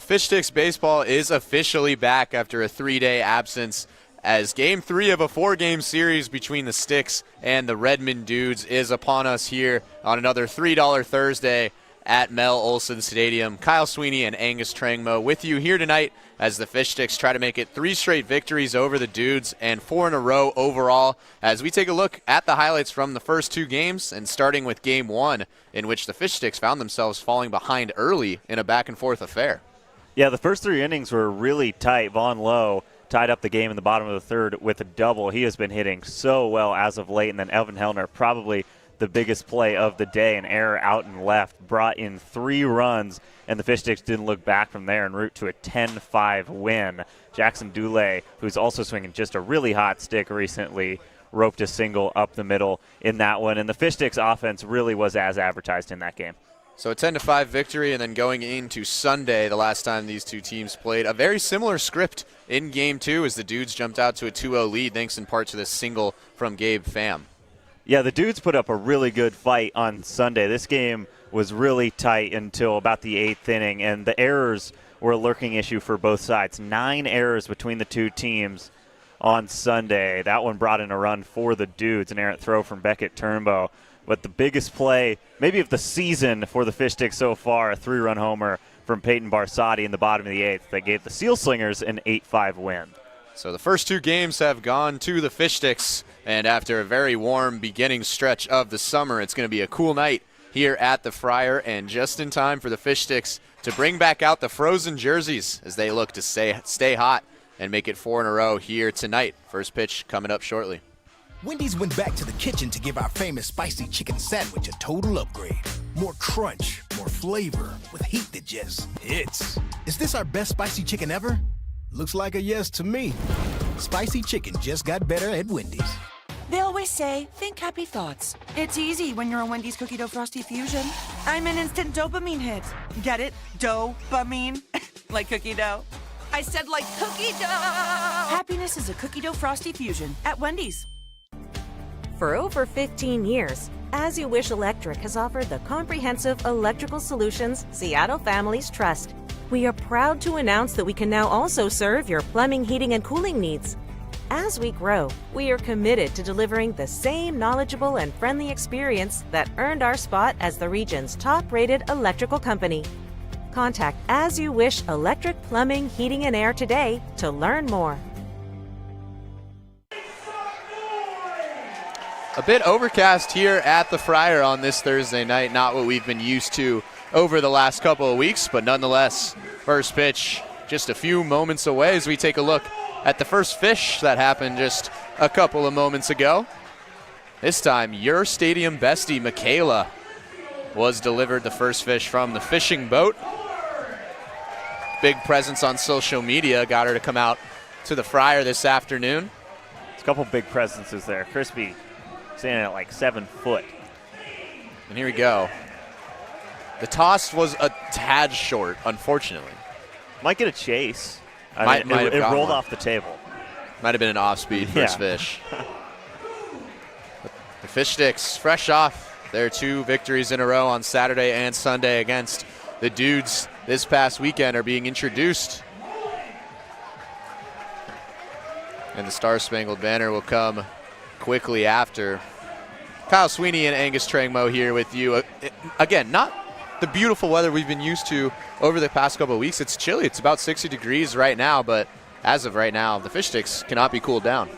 Fish Sticks baseball is officially back after a 3-day absence, as Game 3 of a 4-game series between the Sticks and the Redmond Dudes is upon us here on another $3 Thursday at Mel Olson Stadium. Kyle Sweeney and Angus Trangmo with you here tonight as the Fish Sticks try to make it 3 straight victories over the Dudes and 4 in a row overall, as we take a look at the highlights from the first 2 games, and starting with Game 1, in which the Fish Sticks found themselves falling behind early in a back-and-forth affair. Yeah, the first 3 innings were really tight. Vaughn Lowe tied up the game in the bottom of the third with a double. He has been hitting so well as of late, and then Evan Hellner, probably the biggest play of the day, an error out and left, brought in 3 runs, and the Fish Sticks didn't look back from there en route to a 10-5 win. Jackson Dulé, who's also swinging just a really hot stick recently, roped a single up the middle in that one, and the Fish Sticks offense really was as advertised in that game. So a 10-5 victory, and then going into Sunday, the last time these two teams played, a very similar script in Game 2 as the Dudes jumped out to a 2-0 lead thanks in part to this single from Gabe Pham. Yeah, the Dudes put up a really good fight on Sunday. This game was really tight until about the 8th inning, and the errors were a lurking issue for both sides. 9 errors between the two teams on Sunday. That one brought in a run for the Dudes, an errant throw from Beckett Turnbow. But the biggest play, maybe of the season for the Fish Sticks so far, a 3-run homer from Peyton Barsati in the bottom of the 8th that gave the Seal Slingers an 8-5 win. So the first 2 games have gone to the Fish Sticks, and after a very warm beginning stretch of the summer, it's going to be a cool night here at the Friar, and just in time for the Fish Sticks to bring back out the frozen jerseys as they look to stay hot and make it 4 in a row here tonight. First pitch coming up shortly. Wendy's went back to the kitchen to give our famous spicy chicken sandwich a total upgrade. More crunch, more flavor, with heat that just hits. Is this our best spicy chicken ever? Looks like a yes to me. Spicy chicken just got better at Wendy's. They always say, think happy thoughts. It's easy when you're a Wendy's Cookie Dough Frosty Fusion. I'm an instant dopamine hit. Get it? Dopamine? Like cookie dough. I said like cookie dough! Happiness is a Cookie Dough Frosty Fusion at Wendy's. For over 15 years, As You Wish Electric has offered the comprehensive electrical solutions Seattle families trust. We are proud to announce that we can now also serve your plumbing, heating, and cooling needs. As we grow, we are committed to delivering the same knowledgeable and friendly experience that earned our spot as the region's top-rated electrical company. Contact As You Wish Electric Plumbing, Heating, and Air today to learn more. A bit overcast here at the Friar on this Thursday night, not what we've been used to over the last couple of weeks, but nonetheless, first pitch just a few moments away as we take a look at the first fish that happened just a couple of moments ago. This time, your stadium bestie, Michaela, was delivered the first fish from the fishing boat. Big presence on social media got her to come out to the Friar this afternoon. It's a couple big presences there. Crispy standing at like 7 foot. And here we go. The toss was a tad short, unfortunately. Might get a chase. Might have it got rolled one. off the table. Might have been an off-speed first fish. The Fish Sticks, fresh off their 2 victories in a row on Saturday and Sunday against the Dudes this past weekend, are being introduced. And the Star-Spangled Banner will come quickly after. Kyle Sweeney and Angus Trangmo here with you. Again, not the beautiful weather we've been used to over the past couple of weeks. It's chilly. It's about 60 degrees right now, but as of right now, the Fish Sticks cannot be cooled down.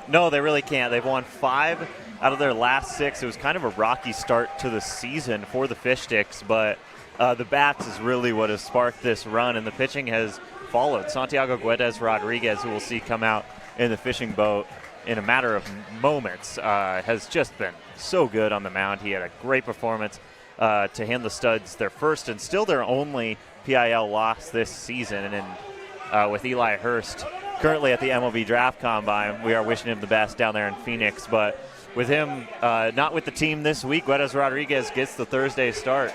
No, they really can't. They've won 5 out of their last 6. It was kind of a rocky start to the season for the Fish Sticks, but the bats is really what has sparked this run, and the pitching has followed. Santiago Guedes Rodriguez, who we'll see come out in the fishing boat in a matter of moments, has just been so good on the mound. He had a great performance to hand the Studs their first and still their only PIL loss this season. And with Eli Hurst currently at the MLB Draft Combine, we are wishing him the best down there in Phoenix. But with him not with the team this week, Guedes Rodriguez gets the Thursday start.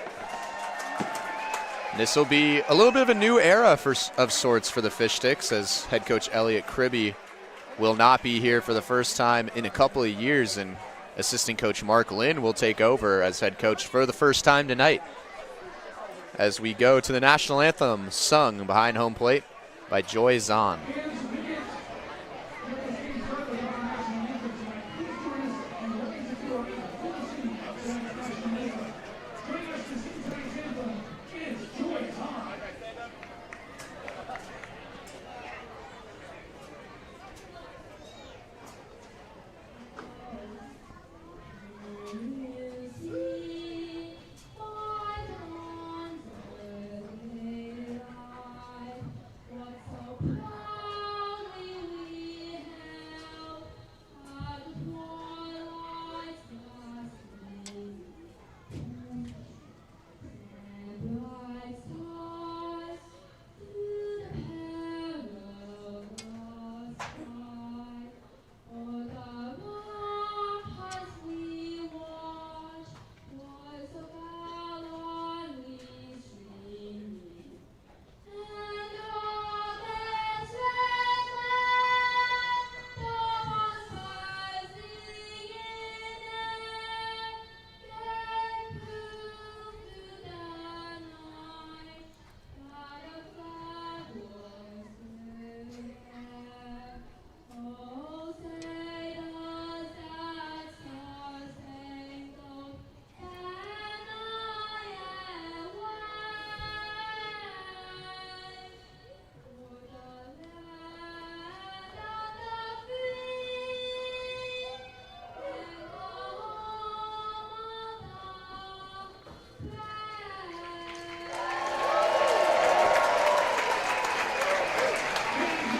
This will be a little bit of a new era of sorts for the Fish Sticks, as head coach Elliot Kribbe will not be here for the first time in a couple of years, and assistant coach Mark Lynn will take over as head coach for the first time tonight. as we go to the national anthem sung behind home plate by Joy Zahn.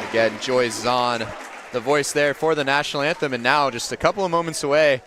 Again, Joy Zahn, the voice there for the national anthem, and now just a couple of moments away.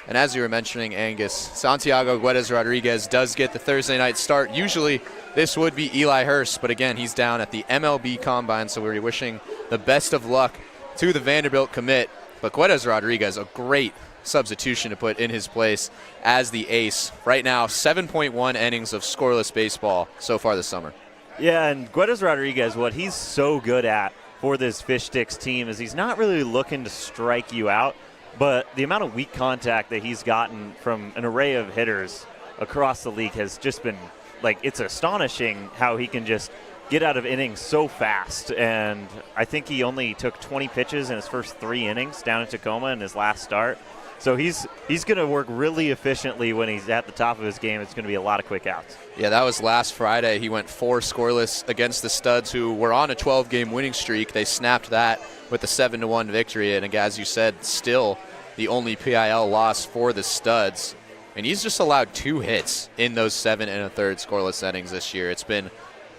And as you were mentioning, Angus, Santiago Guedes-Rodriguez does get the Thursday night start. Usually this would be Eli Hurst, but again, he's down at the MLB Combine, so we're wishing the best of luck to the Vanderbilt commit. But Guedes-Rodriguez, a great substitution to put in his place as the ace. Right now, 7.1 innings of scoreless baseball so far this summer. Yeah, and Guedes-Rodriguez, what he's so good at for this Fish Sticks team is he's not really looking to strike you out, but the amount of weak contact that he's gotten from an array of hitters across the league has just been, like, it's astonishing how he can just get out of innings so fast. And I think he only took 20 pitches in his first 3 innings down in Tacoma in his last start. So he's going to work really efficiently when he's at the top of his game. It's going to be a lot of quick outs. Yeah, that was last Friday. He went 4 scoreless against the Studs, who were on a 12-game winning streak. They snapped that with a 7-1 victory. And as you said, still the only PIL loss for the Studs. And he's just allowed 2 hits in those 7 1/3 scoreless innings this year. It's been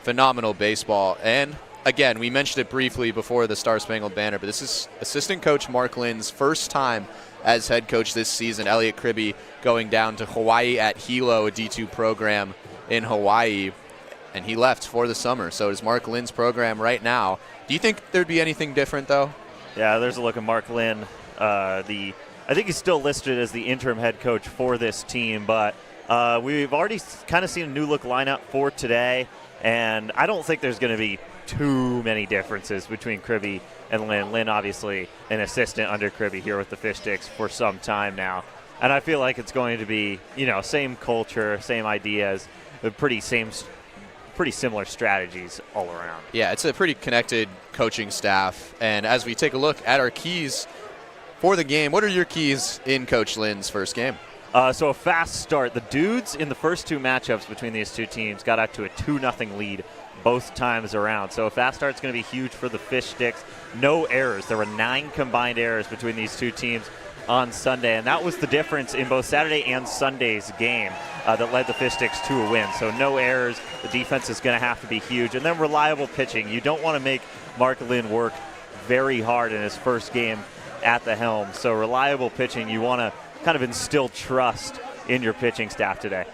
phenomenal baseball. And again, we mentioned it briefly before the Star Spangled Banner, but this is assistant coach Mark Lynn's first time as head coach this season. Elliot Kribbe going down to Hawaii at Hilo, a D2 program in Hawaii, and he left for the summer. So is Mark Lynn's program right now. Do you think there'd be anything different, though? Yeah, there's a look at Mark Lynn. I think he's still listed as the interim head coach for this team, but we've already kind of seen a new look lineup for today, and I don't think there's going to be too many differences between Kribbe and Lynn. Lynn, obviously, an assistant under Kribbe here with the Fish Sticks for some time now. And I feel like it's going to be, same culture, same ideas, but pretty similar strategies all around. Yeah, it's a pretty connected coaching staff. And as we take a look at our keys for the game, what are your keys in Coach Lynn's first game? So a fast start. The Dudes in the first 2 matchups between these two teams got out to a 2-0 lead both times around. So a fast start's going to be huge for the Fish Sticks. No errors. There were 9 combined errors between these two teams on Sunday, and that was the difference in both Saturday and Sunday's game that led the Fish Sticks to a win. So no errors. The defense is going to have to be huge. And then reliable pitching. You don't want to make Mark Lynn work very hard in his first game at the helm. So reliable pitching, you want to kind of instill trust in your pitching staff today.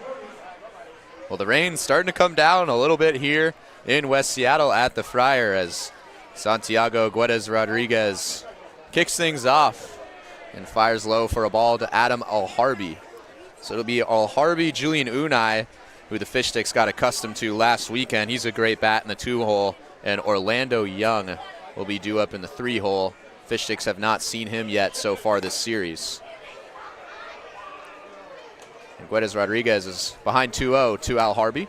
Well, the rain's starting to come down a little bit here in West Seattle at the Friar as Santiago Guedes-Rodriguez kicks things off and fires low for a ball to Adam Alharbi. So it'll be Alharbi, Julian Unai, who the Fish Sticks got accustomed to last weekend. He's a great bat in the 2-hole, and Orlando Young will be due up in the 3-hole. Fish Sticks have not seen him yet so far this series. And Guedes-Rodriguez is behind 2-0 to Alharbi.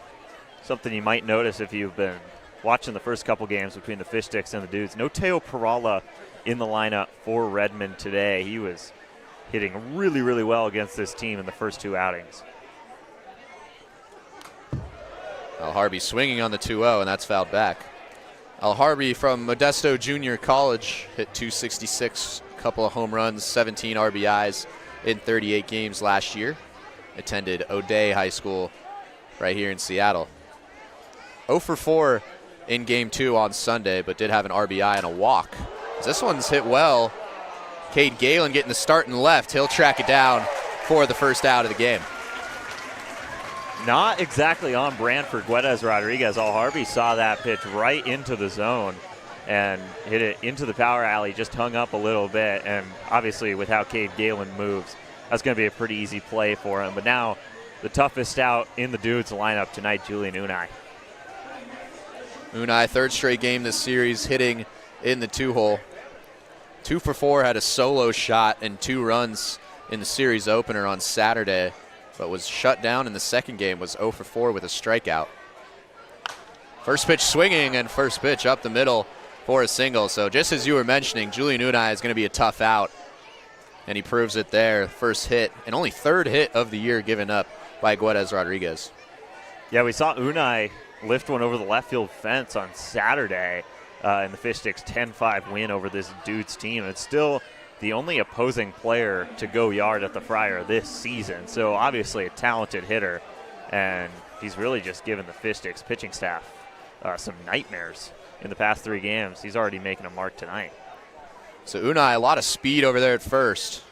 something you might notice if you've been watching the first couple games between the Fish Sticks and the Dudes. No Teo Perala in the lineup for Redmond today. He was hitting really, really well against this team in the first 2 outings. Al Harvey swinging on the 2-0, and that's fouled back. Al Harvey from Modesto Junior College hit .266, a couple of home runs, 17 RBIs in 38 games last year. Attended O'Day High School right here in Seattle. 0 for 4 in Game 2 on Sunday, but did have an RBI and a walk. This one's hit well. Cade Galen getting the start in left. He'll track it down for the first out of the game. Not exactly on brand for Guedes Rodriguez. Al Harvey saw that pitch right into the zone and hit it into the power alley, just hung up a little bit, and obviously with how Cade Galen moves, that's going to be a pretty easy play for him. But now the toughest out in the Dudes lineup tonight, Julian Unai. Unai, 3rd straight game this series, hitting in the 2-hole. 2 for 4, had a solo shot and 2 runs in the series opener on Saturday, but was shut down in the second game, was 0 for 4 with a strikeout. First pitch swinging, and first pitch up the middle for a single. So just as you were mentioning, Julian Unai is going to be a tough out, and he proves it there. First hit, and only 3rd hit of the year given up by Guedes Rodriguez. Yeah, we saw Unai lift one over the left field fence on Saturday in the Fish Sticks 10-5 win over this Dudes team. It's still the only opposing player to go yard at the Friar this season. So obviously a talented hitter, and he's really just given the Fish Sticks pitching staff some nightmares in the past 3 games. He's already making a mark tonight. So Unai, a lot of speed over there at first.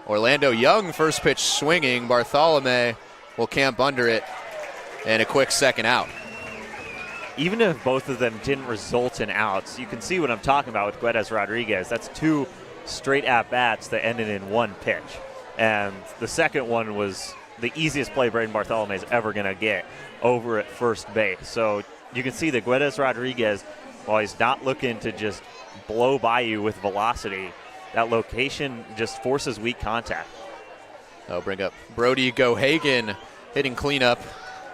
Orlando Young, first pitch swinging. Bartholome will camp under it, and a quick second out. Even if both of them didn't result in outs, you can see what I'm talking about with Guedes Rodriguez. That's 2 straight at-bats that ended in 1 pitch. And the second one was the easiest play Braden Bartholome is ever going to get over at first base. So you can see that Guedes Rodriguez, while he's not looking to just blow by you with velocity, that location just forces weak contact. They'll bring up Brody Gohagen hitting cleanup.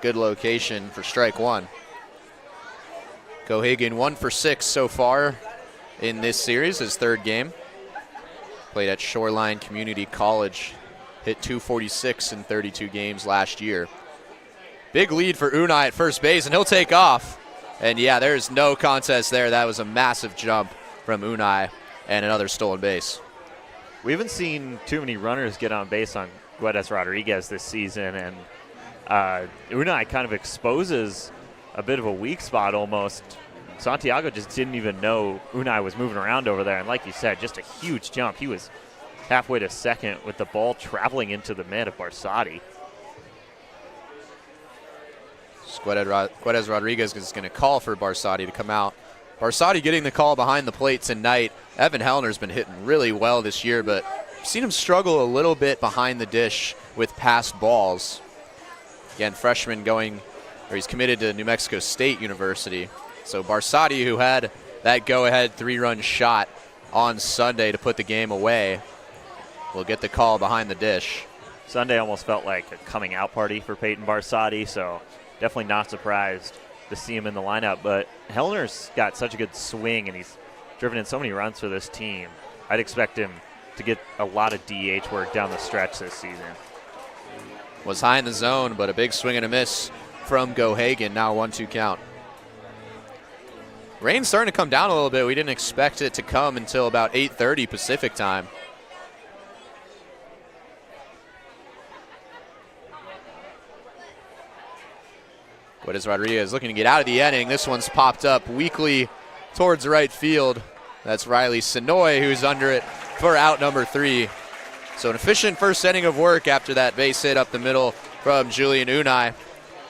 Good location for strike 1. Gohagen 1 for 6 so far in this series, his 3rd game. Played at Shoreline Community College, hit .246 in 32 games last year. Big lead for Unai at first base, and he'll take off. And yeah, there's no contest there. That was a massive jump from Unai, and another stolen base. We haven't seen too many runners get on base on Guedes Rodriguez this season, and Unai kind of exposes a bit of a weak spot almost. Santiago just didn't even know Unai was moving around over there, and like you said, just a huge jump. He was halfway to second with the ball traveling into the mid of Barsotti. Guedes Rodriguez is going to call for Barsotti to come out. Barsotti getting the call behind the plate tonight. Evan Hellner's been hitting really well this year, but I've seen him struggle a little bit behind the dish with passed balls. Again, freshman he's committed to New Mexico State University. So Barsotti, who had that go-ahead 3-run shot on Sunday to put the game away, will get the call behind the dish. Sunday almost felt like a coming out party for Peyton Barsotti, so definitely not surprised to see him in the lineup. But Hellner's got such a good swing, and he's driven in so many runs for this team. I'd expect him to get a lot of DH work down the stretch this season. Was high in the zone, but a big swing and a miss from Gohagen. Now 1-2 count. Rain's starting to come down a little bit. We didn't expect it to come until about 8:30 Pacific time. Guedes Rodriguez looking to get out of the inning. This one's popped up weakly towards right field. That's Riley Sonoy, who's under it for out number 3. So an efficient first inning of work after that base hit up the middle from Julian Unai.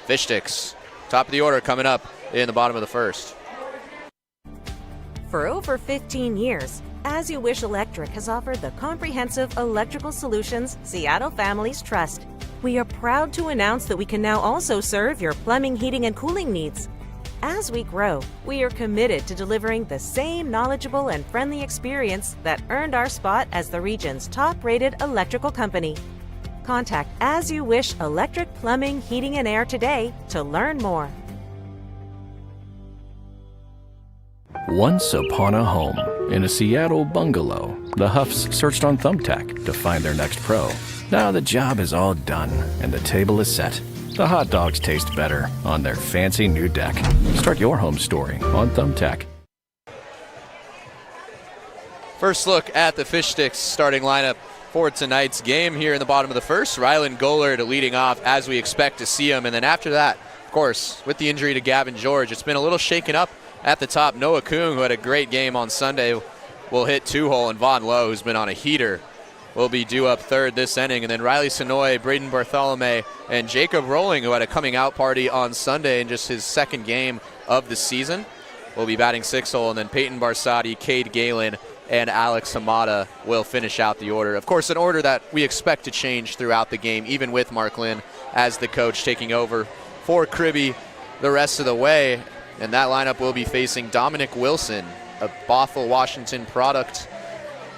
Fish Sticks, top of the order coming up in the bottom of the first. For over 15 years, As You Wish Electric has offered the comprehensive electrical solutions Seattle families trust. We are proud to announce that we can now also serve your plumbing, heating, and cooling needs. As we grow, we are committed to delivering the same knowledgeable and friendly experience that earned our spot as the region's top-rated electrical company. Contact As You Wish Electric Plumbing, Heating, and Air today to learn more. Once upon a home, in a Seattle bungalow, the Huffs searched on Thumbtack to find their next pro. Now the job is all done, and the table is set. The hot dogs taste better on their fancy new deck. Start your home story on Thumbtack. First look at the Fish Sticks starting lineup for tonight's game here in the bottom of the first. Rylan Gollard leading off as we expect to see him. And then after that, of course, with the injury to Gavin George, it's been a little shaken up at the top. Noah Kuhn, who had a great game on Sunday, will hit 2-hole. And Vaughn Lowe, who's been on a heater, will be due up third this inning. And then Riley Sonoy, Braden Bartholomew, and Jacob Rowling, who had a coming out party on Sunday in just his second game of the season, will be batting 6-hole. And then Peyton Barsati, Cade Galen, and Alex Hamada will finish out the order. Of course, an order that we expect to change throughout the game, even with Mark Lynn as the coach taking over for Kribbe the rest of the way. And that lineup will be facing Dominic Wilson, a Bothell, Washington product.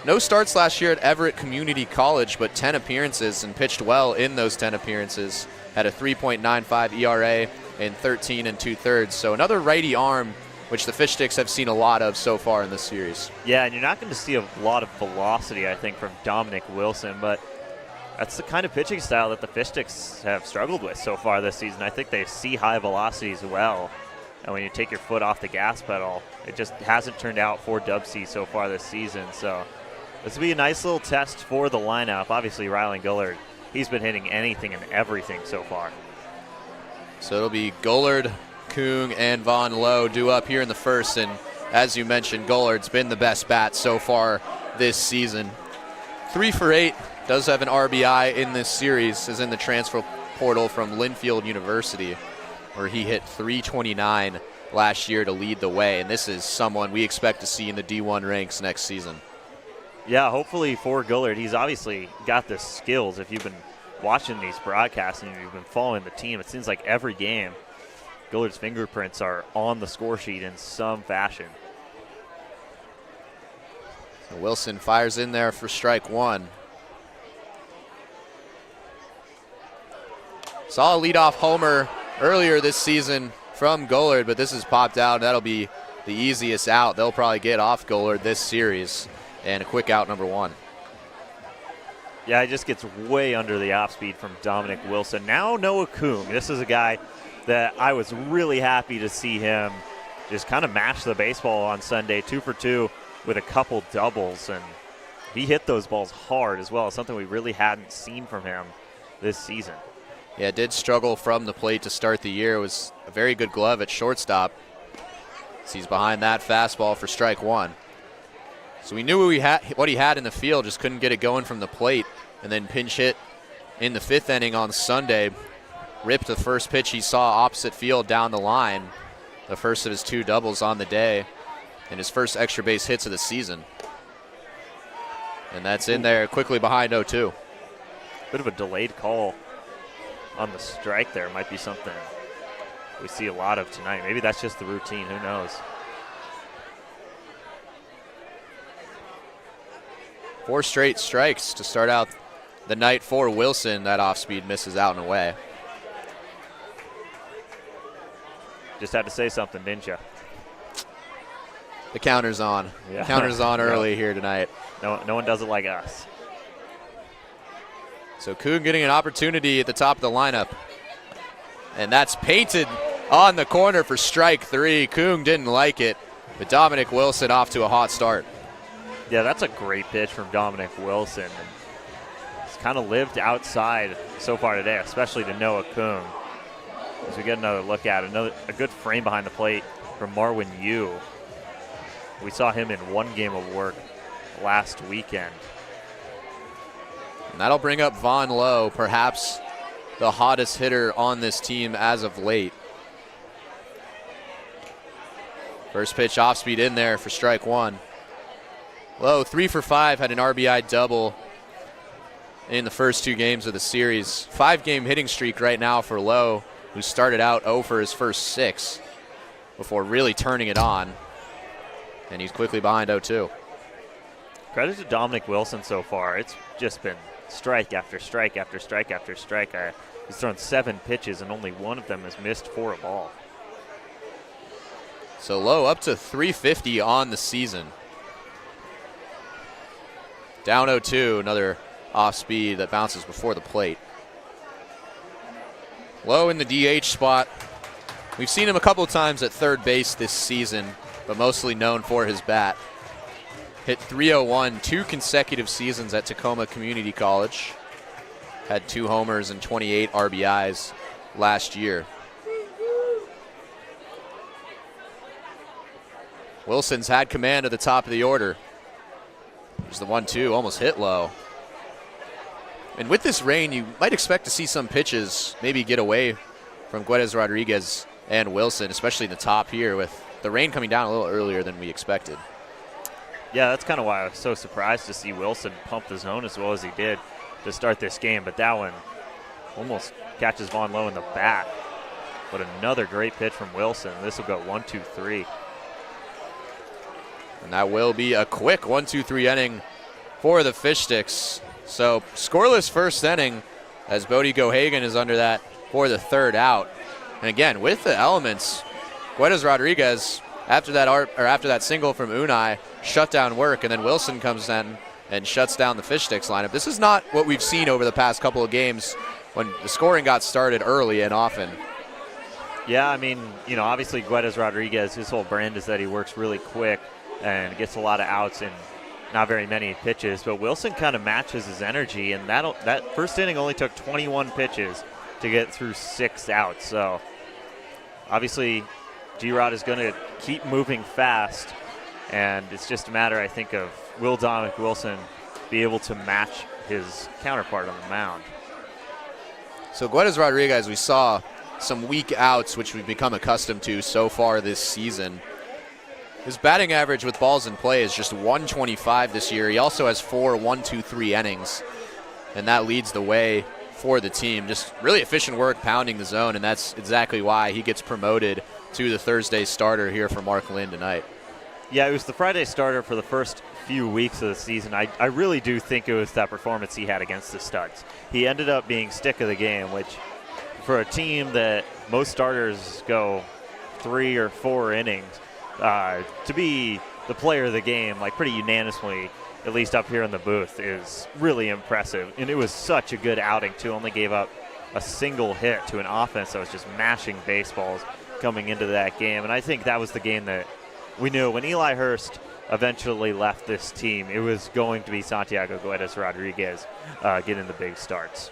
No starts last year at Everett Community College, but 10 appearances and pitched well in those 10 appearances. Had a 3.95 ERA in 13 2/3. So another righty arm, which the Fish Sticks have seen a lot of so far in this series. Yeah, and you're not going to see a lot of velocity, I think, from Dominic Wilson, but that's the kind of pitching style that the Fish Sticks have struggled with so far this season. I think they see high velocities well, and when you take your foot off the gas pedal, it just hasn't turned out for DubSea so far this season. So this will be a nice little test for the lineup. Obviously, Rylan Gollard, he's been hitting anything and everything so far. So it'll be Gollard, Kuhn, and Vaughn Lowe due up here in the first, and as you mentioned, Gollard's been the best bat so far this season. 3 for 8, does have an RBI in this series, is in the transfer portal from Linfield University, where he hit .329 last year to lead the way, and this is someone we expect to see in the D1 ranks next season. Yeah, hopefully for Gollard, he's obviously got the skills. If you've been watching these broadcasts and you've been following the team, it seems like every game Gollard's fingerprints are on the score sheet in some fashion. So Wilson fires in there for strike one. Saw a leadoff homer earlier this season from Gollard, but this has popped out. That'll be the easiest out they'll probably get off Gollard this series, and a quick out number one. Yeah, he just gets way under the off speed from Dominic Wilson. Now Noah Kuhn. This is a guy that I was really happy to see him just kind of mash the baseball on Sunday, 2 for 2 with a couple doubles, and he hit those balls hard as well, something we really hadn't seen from him this season. Yeah, did struggle from the plate to start the year. It was a very good glove at shortstop. So he's behind that fastball for strike one. So we knew what he had in the field, just couldn't get it going from the plate, and then pinch hit in the 5th inning on Sunday. Ripped the first pitch he saw opposite field down the line, the first of his 2 doubles on the day, and his first extra base hits of the season. And that's in there quickly behind 0-2. Bit of a delayed call on the strike there. Might be something we see a lot of tonight. Maybe that's just the routine. Who knows? 4 straight strikes to start out the night for Wilson. That off-speed misses out and away. Just had to say something, didn't you? The counter's on. Yeah. Counter's on early here tonight. No one does it like us. So Kuhn getting an opportunity at the top of the lineup. And that's painted on the corner for strike 3. Kuhn didn't like it, but Dominic Wilson off to a hot start. Yeah, that's a great pitch from Dominic Wilson. He's kind of lived outside so far today, especially to Noah Kuhn. As we get another look at a good frame behind the plate from Marwin Yu. We saw him in 1 game of work last weekend. And that'll bring up Vaughn Lowe, perhaps the hottest hitter on this team as of late. First pitch off speed in there for strike one. Lowe 3 for 5, had an RBI double in the first 2 games of the series. 5-game hitting streak right now for Lowe, who started out 0 for his first 6 before really turning it on. And he's quickly behind 0-2. Credit to Dominic Wilson so far. It's just been strike after strike after strike after strike. He's thrown 7 pitches and only 1 of them has missed for a ball. So low up to 350 on the season. Down 0-2, another off speed that bounces before the plate. Low in the DH spot. We've seen him a couple times at third base this season, but mostly known for his bat. Hit .301 2 consecutive seasons at Tacoma Community College. Had 2 homers and 28 RBIs last year. Wilson's had command at the top of the order. There's the 1-2, almost hit low. And with this rain, you might expect to see some pitches maybe get away from Guedes Rodriguez and Wilson, especially in the top here with the rain coming down a little earlier than we expected. Yeah, that's kind of why I was so surprised to see Wilson pump the zone as well as he did to start this game. But that one almost catches Vaughn low in the bat. But another great pitch from Wilson. This will go 1-2-3. And that will be a quick 1-2-3 inning for the Fish Sticks. So scoreless first inning as Bodie Gohagen is under that for the third out. And again, with the elements, Guedes Rodriguez, after that single from Unai, shut down work, and then Wilson comes in and shuts down the Fish Sticks lineup. This is not what we've seen over the past couple of games when the scoring got started early and often. Yeah, I mean, you know, obviously Guedes Rodriguez, his whole brand is that he works really quick and gets a lot of outs and not very many pitches, but Wilson kind of matches his energy, and that first inning only took 21 pitches to get through 6 outs. So obviously G-Rod is going to keep moving fast, and it's just a matter, I think, of will Dominic Wilson be able to match his counterpart on the mound. So Guedes Rodriguez, we saw some weak outs, which we've become accustomed to so far this season. His batting average with balls in play is just 125 this year. He also has 4 1-2-3 innings, and that leads the way for the team. Just really efficient work pounding the zone, and that's exactly why he gets promoted to the Thursday starter here for Mark Lynn tonight. Yeah, it was the Friday starter for the first few weeks of the season. I really do think it was that performance he had against the Studs. He ended up being stick of the game, which for a team that most starters go 3 or 4 innings, to be the player of the game, like pretty unanimously, at least up here in the booth, is really impressive. And it was such a good outing, too. Only gave up a single hit to an offense that was just mashing baseballs coming into that game. And I think that was the game that we knew when Eli Hurst eventually left this team, it was going to be Santiago Guedes Rodriguez getting the big starts.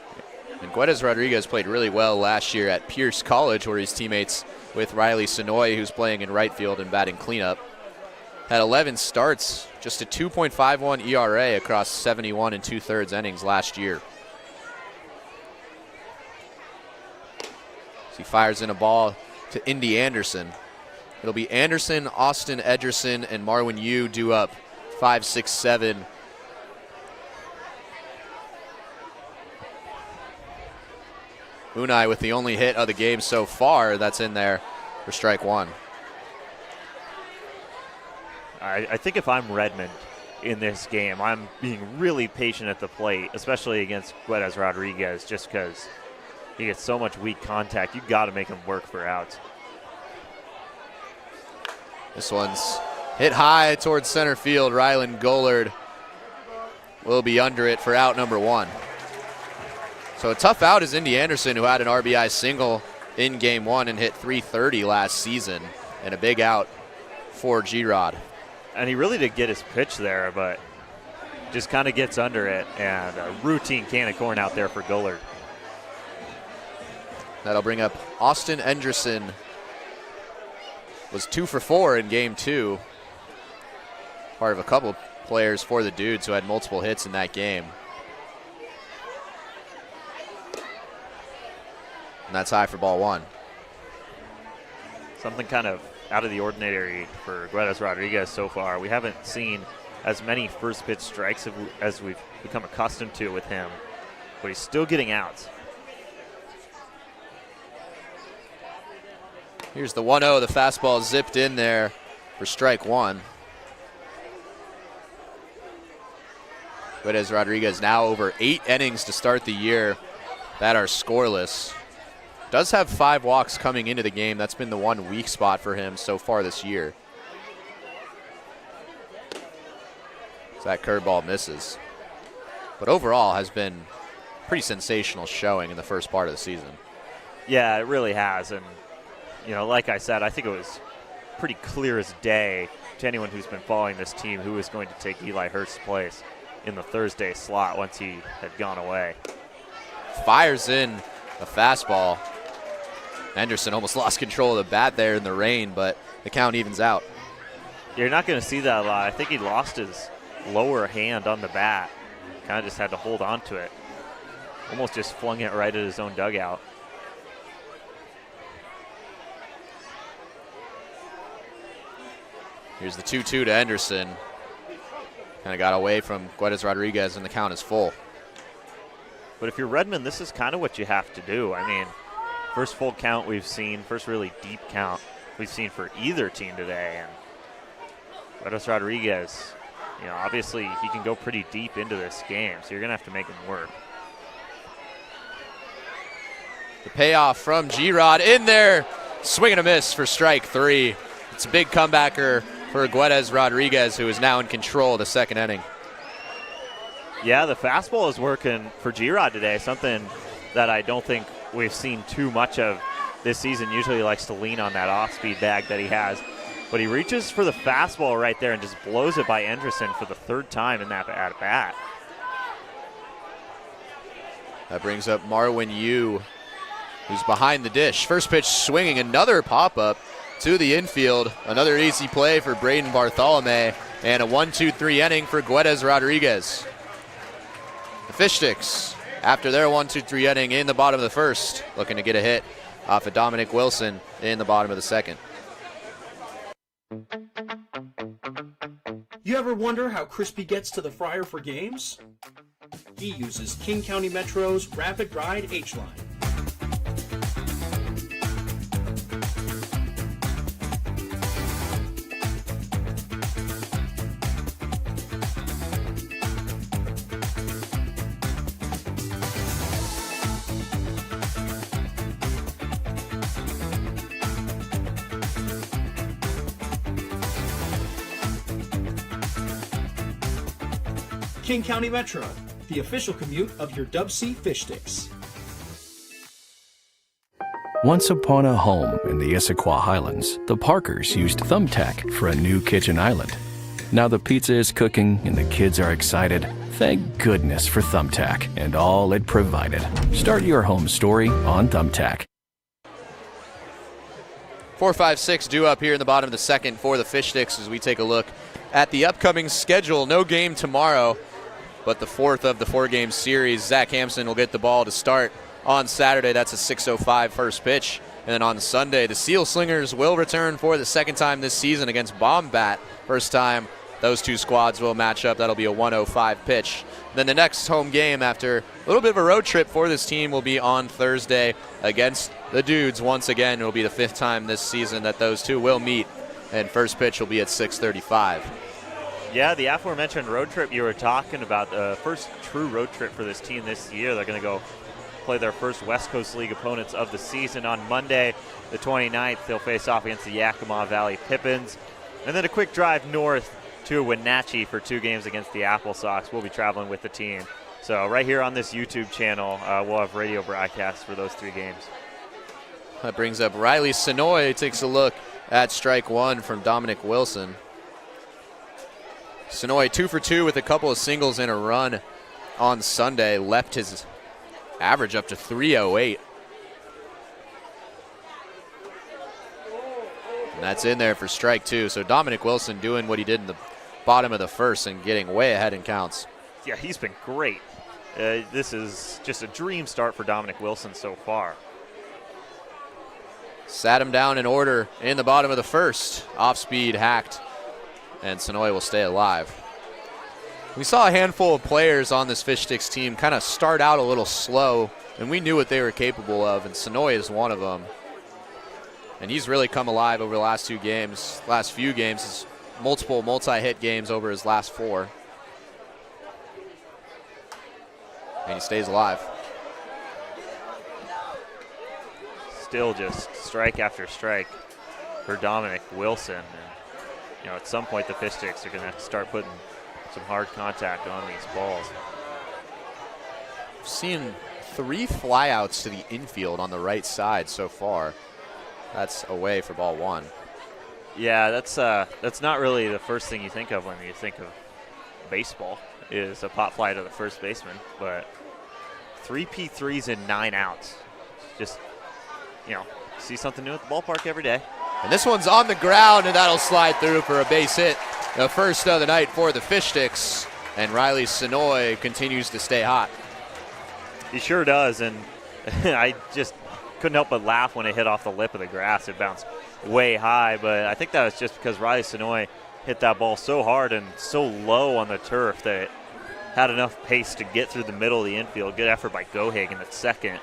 And Guedes Rodriguez played really well last year at Pierce College, where he's teammates with Riley Sonoy, who's playing in right field and batting cleanup. Had 11 starts, just a 2.51 ERA across 71 2/3 innings last year. So he fires in a ball to Indy Anderson. It'll be Anderson, Austin Edgerson, and Marwin Yu due up 5, 6, 7. Unai with the only hit of the game so far that's in there for strike 1. I think if I'm Redmond in this game, I'm being really patient at the plate, especially against Guedes Rodriguez, just because he gets so much weak contact. You've got to make him work for outs. This one's hit high towards center field. Rylan Gollard will be under it for out number 1. So a tough out is Indy Anderson, who had an RBI single in game 1 and hit .330 last season, and a big out for G-Rod. And he really did get his pitch there, but just kind of gets under it, and a routine can of corn out there for Gollard. That'll bring up Austin Edgerson. Was 2 for 4 in game 2. Part of a couple players for the Dudes who had multiple hits in that game. And that's high for ball 1. Something kind of out of the ordinary for Guedes Rodriguez so far. We haven't seen as many first pitch strikes as we've become accustomed to with him, but he's still getting outs. Here's the 1-0. The fastball zipped in there for strike 1. Guedes Rodriguez now over 8 innings to start the year that are scoreless. Does have 5 walks coming into the game. That's been the one weak spot for him so far this year. So that curveball misses. But overall has been pretty sensational showing in the first part of the season. Yeah, it really has. And, you know, like I said, I think it was pretty clear as day to anyone who's been following this team who was going to take Eli Hurst's place in the Thursday slot once he had gone away. Fires in a fastball. Henderson almost lost control of the bat there in the rain, but the count evens out. You're not going to see that a lot. I think he lost his lower hand on the bat. Kind of just had to hold on to it. Almost just flung it right at his own dugout. Here's the 2-2 to Henderson. Kind of got away from Guedes Rodriguez, and the count is full. But if you're Redmond, this is kind of what you have to do. I mean, first full count we've seen, first really deep count we've seen for either team today. And Guedes Rodriguez, you know, obviously he can go pretty deep into this game, so you're going to have to make him work. The payoff from G-Rod in there. Swing and a miss for strike 3. It's a big comebacker for Guedes Rodriguez, who is now in control of the second inning. Yeah, the fastball is working for G-Rod today, something that I don't think we've seen too much of this season. Usually he likes to lean on that off-speed bag that he has. But he reaches for the fastball right there and just blows it by Anderson for the 3rd time in that at-bat. That brings up Marwin Yu, who's behind the dish. First pitch swinging, another pop-up to the infield. Another easy play for Braden Bartholome, and a 1-2-3 inning for Guedes Rodriguez. The Fish Sticks, after their 1-2-3 inning in the bottom of the first, looking to get a hit off of Dominic Wilson in the bottom of the second. You ever wonder how Crispy gets to the fryer for games? He uses King County Metro's Rapid Ride H-Line. King County Metro, the official commute of your DubSea Fish Sticks. Once upon a home in the Issaquah Highlands, the Parkers used Thumbtack for a new kitchen island. Now the pizza is cooking and the kids are excited. Thank goodness for Thumbtack and all it provided. Start your home story on Thumbtack. 4-5-6 due up here in the bottom of the second for the Fish Sticks as we take a look at the upcoming schedule. No game tomorrow, but the 4th of the 4-game series. Zach Hampson will get the ball to start on Saturday. That's a 6:05 first pitch. And then on Sunday, the Seal Slingers will return for the 2nd time this season against Bombat. First time those two squads will match up. That'll be a 1:05 pitch. Then the next home game after a little bit of a road trip for this team will be on Thursday against the Dudes. Once again, it will be the 5th time this season that those two will meet. And first pitch will be at 6:35. Yeah, the aforementioned road trip you were talking about, the first true road trip for this team this year. They're going to go play their first West Coast League opponents of the season on Monday, the 29th. They'll face off against the Yakima Valley Pippins. And then a quick drive north to Wenatchee for 2 games against the Apple Sox. We'll be traveling with the team. So right here on this YouTube channel, we'll have radio broadcasts for those 3 games. That brings up Riley Sonoy. Takes a look at strike 1 from Dominic Wilson. Sonoy 2 for 2 with a couple of singles and a run on Sunday. Leapt his average up to 308. And that's in there for strike 2. So Dominic Wilson doing what he did in the bottom of the first and getting way ahead in counts. Yeah, he's been great. This is just a dream start for Dominic Wilson so far. Sat him down in order in the bottom of the first. Off speed, hacked, and Sonoy will stay alive. We saw a handful of players on this Fish Sticks team kind of start out a little slow, and we knew what they were capable of, and Sonoy is one of them. And he's really come alive over the last few games, his multiple multi-hit games over his last 4. And he stays alive. still just strike after strike for Dominic Wilson. And, at some point the Fish Sticks are going to have to start putting some hard contact on these balls. Seeing 3 flyouts to the infield on the right side so far. That's away for ball 1. Yeah, that's not really the first thing you think of when you think of baseball, is a pop fly to the first baseman. But 3 P3s and 9 outs. Just, see something new at the ballpark every day. And this one's on the ground, and that'll slide through for a base hit. The first of the night for the Fish Sticks, and Riley Sonoy continues to stay hot. He sure does, and I just couldn't help but laugh when it hit off the lip of the grass. It bounced way high, but I think that was just because Riley Sonoy hit that ball so hard and so low on the turf that it had enough pace to get through the middle of the infield. Good effort by Gohagen at second.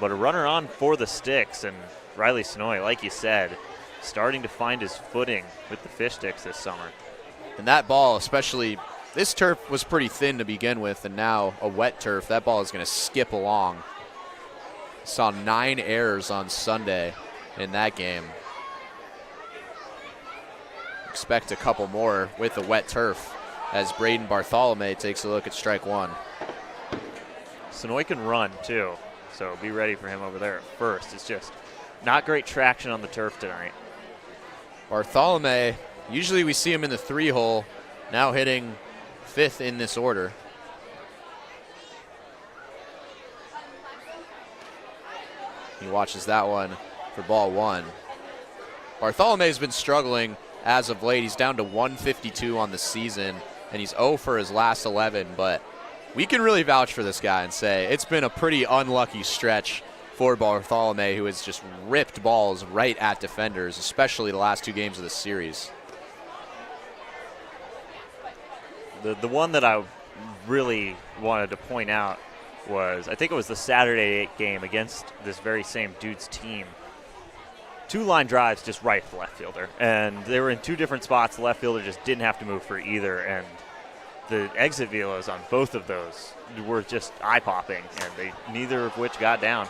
But a runner on for the Sticks, and Riley Sonoy, like you said, starting to find his footing with the Fish Sticks this summer. And that ball, especially, this turf was pretty thin to begin with, and now a wet turf, that ball is going to skip along. Saw 9 errors on Sunday in that game. Expect a couple more with the wet turf as Braden Bartholomew takes a look at strike 1. Sonoy can run, too, so be ready for him over there at first. It's just not great traction on the turf tonight. Bartholomew, usually we see him in the 3-hole, now hitting 5th in this order. He watches that one for ball 1. Bartholomew's been struggling as of late. He's down to 152 on the season, and he's 0 for his last 11, but we can really vouch for this guy and say it's been a pretty unlucky stretch for Bartholomew, who has just ripped balls right at defenders, especially the last 2 games of the series. The one that I really wanted to point out was, I think it was the Saturday game against this very same Dudes team. 2 line drives just right at the left fielder, and they were in 2 different spots. The left fielder just didn't have to move for either, and the exit velos on both of those were just eye-popping, and neither of which got down.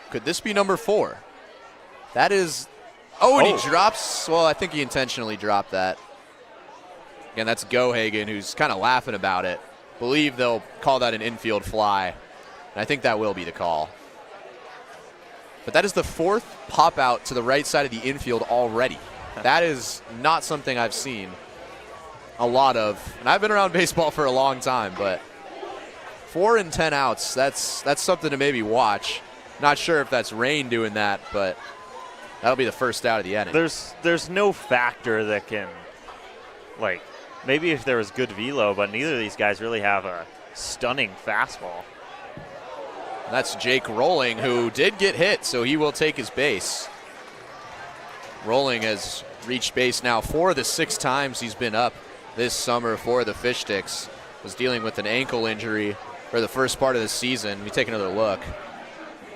Could this be number 4? That is, and he drops, well, I think he intentionally dropped that. Again, that's Gohagen, who's kind of laughing about it. Believe they'll call that an infield fly, and I think that will be the call. But that is the 4th pop out to the right side of the infield already. That is not something I've seen a lot of, and I've been around baseball for a long time, but 4 and 10 outs, that's something to maybe watch. Not sure if that's Rain doing that, but that'll be the first out of the inning. There's no factor that can, like, maybe if there was good velo, but neither of these guys really have a stunning fastball. That's Jake Rolling, who did get hit, so he will take his base. Rolling has reached base now 4 of the 6 times he's been up this summer for the Fish Sticks. Was dealing with an ankle injury for the first part of the season. We take another look.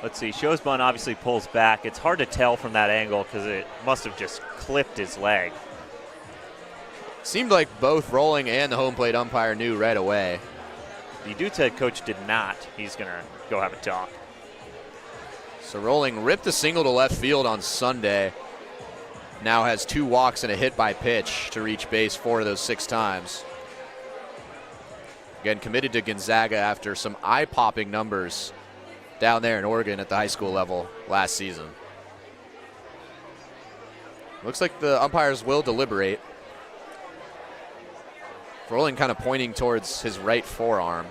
Let's see, Shosbun obviously pulls back. It's hard to tell from that angle because it must have just clipped his leg. Seemed like both Rolling and the home plate umpire knew right away. The Dudes head coach did not. He's going to go have a talk. So Rolling ripped a single to left field on Sunday. Now has 2 walks and a hit by pitch to reach base 4 of those 6 times. Again, committed to Gonzaga after some eye-popping numbers down there in Oregon at the high school level last season. Looks like the umpires will deliberate. Rolling kind of pointing towards his right forearm.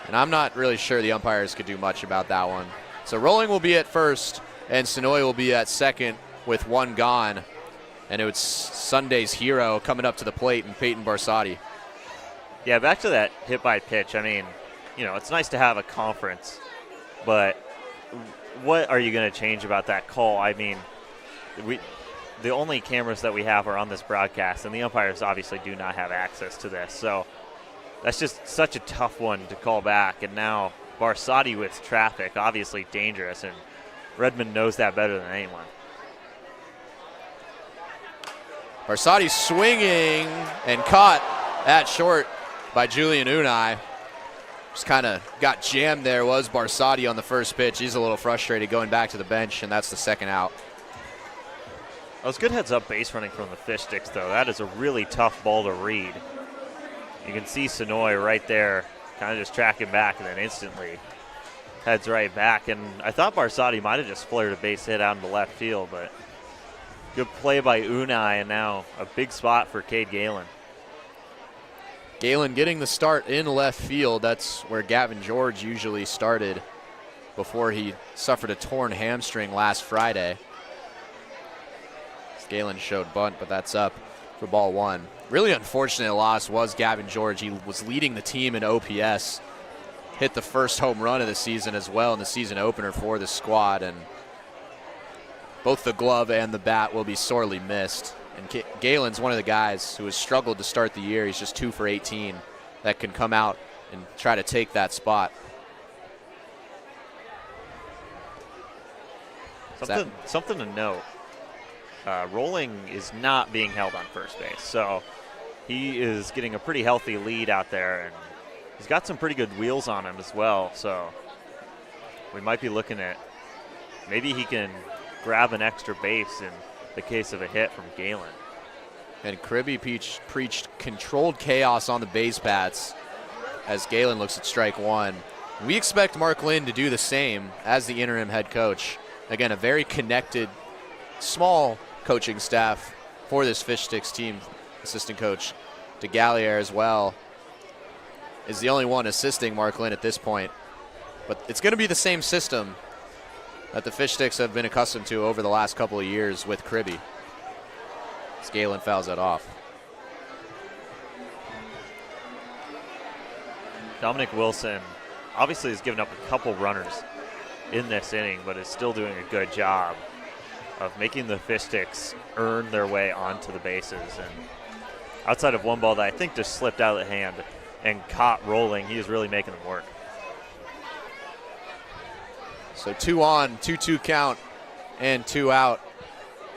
And I'm not really sure the umpires could do much about that one. So Rolling will be at first, and Sonoy will be at second with 1 gone. And it was Sunday's hero coming up to the plate, and Peyton Barsati. Yeah, back to that hit by pitch. I mean, it's nice to have a conference, but what are you going to change about that call? I mean, the only cameras that we have are on this broadcast, and the umpires obviously do not have access to this. So that's just such a tough one to call back. And now Barsati with traffic, obviously dangerous, and Redmond knows that better than anyone. Barsati swinging and caught at short by Julian Unai. Just kind of got jammed there was Barsotti on the first pitch. He's a little frustrated going back to the bench, and that's the second out. That was good heads-up base running from the Fish Sticks, though. That is a really tough ball to read. You can see Sonoy right there, kind of just tracking back, and then instantly heads right back. And I thought Barsotti might have just flared a base hit out into left field, but good play by Unai, and now a big spot for Cade Galen. Galen getting the start in left field. That's where Gavin George usually started before he suffered a torn hamstring last Friday. Galen showed bunt, but that's up for ball one. Really unfortunate loss was Gavin George. He was leading the team in OPS. Hit the first home run of the season as well in the season opener for the squad, and both the glove and the bat will be sorely missed. And Galen's one of the guys who has struggled to start the year. He's just 2 for 18 that can come out and try to take that spot. Something to note. Rolling is not being held on first base, so he is getting a pretty healthy lead out there, and he's got some pretty good wheels on him as well, so we might be looking at maybe he can grab an extra base in the case of a hit from Galen. And Kribbe preached controlled chaos on the base paths as Galen looks at strike one. We expect Mark Lynn to do the same as the interim head coach. Again, a very connected, small coaching staff for this Fish Sticks team. Assistant coach DeGallier as well is the only one assisting Mark Lynn at this point. But it's going to be the same system that the Fish Sticks have been accustomed to over the last couple of years with Kribbe. Galen fouls that off. Dominic Wilson obviously has given up a couple runners in this inning, but is still doing a good job of making the Fish Sticks earn their way onto the bases. And outside of one ball that I think just slipped out of the hand and caught Rolling, he is really making them work. So 2 on, 2-2 count, and 2 out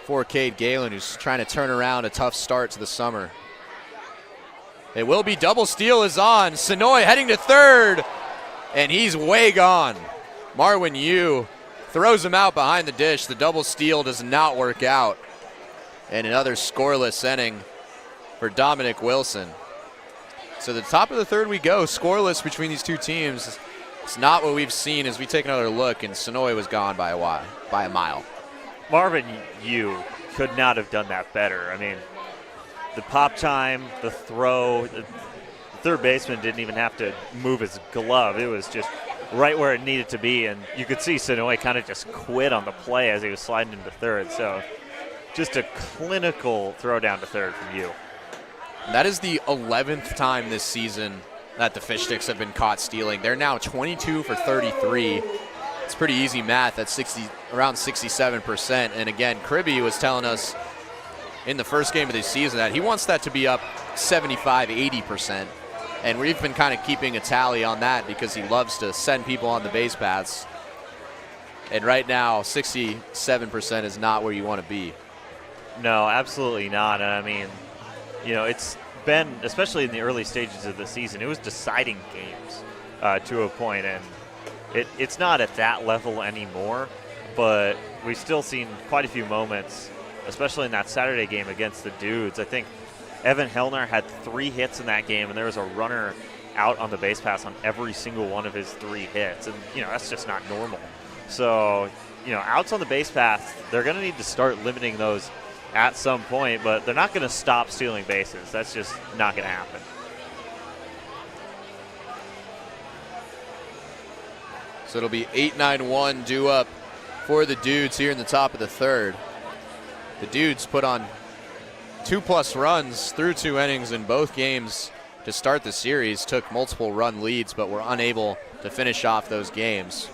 for Cade Galen, who's trying to turn around a tough start to the summer. It will be double steal is on. Sonoy heading to third, and he's way gone. Marwin Yu throws him out behind the dish. The double steal does not work out. And another scoreless inning for Dominic Wilson. So the top of the third we go, scoreless between these two teams. It's not what we've seen as we take another look, and Sonoy was gone by a mile. Marvin Yu could not have done that better. I mean, the pop time, the throw, the third baseman didn't even have to move his glove. It was just right where it needed to be, and you could see Sonoy kind of just quit on the play as he was sliding into third. So just a clinical throw down to third from Yu. That is the 11th time this season that the Fish Sticks have been caught stealing. They're now 22 for 33. It's pretty easy math. That's around 67%. And again, Kribbe was telling us in the first game of the season that he wants that to be up 75, 80%. And we've been kind of keeping a tally on that because he loves to send people on the base paths. And right now, 67% is not where you want to be. No, absolutely not. And I mean, you know, it's been, especially in the early stages of the season, it was deciding games to a point, and it's not at that level anymore, but we've still seen quite a few moments, especially in that Saturday game against the Dudes. I think Evan Hellner had 3 hits in that game, and there was a runner out on the base pass on every single one of his 3 hits, and, you know, that's just not normal. So, you know, outs on the base pass, they're going to need to start limiting those at some point, but they're not going to stop stealing bases. That's just not going to happen. So it'll be 8-9-1 due up for the Dudes here in the top of the third. The Dudes put on 2+ runs through 2 innings in both games to start the series, took multiple run leads, but were unable to finish off those games.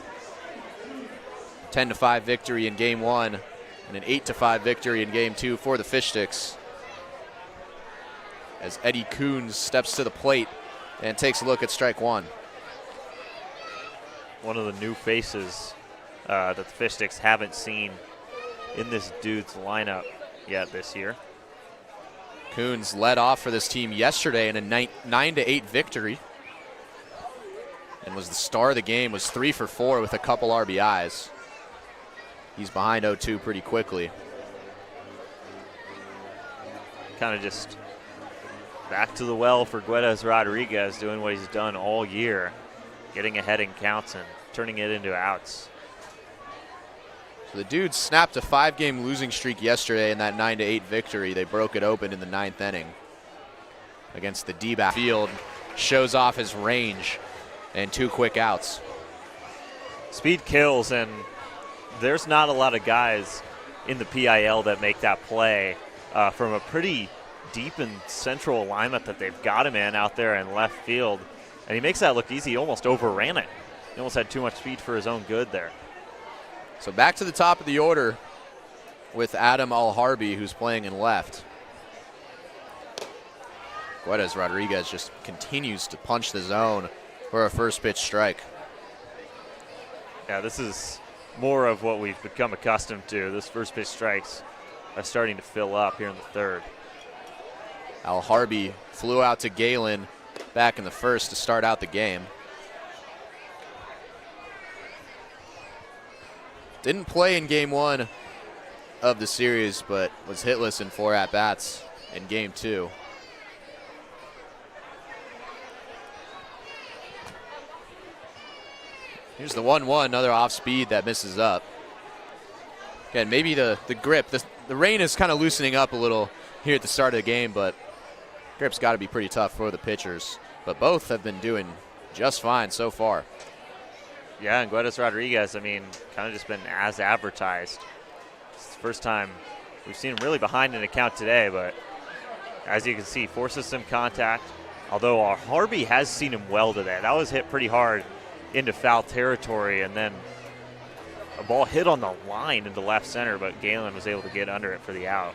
10-5 victory in game 1 and an 8-5 victory in game 2 for the Fish Sticks. As Eddie Coons steps to the plate and takes a look at strike 1. One of the new faces that the Fish Sticks haven't seen in this Dudes lineup yet this year. Coons led off for this team yesterday in a 9-8 victory. and was the star of the game, was 3 for 4 with a couple RBIs. He's behind 0-2 pretty quickly. Kind of just back to the well for Guedes Rodriguez, doing what he's done all year, getting ahead in counts and turning it into outs. So the Dudes snapped a 5-game losing streak yesterday in that 9-8 victory. They broke it open in the 9th inning against the D-back field. Shows off his range and 2 quick outs. Speed kills, and there's not a lot of guys in the PIL that make that play from a pretty deep and central alignment that they've got him in out there in left field. And he makes that look easy. He almost overran it. He almost had too much speed for his own good there. So back to the top of the order with Adam Alharbi, who's playing in left. Guedes Rodriguez just continues to punch the zone for a first pitch strike. Yeah, this is more of what we've become accustomed to. This first pitch strikes are starting to fill up here in the third. Alharbi flew out to Galen back in the first to start out the game. Didn't play in game 1 of the series, but was hitless in 4 at-bats in game 2. Here's the 1-1, another off speed that misses up. Again, maybe the grip, the rain is kind of loosening up a little here at the start of the game, but grip's got to be pretty tough for the pitchers. But both have been doing just fine so far. Yeah, and Guedes Rodriguez, I mean, kind of just been as advertised. It's the first time we've seen him really behind an account today, but as you can see, forces some contact. Although Harvey has seen him well today. That was hit pretty hard into foul territory, and then a ball hit on the line into left center, but Galen was able to get under it for the out.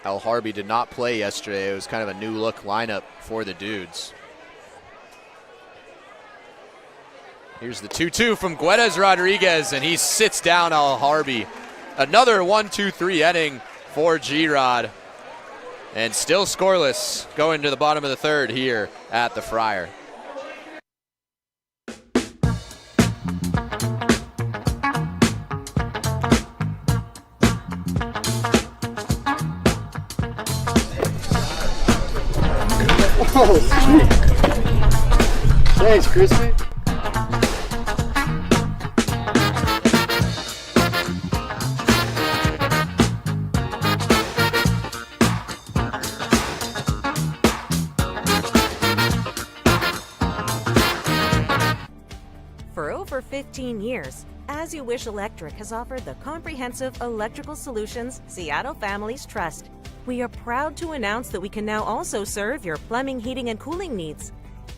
Alharbi did not play yesterday. It was kind of a new look lineup for the Dudes. Here's the 2-2 from Guedes Rodriguez, and he sits down Alharbi. Another 1-2-3 inning for G-Rod. And still scoreless going to the bottom of the third here at the Friar. Oh, sweet. Thanks, Crispy. For over 15 years, As You Wish Electric has offered the comprehensive electrical solutions Seattle families trust. We are proud to announce that we can now also serve your plumbing, heating, and cooling needs.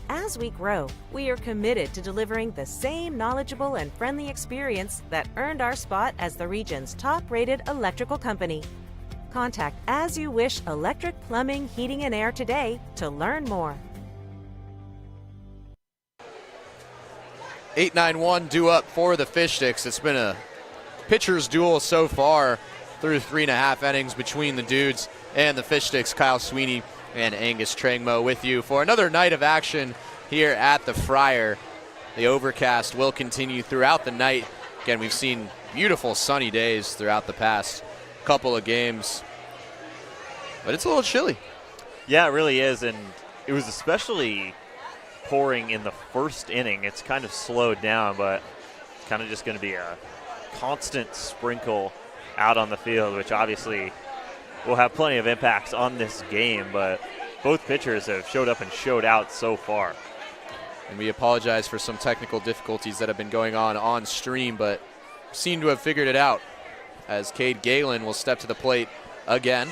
As we grow, we are committed to delivering the same knowledgeable and friendly experience that earned our spot as the region's top-rated electrical company. Contact As You Wish Electric Plumbing, Heating, and Air today to learn more. 8-9-1 due up for the Fish Sticks. It's been a pitcher's duel so far through 3.5 innings between the Dudes and the Fish Sticks. Kyle Sweeney and Angus Trangmo with you for another night of action here at the Friar. The overcast will continue throughout the night. Again, we've seen beautiful sunny days throughout the past couple of games, but it's a little chilly. Yeah, it really is, and it was especially pouring in the first inning. It's kind of slowed down, but it's kind of just going to be a constant sprinkle out on the field, which obviously will have plenty of impacts on this game, but both pitchers have showed up and showed out so far. And we apologize for some technical difficulties that have been going on stream, but seem to have figured it out as Cade Galen will step to the plate again.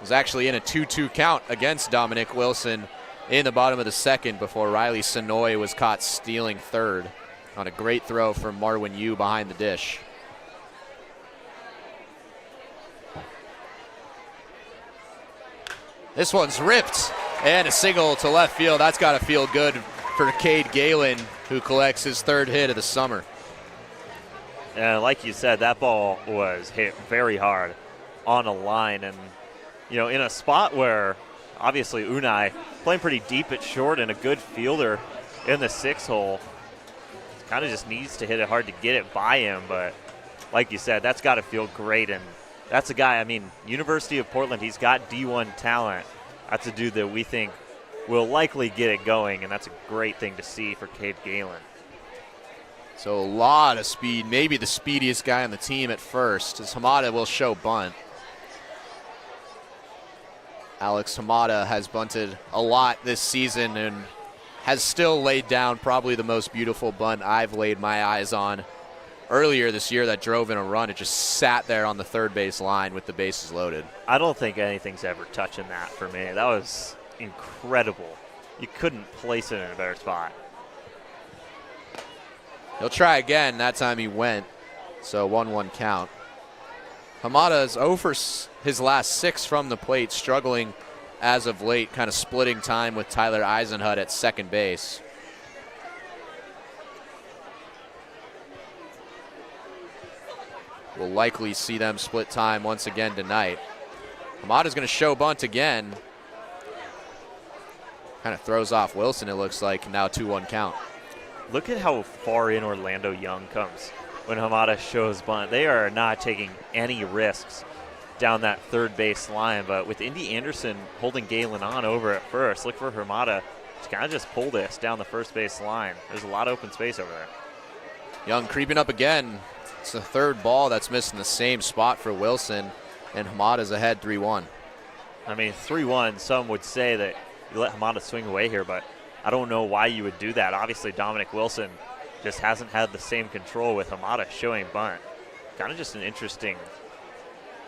Was actually in a 2-2 count against Dominic Wilson in the bottom of the second before Riley Sonoy was caught stealing third on a great throw from Marwin Yu behind the dish. This one's ripped, and a single to left field. That's got to feel good for Cade Galen, who collects his third hit of the summer. And like you said, that ball was hit very hard on a line, and in a spot where obviously Unai playing pretty deep at short and a good fielder in the 6 hole. Kind of just needs to hit it hard to get it by him, but like you said, that's got to feel great. And that's a guy, I mean, University of Portland, he's got D1 talent. That's a dude that we think will likely get it going, and that's a great thing to see for Cade Galen. So a lot of speed, maybe the speediest guy on the team at first, as Hamada will show bunt. Alex Hamada has bunted a lot this season and has still laid down probably the most beautiful bunt I've laid my eyes on. Earlier this year that drove in a run, it just sat there on the third base line with the bases loaded. I don't think anything's ever touching that for me. That was incredible. You couldn't place it in a better spot. He'll try again. That time he went. So 1-1 count. Hamada is 0 for his last 6 from the plate, struggling as of late, kind of splitting time with Tyler Eisenhut at second base. We'll likely see them split time once again tonight. Hamada's going to show bunt again. Kind of throws off Wilson, it looks like. Now 2-1 count. Look at how far in Orlando Young comes when Hamada shows bunt. They are not taking any risks down that third base line, but with Indy Anderson holding Galen on over at first, look for Hamada to kind of just pull this down the first base line. There's a lot of open space over there. Young creeping up again. It's the third ball that's missed in the same spot for Wilson, and Hamada's ahead 3-1. I mean, 3-1, some would say that you let Hamada swing away here, but I don't know why you would do that. Obviously, Dominic Wilson just hasn't had the same control with Hamada showing bunt. Kind of just an interesting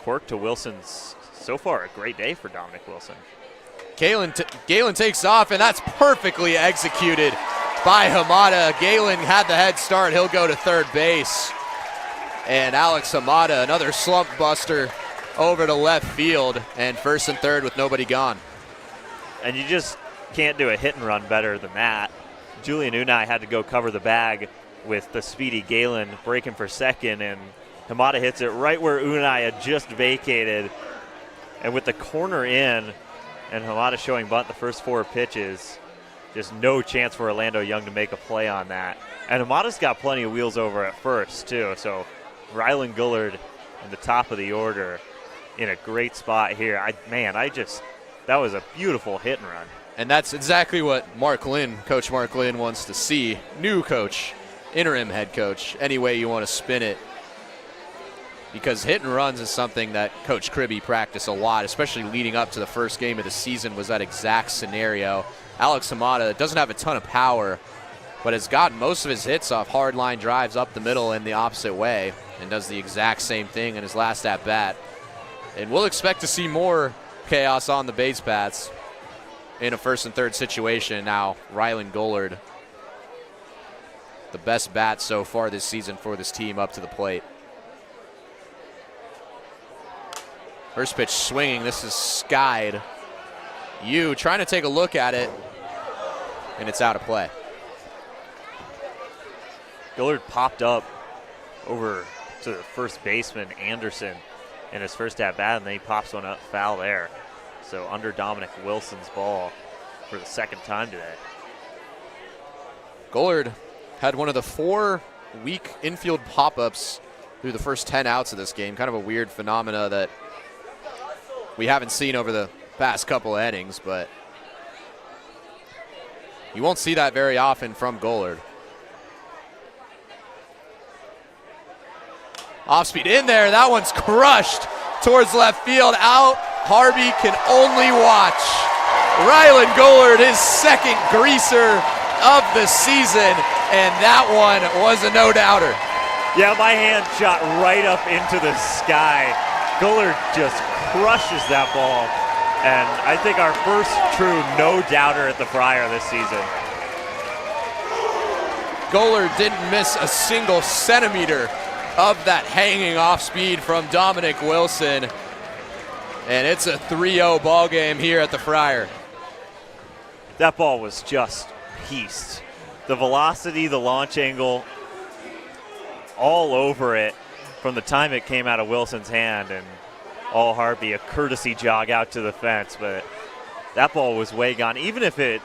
quirk to Wilson's, so far, a great day for Dominic Wilson. Galen takes off, and that's perfectly executed by Hamada. Galen had the head start. He'll go to third base. And Alex Hamada, another slump buster over to left field, and first and third with nobody gone. And you just can't do a hit and run better than that. Julian Unai had to go cover the bag with the speedy Galen breaking for second, and Hamada hits it right where Unai had just vacated. And with the corner in and Hamada showing bunt the first 4 pitches, just no chance for Orlando Young to make a play on that. And Hamada's got plenty of wheels over at first, too. So Rylan Gullard in the top of the order in a great spot here. That was a beautiful hit and run. And that's exactly what Coach Mark Lynn wants to see. New coach, interim head coach, any way you want to spin it. Because hit and runs is something that Coach Kribbe practiced a lot, especially leading up to the first game of the season was that exact scenario. Alex Hamada doesn't have a ton of power, but has gotten most of his hits off hard line drives up the middle and the opposite way, and does the exact same thing in his last at-bat. And we'll expect to see more chaos on the base paths in a first and third situation. Now, Rylan Gullard, the best bat so far this season for this team, up to the plate. First pitch swinging. This is skied. Yu trying to take a look at it, and it's out of play. Gullard popped up over to the first baseman, Anderson, in his first at-bat, and then he pops one up foul there. So under Dominic Wilson's ball for the second time today. Gullard had one of the 4 weak infield pop-ups through the first 10 outs of this game. Kind of a weird phenomena that we haven't seen over the past couple of innings, but you won't see that very often from Gullard. Off speed in there. That one's crushed towards left field. Out. Harvey can only watch. Rylan Gullard, his second greaser of the season, and that one was a no-doubter. Yeah, my hand shot right up into the sky. Gullard just crushes that ball, and I think our first true no-doubter at the Friar this season. Gullard didn't miss a single centimeter of that hanging off speed from Dominic Wilson. And it's a 3-0 ball game here at the Friar. That ball was just pieced. The velocity, the launch angle, all over it from the time it came out of Wilson's hand, and all Harvey a courtesy jog out to the fence, but that ball was way gone. Even if it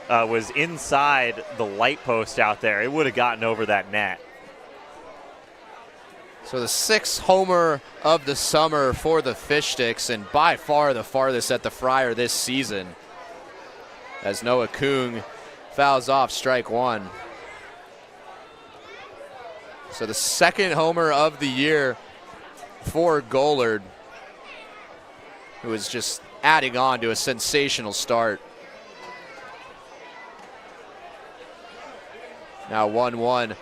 was inside the light post out there, it would have gotten over that net. So the 6th homer of the summer for the Fish Sticks, and by far the farthest at the Friar this season, as Noah Kung fouls off strike one. So the 2nd homer of the year for Gollard, who is just adding on to a sensational start. Now 1-1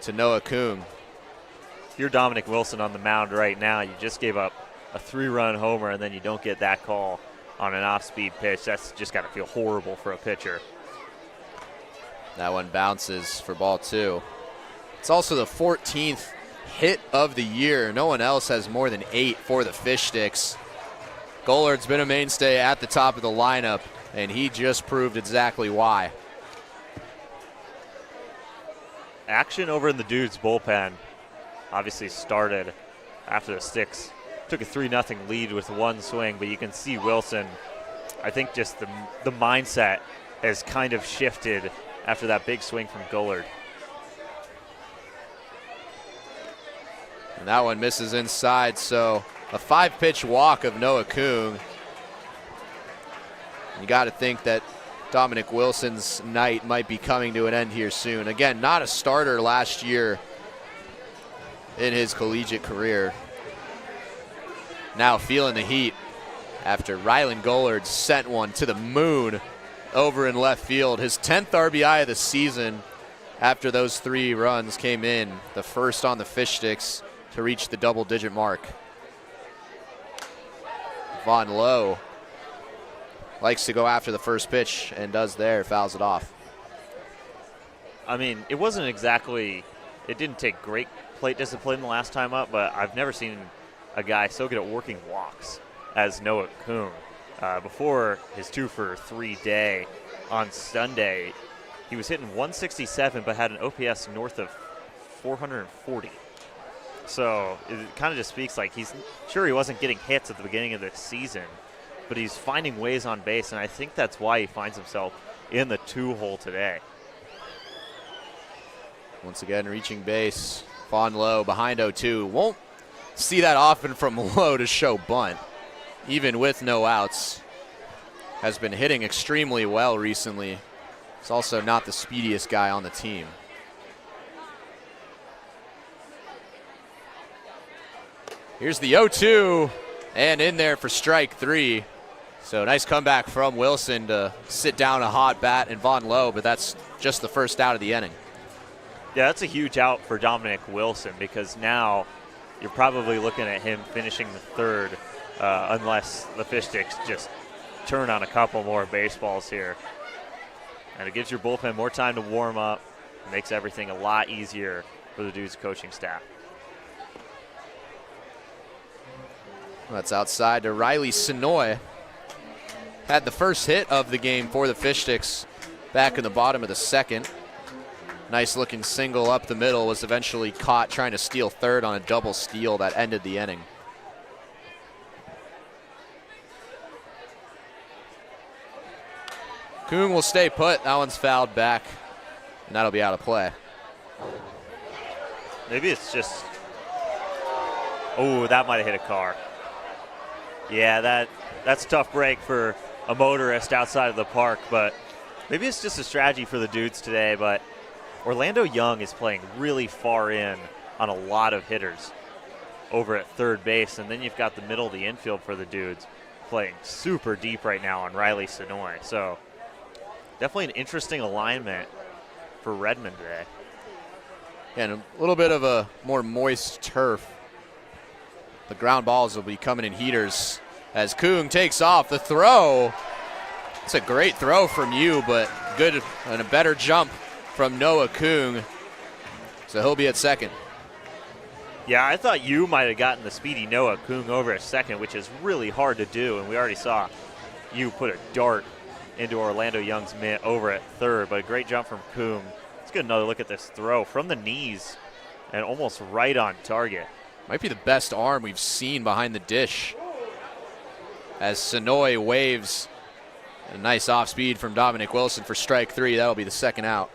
to Noah Kung. If you're Dominic Wilson on the mound right now, you just gave up a 3-run homer and then you don't get that call on an off-speed pitch. That's just got to feel horrible for a pitcher. That one bounces for ball 2. It's also the 14th hit of the year. No one else has more than 8 for the Fish Sticks. Gollard's been a mainstay at the top of the lineup, and he just proved exactly why. Action over in the Dudes bullpen obviously started after the Sticks took a 3-0 lead with one swing, but you can see Wilson, I think just the mindset has kind of shifted after that big swing from Gollard. And that one misses inside, so a 5-pitch walk of Noah Kung. You got to think that Dominic Wilson's night might be coming to an end here soon. Again, not a starter last year in his collegiate career. Now feeling the heat after Rylan Gollard sent one to the moon over in left field. His 10th RBI of the season after those 3 runs came in, the first on the Fish Sticks to reach the double-digit mark. Von Lowe likes to go after the first pitch and does there, fouls it off. I mean, it wasn't exactly, it didn't take great plate discipline the last time up, but I've never seen a guy so good at working walks as Noah Kung. Before his 2-for-3 day on Sunday, he was hitting 167 but had an OPS north of 440. So it kind of just speaks like he's sure he wasn't getting hits at the beginning of the season, but he's finding ways on base, and I think that's why he finds himself in the 2-hole today. Once again, reaching base, Von Lowe behind 0-2. Won't see that often from Lowe to show bunt, even with no outs. Has been hitting extremely well recently. He's also not the speediest guy on the team. Here's the 0-2, and in there for strike 3. So nice comeback from Wilson to sit down a hot bat and Von Lowe, but that's just the first out of the inning. Yeah, that's a huge out for Dominic Wilson, because now you're probably looking at him finishing the 3rd unless the Fish Sticks just turn on a couple more baseballs here. And it gives your bullpen more time to warm up. It makes everything a lot easier for the Dudes coaching staff. That's outside to Riley Sonoy. Had the first hit of the game for the Fish Sticks back in the bottom of the 2nd. Nice looking single up the middle, was eventually caught trying to steal 3rd on a double steal that ended the inning. Kung will stay put. That one's fouled back, and that'll be out of play. Maybe it's just, oh, that might have hit a car. Yeah, that's a tough break for a motorist outside of the park, but maybe it's just a strategy for the Dudes today. But Orlando Young is playing really far in on a lot of hitters over at 3rd base, and then you've got the middle of the infield for the Dudes playing super deep right now on Riley Sonoy. So definitely an interesting alignment for Redmond today. And a little bit of a more moist turf. The ground balls will be coming in heaters as Kung takes off. The throw, it's a great throw from you, but good and a better jump from Noah Kung. So he'll be at 2nd. Yeah, I thought you might have gotten the speedy Noah Kung over at 2nd, which is really hard to do, and we already saw you put a dart into Orlando Young's mitt over at 3rd, but a great jump from Kung. Let's get another look at this throw from the knees and almost right on target. Might be the best arm we've seen behind the dish as Sonoy waves A nice off speed from Dominic Wilson for strike 3. That'll be the second out.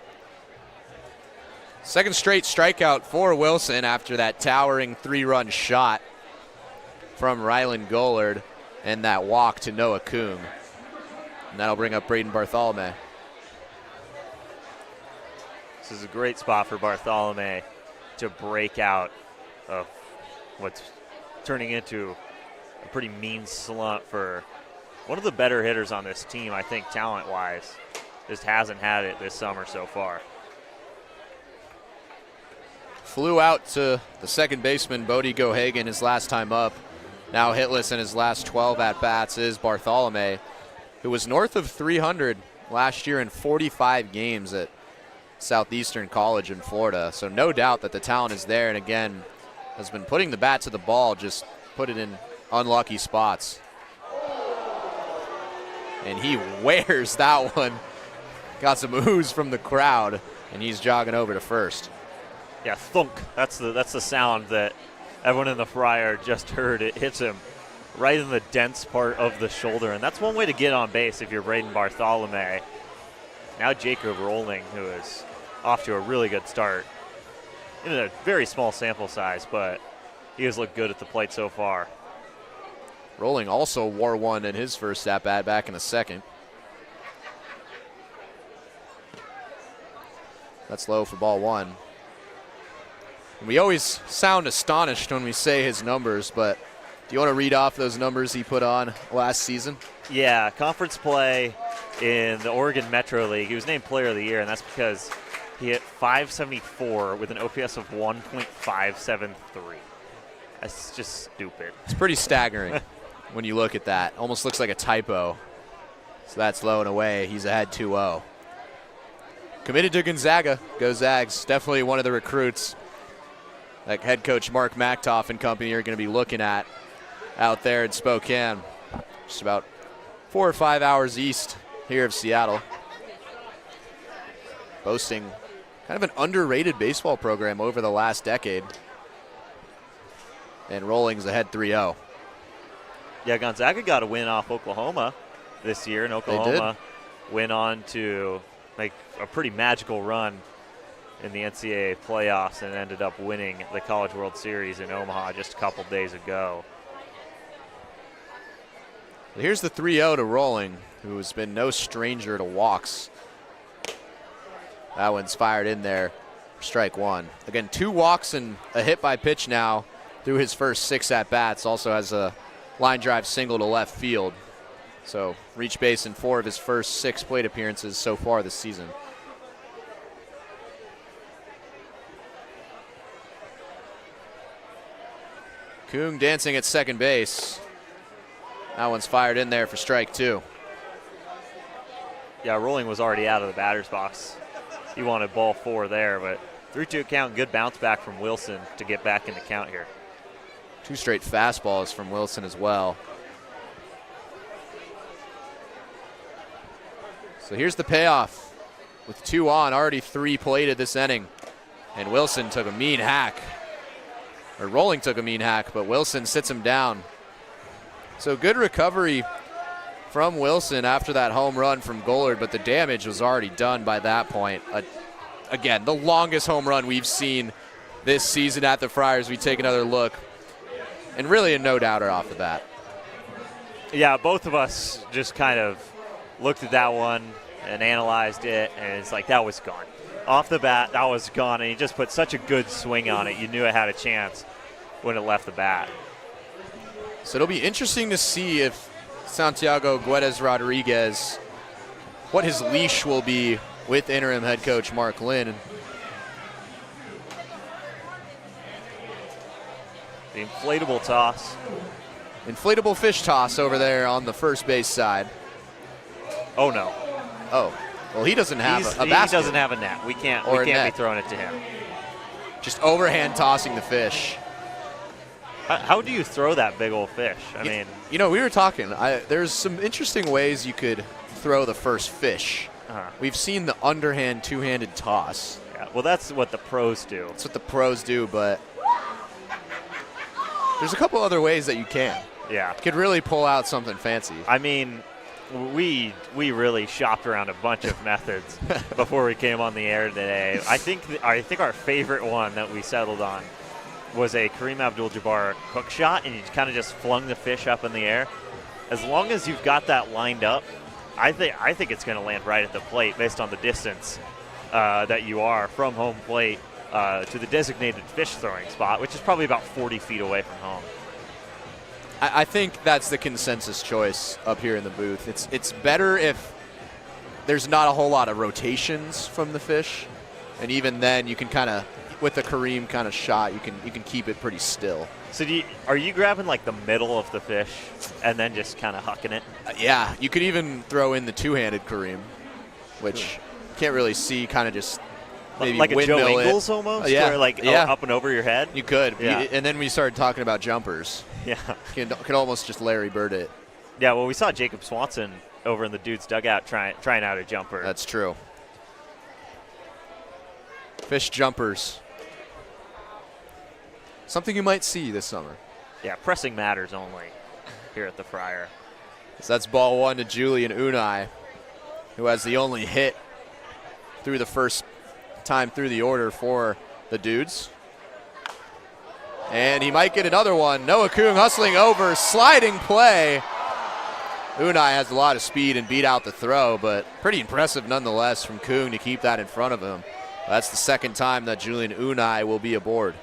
Second straight strikeout for Wilson after that towering 3-run shot from Rylan Gollard and that walk to Noah Kung. And that'll bring up Braden Bartholomew. This is a great spot for Bartholomew to break out of what's turning into a pretty mean slump for one of the better hitters on this team, I think, talent-wise. Just hasn't had it this summer so far. Flew out to the second baseman, Bodie Gohagan, his last time up. Now hitless in his last 12 at-bats is Bartholomew, who was north of 300 last year in 45 games at Southeastern College in Florida. So no doubt that the talent is there, and again, has been putting the bat to the ball, just put it in unlucky spots. And he wears that one. Got some ooze from the crowd, and he's jogging over to first. Yeah, thunk. That's the sound that everyone in the Friar just heard. It hits him right in the dense part of the shoulder, and that's one way to get on base if you're Braden Bartholomew. Now Jacob Rolling, who is off to a really good start in a very small sample size, but he has looked good at the plate so far. Rolling also wore one in his first at-bat back in the second. That's low for ball 1. We always sound astonished when we say his numbers, but do you want to read off those numbers he put on last season? Yeah, conference play in the Oregon Metro League. He was named Player of the Year, and that's because he hit .574 with an OPS of 1.573. That's just stupid. It's pretty staggering when you look at that. Almost looks like a typo. So that's low and away. He's ahead 2-0. Committed to Gonzaga. Go Zags. Definitely one of the recruits that head coach Mark Mactoff and company are going to be looking at out there in Spokane. Just about 4 or 5 hours east here of Seattle. Boasting kind of an underrated baseball program over the last decade. And Rolling's ahead 3-0. Yeah, Gonzaga got a win off Oklahoma this year, and Oklahoma went on to make a pretty magical run in the NCAA playoffs and ended up winning the College World Series in Omaha just a couple days ago. Here's the 3-0 to Rolling, who has been no stranger to walks. That one's fired in there for strike 1. Again, 2 walks and a hit by pitch now through his first 6 at-bats. Also has a line drive single to left field. So reached base in 4 of his first 6 plate appearances so far this season. Kung dancing at second base. That one's fired in there for strike 2. Yeah, Rolling was already out of the batter's box. He wanted ball 4 there, but 3-2 count, good bounce back from Wilson to get back in the count here. 2 straight fastballs from Wilson as well. So here's the payoff. With 2 on, already 3 plated this inning. And Wilson took a mean hack. Or Rolling took a mean hack, but Wilson sits him down. So good recovery from Wilson after that home run from Gollard, but the damage was already done by that point. Again, the longest home run we've seen this season at the Friars. We take another look. And really a no-doubter off the bat. Yeah, both of us just kind of looked at that one and analyzed it, and it's like, that was gone. Off the bat, that was gone, and he just put such a good swing on it. You knew it had a chance when it left the bat. So it'll be interesting to see if Santiago Guedes Rodriguez, what his leash will be with interim head coach Mark Lynn. The inflatable toss. Inflatable fish toss over there on the first base side. Oh, no. Oh, well, he doesn't have a basket. He doesn't have a net. We can't be throwing it to him. Just overhand tossing the fish. How do you throw that big old fish? I mean, you know, we were talking. There's some interesting ways you could throw the first fish. We've seen the underhand two-handed toss. Yeah, well, that's what the pros do. That's what the pros do, but there's a couple other ways that you can. Yeah. Could really pull out something fancy. I mean, We really shopped around a bunch of methods before we came on the air today. I think our favorite one that we settled on was a Kareem Abdul-Jabbar hook shot, and you kind of just flung the fish up in the air. As long as you've got that lined up, I think it's going to land right at the plate based on the distance that you are from home plate to the designated fish throwing spot, which is probably about 40 feet away from home. I think that's the consensus choice up here in the booth. It's better if there's not a whole lot of rotations from the fish, and even then you can kind of, with a Kareem kind of shot, you can keep it pretty still. So are you grabbing like the middle of the fish and then just kind of hucking it? Yeah, you could even throw in the two-handed Kareem, which you can't really see, kind of just maybe like a Joe windmill Ingles it. almost, Yeah, or like yeah. up and over your head. You could, Yeah. And then we started talking about jumpers. Yeah, You could almost just Larry Bird it. yeah. Well, we saw Jacob Swanson over in the Dudes dugout trying out a jumper. That's true. Fish jumpers. Something you might see this summer. Yeah, pressing matters only here at the Friar. So that's ball one to Julian Unai, who has the only hit through the first time through the order for the Dudes. And he might get another one. Noah Kung hustling over, sliding play. Unai has a lot of speed and beat out the throw, but pretty impressive nonetheless from Kung to keep that in front of him. That's the second time that Julian Unai will be aboard.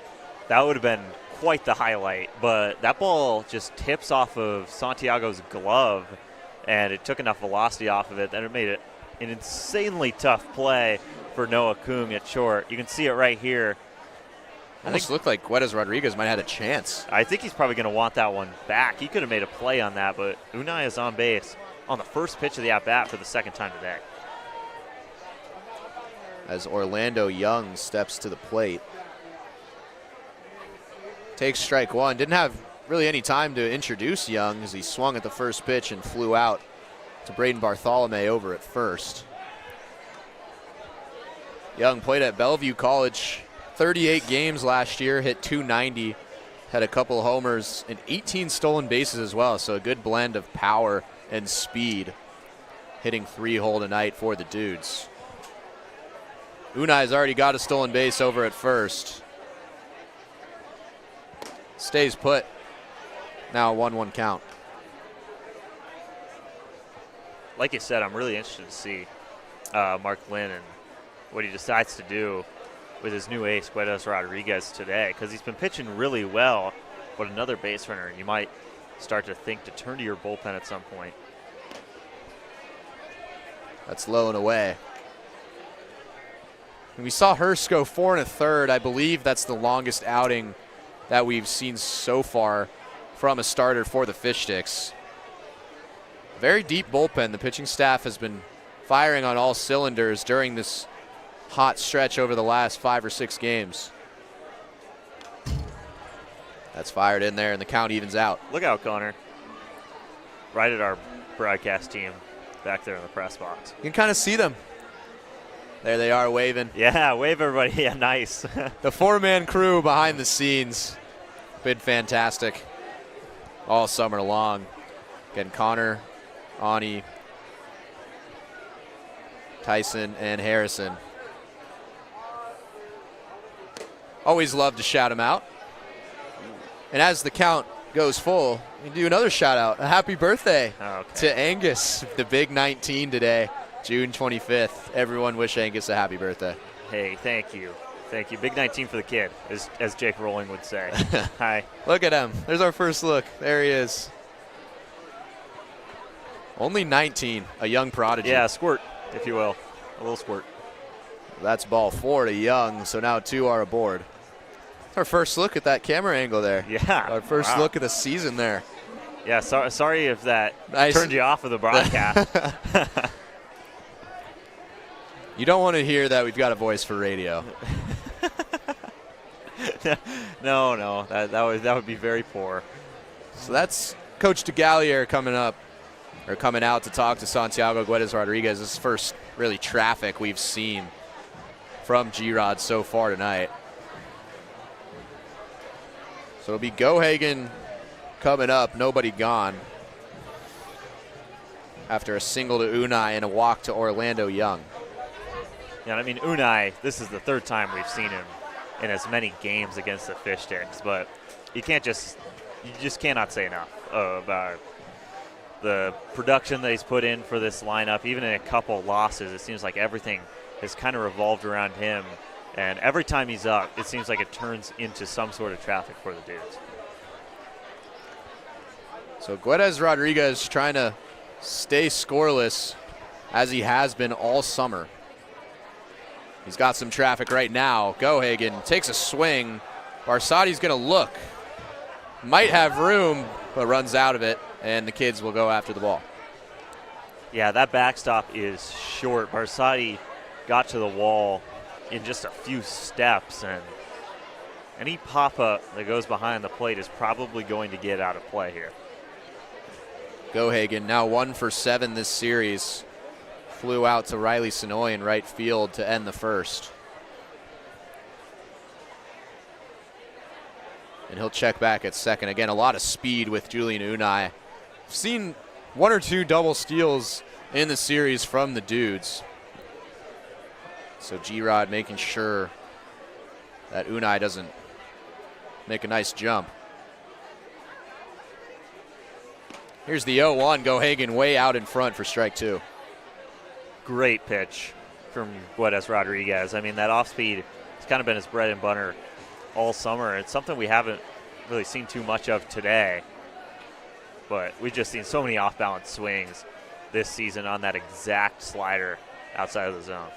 That would have been quite the highlight, but that ball just tips off of Santiago's glove, and it took enough velocity off of it that it made it an insanely tough play for Noah Kung at short. You can see it right here. Almost looked like Guedes Rodriguez might have had a chance. I think he's probably going to want that one back. He could have made a play on that, but Unai is on base on the first pitch of the at-bat for the second time today. As Orlando Young steps to the plate. Takes strike one. Didn't have really any time to introduce Young as he swung at the first pitch and flew out to Braden Bartholomew over at first. Young played at Bellevue College, 38 games last year, hit .290, had a couple homers and 18 stolen bases as well, so a good blend of power and speed, hitting 3-hole tonight for the Dudes. Unai's already got a stolen base over at first. Stays put. Now a 1-1 count. Like you said, I'm really interested to see Mark Lynn and what he decides to do with his new ace, Guedes Rodriguez, today, because he's been pitching really well, but another base runner, you might start to think to turn to your bullpen at some point. That's low and away. And we saw Hurst go 4 1/3. I believe that's the longest outing that we've seen so far from a starter for the Fish Sticks. Very deep bullpen. The pitching staff has been firing on all cylinders during this hot stretch over the last 5 or 6 games. That's fired in there, and the count evens out. Look out, Connor. Right at our broadcast team back there in the press box. You can kind of see them. There they are waving. Yeah, wave everybody. Yeah, nice. The 4-man crew behind the scenes. Been fantastic all summer long. Again, Connor, Ani, Tyson, and Harrison. Always love to shout them out. And as the count goes full, we do another shout out. A happy birthday to Angus, the big 19 today, June 25th. Everyone wish Angus a happy birthday. Hey, thank you. Thank you. Big 19 for the kid, as Jake Rowling would say. Hi. Look at him. There's our first look. There he is. Only 19, a young prodigy. Yeah, squirt, if you will. A little squirt. That's ball 4 to Young, so now 2 are aboard. Our first look at that camera angle there. Yeah. Our first look at the season there. Yeah, sorry if that Nice. turned you off of the broadcast. You don't want to hear that we've got a voice for radio. No, that would be very poor. So that's Coach DeGallier coming out to talk to Santiago Guedes Rodriguez. This is first really traffic we've seen from G-Rod so far tonight. So it'll be Gohagen coming up, nobody gone. after a single to Unai and a walk to Orlando Young. Yeah, I mean, Unai, this is the third time we've seen him in as many games against the Fish Sticks, but you just cannot say enough about the production that he's put in for this lineup. Even in a couple losses, it seems like everything has kind of revolved around him, and every time he's up, it seems like it turns into some sort of traffic for the Dudes. So Guedes Rodriguez trying to stay scoreless as he has been all summer. He's got some traffic right now. Gohagen takes a swing. Barsati's going to look. Might have room, but runs out of it, and the kids will go after the ball. Yeah, that backstop is short. Barsati got to the wall in just a few steps, and any pop-up that goes behind the plate is probably going to get out of play here. Gohagen now 1 for 7 this series. Flew out to Riley Sonoy in right field to end the first. And he'll check back at second. Again, a lot of speed with Julian Unai. I've seen 1 or 2 double steals in the series from the Dudes. So G-Rod making sure that Unai doesn't make a nice jump. Here's the 0-1. Gohagen way out in front for strike 2. Great pitch from Guedes Rodriguez. I mean, that off-speed has kind of been his bread and butter all summer. It's something we haven't really seen too much of today, but we've just seen so many off-balance swings this season on that exact slider outside of the zone.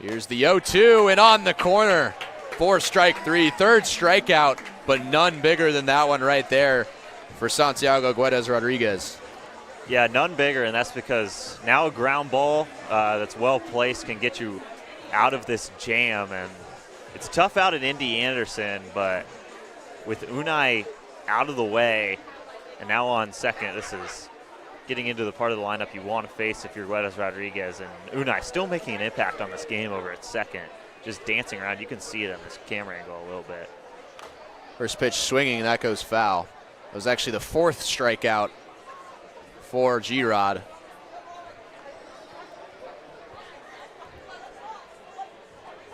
Here's the 0-2 and on the corner for strike 3. Third strikeout, but none bigger than that one right there for Santiago Guedes Rodriguez. Yeah, none bigger, and that's because now a ground ball that's well placed can get you out of this jam. And it's tough out at Indy Anderson, but with Unai out of the way and now on second, this is getting into the part of the lineup you want to face if you're Guedes Rodriguez. And Unai still making an impact on this game over at second, just dancing around. You can see it on this camera angle a little bit. First pitch swinging, and that goes foul. It was actually the 4th strikeout for G-Rod.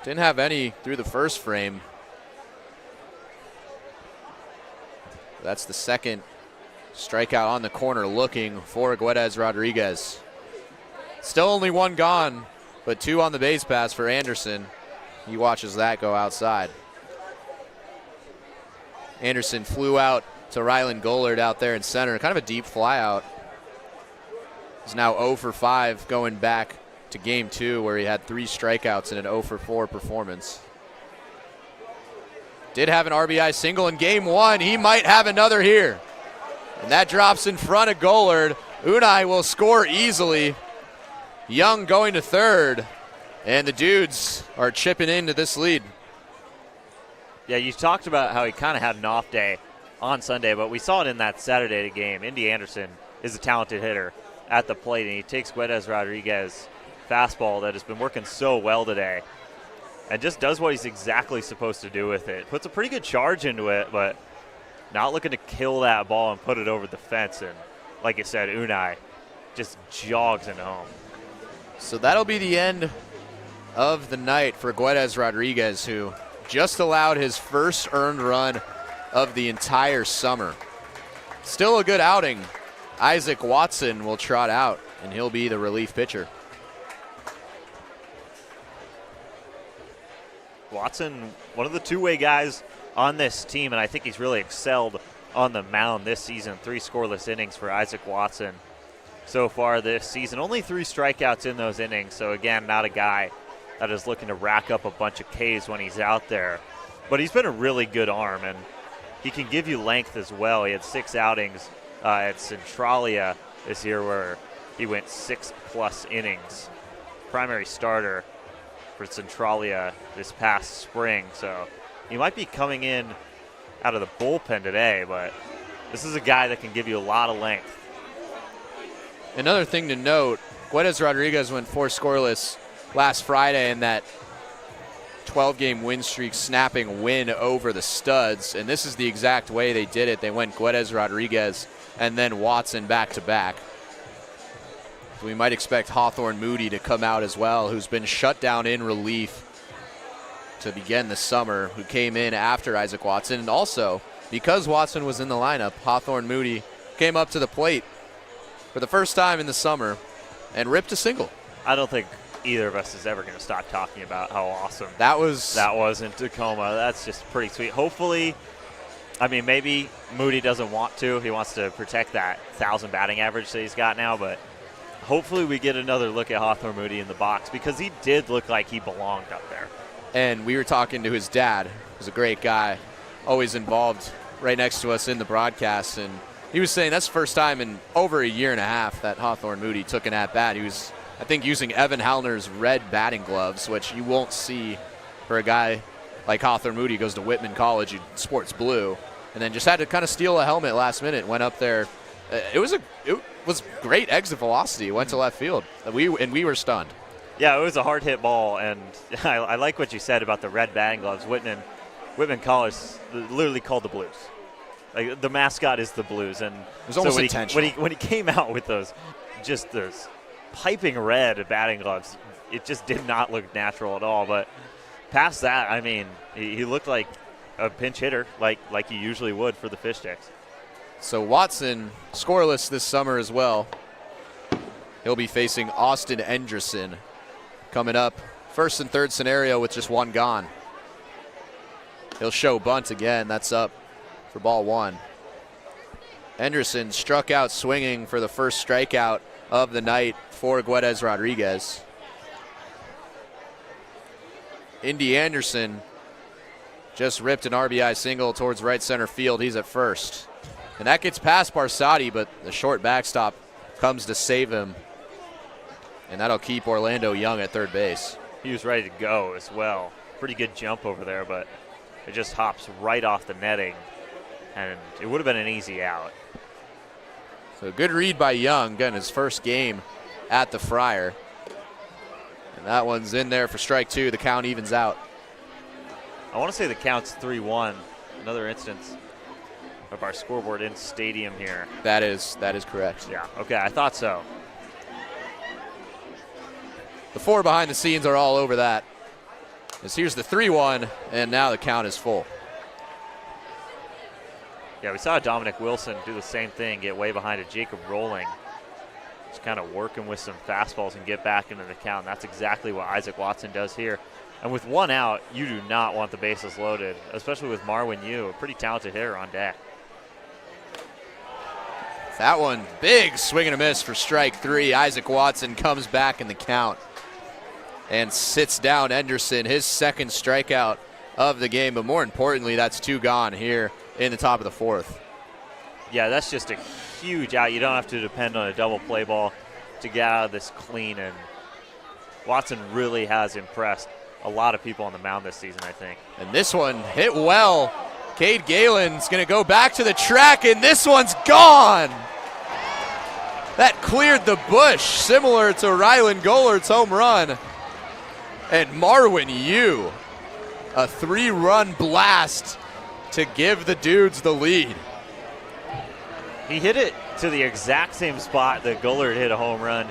Didn't have any through the first frame. That's the 2nd strikeout on the corner looking for Guedes Rodriguez. Still only 1 gone, but 2 on the base pass for Anderson. He watches that go outside. Anderson flew out to Rylan Gollard out there in center. Kind of a deep fly out. He's now 0 for 5 going back to game 2 where he had 3 strikeouts in an 0 for 4 performance. Did have an RBI single in game 1. He might have another here. And that drops in front of Gollard. Unai will score easily. Young going to third. And the Dudes are chipping into this lead. Yeah, you talked about how he kind of had an off day on Sunday, but we saw it in that Saturday game. Indy Anderson is a talented hitter at the plate, and he takes Guedes Rodriguez fastball that has been working so well today and just does what he's exactly supposed to do with it. Puts a pretty good charge into it, but not looking to kill that ball and put it over the fence. And like you said, Unai just jogs into home. So that'll be the end of the night for Guedes Rodriguez, who just allowed his first earned run of the entire summer. Still a good outing. Isaac Watson will trot out, and he'll be the relief pitcher. Watson, one of the two-way guys on this team, and I think he's really excelled on the mound this season. 3 scoreless innings for Isaac Watson so far this season. Only 3 strikeouts in those innings, so again, not a guy that is looking to rack up a bunch of Ks when he's out there. But he's been a really good arm, and he can give you length as well. He had 6 outings at Centralia this year where he went 6+ innings. Primary starter for Centralia this past spring. So he might be coming in out of the bullpen today, but this is a guy that can give you a lot of length. Another thing to note, Guedes Rodriguez went 4 scoreless last Friday in that 12-game win streak snapping win over the Studs, and this is the exact way they did it. They went Guedes Rodriguez and then Watson back-to-back. So we might expect Hawthorne Moody to come out as well, who's been shut down in relief to begin the summer, who came in after Isaac Watson. And also, because Watson was in the lineup, Hawthorne Moody came up to the plate for the first time in the summer and ripped a single. I don't think either of us is ever going to stop talking about how awesome that was in Tacoma. That's just pretty sweet. Hopefully, I mean, maybe Moody doesn't want to. He wants to protect that 1,000 batting average that he's got now, but hopefully we get another look at Hawthorne Moody in the box, because he did look like he belonged up there. And we were talking to his dad, who's a great guy, always involved right next to us in the broadcast, and he was saying that's the first time in over a year and a half that Hawthorne Moody took an at-bat. He was, I think, using Evan Hellner's red batting gloves, which you won't see for a guy like Hawthorne Moody. Goes to Whitman College, he sports blue, and then just had to kind of steal a helmet last minute. Went up there. It was great exit velocity. Went to left field. We were stunned. Yeah, it was a hard hit ball, and I like what you said about the red batting gloves. Whitman College literally called the Blues. Like, the mascot is the Blues, and it was almost intentional. When he came out with those piping red batting gloves, it just did not look natural at all. But past that, I mean, he looked like a pinch hitter, like he usually would for the Fish Sticks. So Watson scoreless this summer as well. He'll be facing Austin Enderson coming up. First and third scenario with just one gone. He'll show bunt again. That's up for ball one. Enderson struck out swinging for the first strikeout of the night for Guedes Rodriguez. Indy Anderson just ripped an RBI single towards right center field. He's at first. And that gets past Barsotti, but the short backstop comes to save him. And that'll keep Orlando Young at third base. He was ready to go as well. Pretty good jump over there, but it just hops right off the netting, and it would have been an easy out. So good read by Young, getting his first game at the Friar. And that one's in there for strike two. The count evens out. I want to say the count's 3-1. Another instance of our scoreboard in stadium here. That is correct. Yeah, okay, I thought so. The four behind the scenes are all over that. As here's the 3-1, and now the count is full. Yeah, we saw Dominic Wilson do the same thing, get way behind a Jacob Rolling. Just kind of working with some fastballs and get back into the count. That's exactly what Isaac Watson does here. And with one out, you do not want the bases loaded, especially with Marwin Yu, a pretty talented hitter on deck. That one, big swing and a miss for strike three. Isaac Watson comes back in the count and sits down Enderson, his second strikeout of the game. But more importantly, that's two gone here in the top of the fourth. Yeah, that's just a huge out. You don't have to depend on a double play ball to get out of this clean. And Watson really has impressed a lot of people on the mound this season, I think. And this one hit well. Cade Galen's going to go back to the track, and this one's gone. That cleared the bush, similar to Rylan Gollard's home run. And Marwin Yu, a 3-run blast to give the Dudes the lead. He hit it to the exact same spot that Gollard hit a home run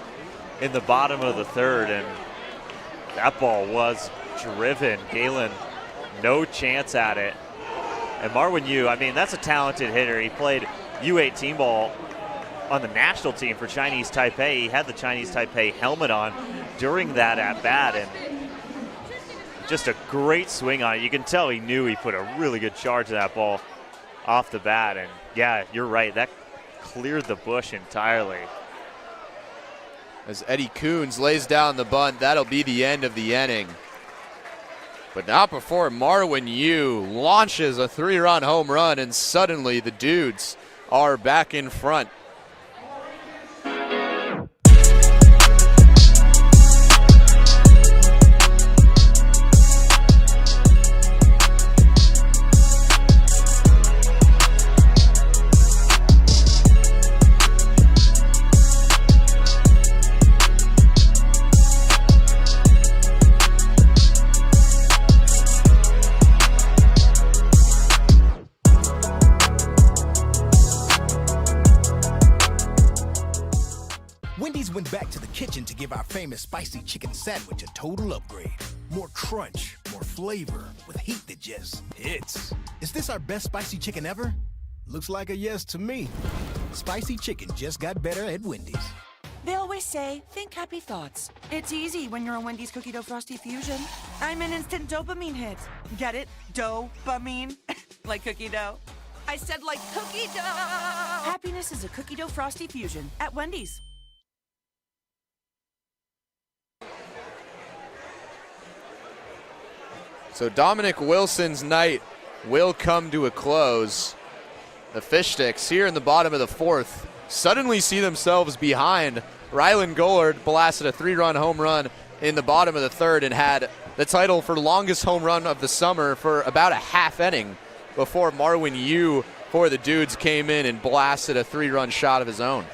in the bottom of the third, and that ball was driven. Galen, no chance at it. And Marwin Yu, I mean, that's a talented hitter. He played U18 ball on the national team for Chinese Taipei. He had the Chinese Taipei helmet on during that at-bat, and just a great swing on it. You can tell he knew he put a really good charge to that ball off the bat. And yeah, you're right, that cleared the bush entirely. As Eddie Coons lays down the bunt, that'll be the end of the inning. But not before Marwin Yu launches a 3-run home run, and suddenly the Dudes are back in front. back to the kitchen to give our famous spicy chicken sandwich a total upgrade. More crunch, more flavor, with heat that just hits. Is this our best spicy chicken ever? Looks like a yes to me. Spicy chicken just got better at Wendy's. They always say, think happy thoughts. It's easy when you're a Wendy's cookie dough frosty fusion. I'm an instant dopamine hit. Get it? Dope-amine? Like cookie dough. I said like cookie dough! Happiness is a cookie dough frosty fusion at Wendy's. So Dominic Wilson's night will come to a close. The Fish Sticks here in the bottom of the fourth suddenly see themselves behind. Rylan Gollard blasted a 3-run home run in the bottom of the third and had the title for longest home run of the summer for about a half inning before Marwin Yu for the Dudes came in and blasted a 3-run shot of his own.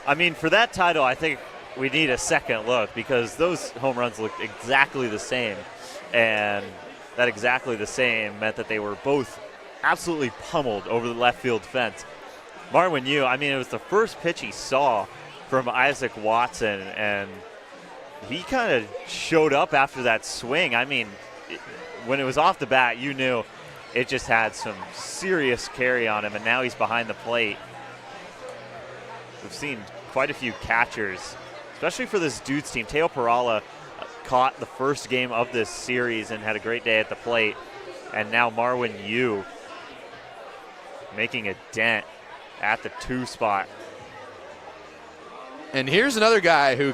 I mean, for that title, I think we need a second look because those home runs looked exactly the same. And that exactly the same meant that they were both absolutely pummeled over the left field fence. Marwin Yu, I mean, it was the first pitch he saw from Isaac Watson, and he kind of showed up after that swing. I mean, when it was off the bat, you knew it just had some serious carry on him, and now he's behind the plate. We've seen quite a few catchers, especially for this Dudes team. Teo Perala caught the first game of this series and had a great day at the plate, and now Marwin Yu making a dent at the 2 spot. And here's another guy who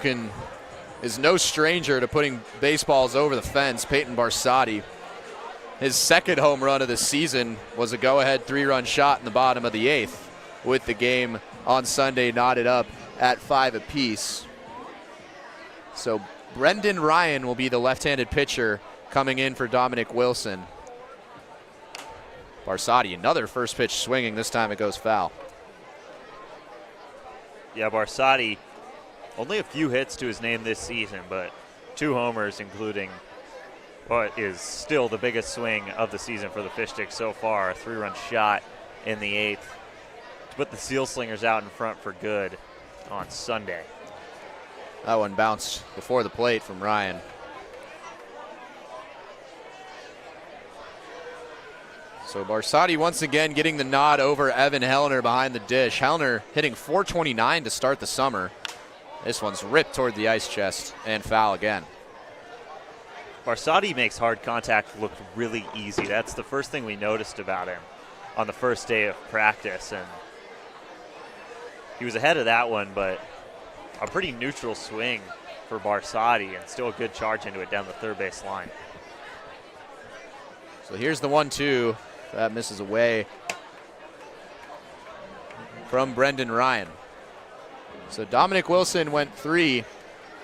is no stranger to putting baseballs over the fence, Peyton Barsotti. His second home run of the season was a go-ahead 3-run shot in the bottom of the 8th, with the game on Sunday knotted up at 5 apiece. So Brendan Ryan will be the left-handed pitcher coming in for Dominic Wilson. Barsotti, another first pitch swinging. This time it goes foul. Yeah, Barsotti, only a few hits to his name this season, but 2 homers, including what is still the biggest swing of the season for the Fish Sticks so far, a 3-run shot in the 8th to put the Seal Slingers out in front for good on Sunday. That one bounced before the plate from Ryan. So Barsotti once again getting the nod over Evan Hellner behind the dish. Hellner hitting .429 to start the summer. This one's ripped toward the ice chest and foul again. Barsotti makes hard contact look really easy. That's the first thing we noticed about him on the first day of practice. And he was ahead of that one, but a pretty neutral swing for Barsotti and still a good charge into it down the third base line. So here's the 1-2. That misses away from Brendan Ryan. So Dominic Wilson went 3,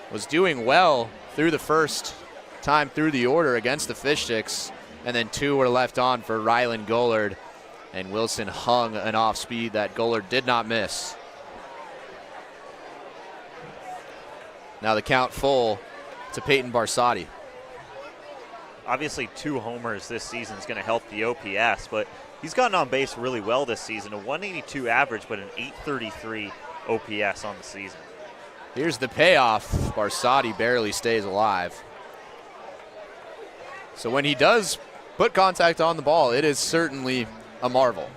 was doing well through the first time through the order against the Fish Sticks, and then 2 were left on for Rylan Gollard, and Wilson hung an off speed that Gollard did not miss. Now the count full to Peyton Barsotti. Obviously 2 homers this season is going to help the OPS, but he's gotten on base really well this season. A 182 average, but an 833 OPS on the season. Here's the payoff. Barsotti barely stays alive. So when he does put contact on the ball, it is certainly a marvel.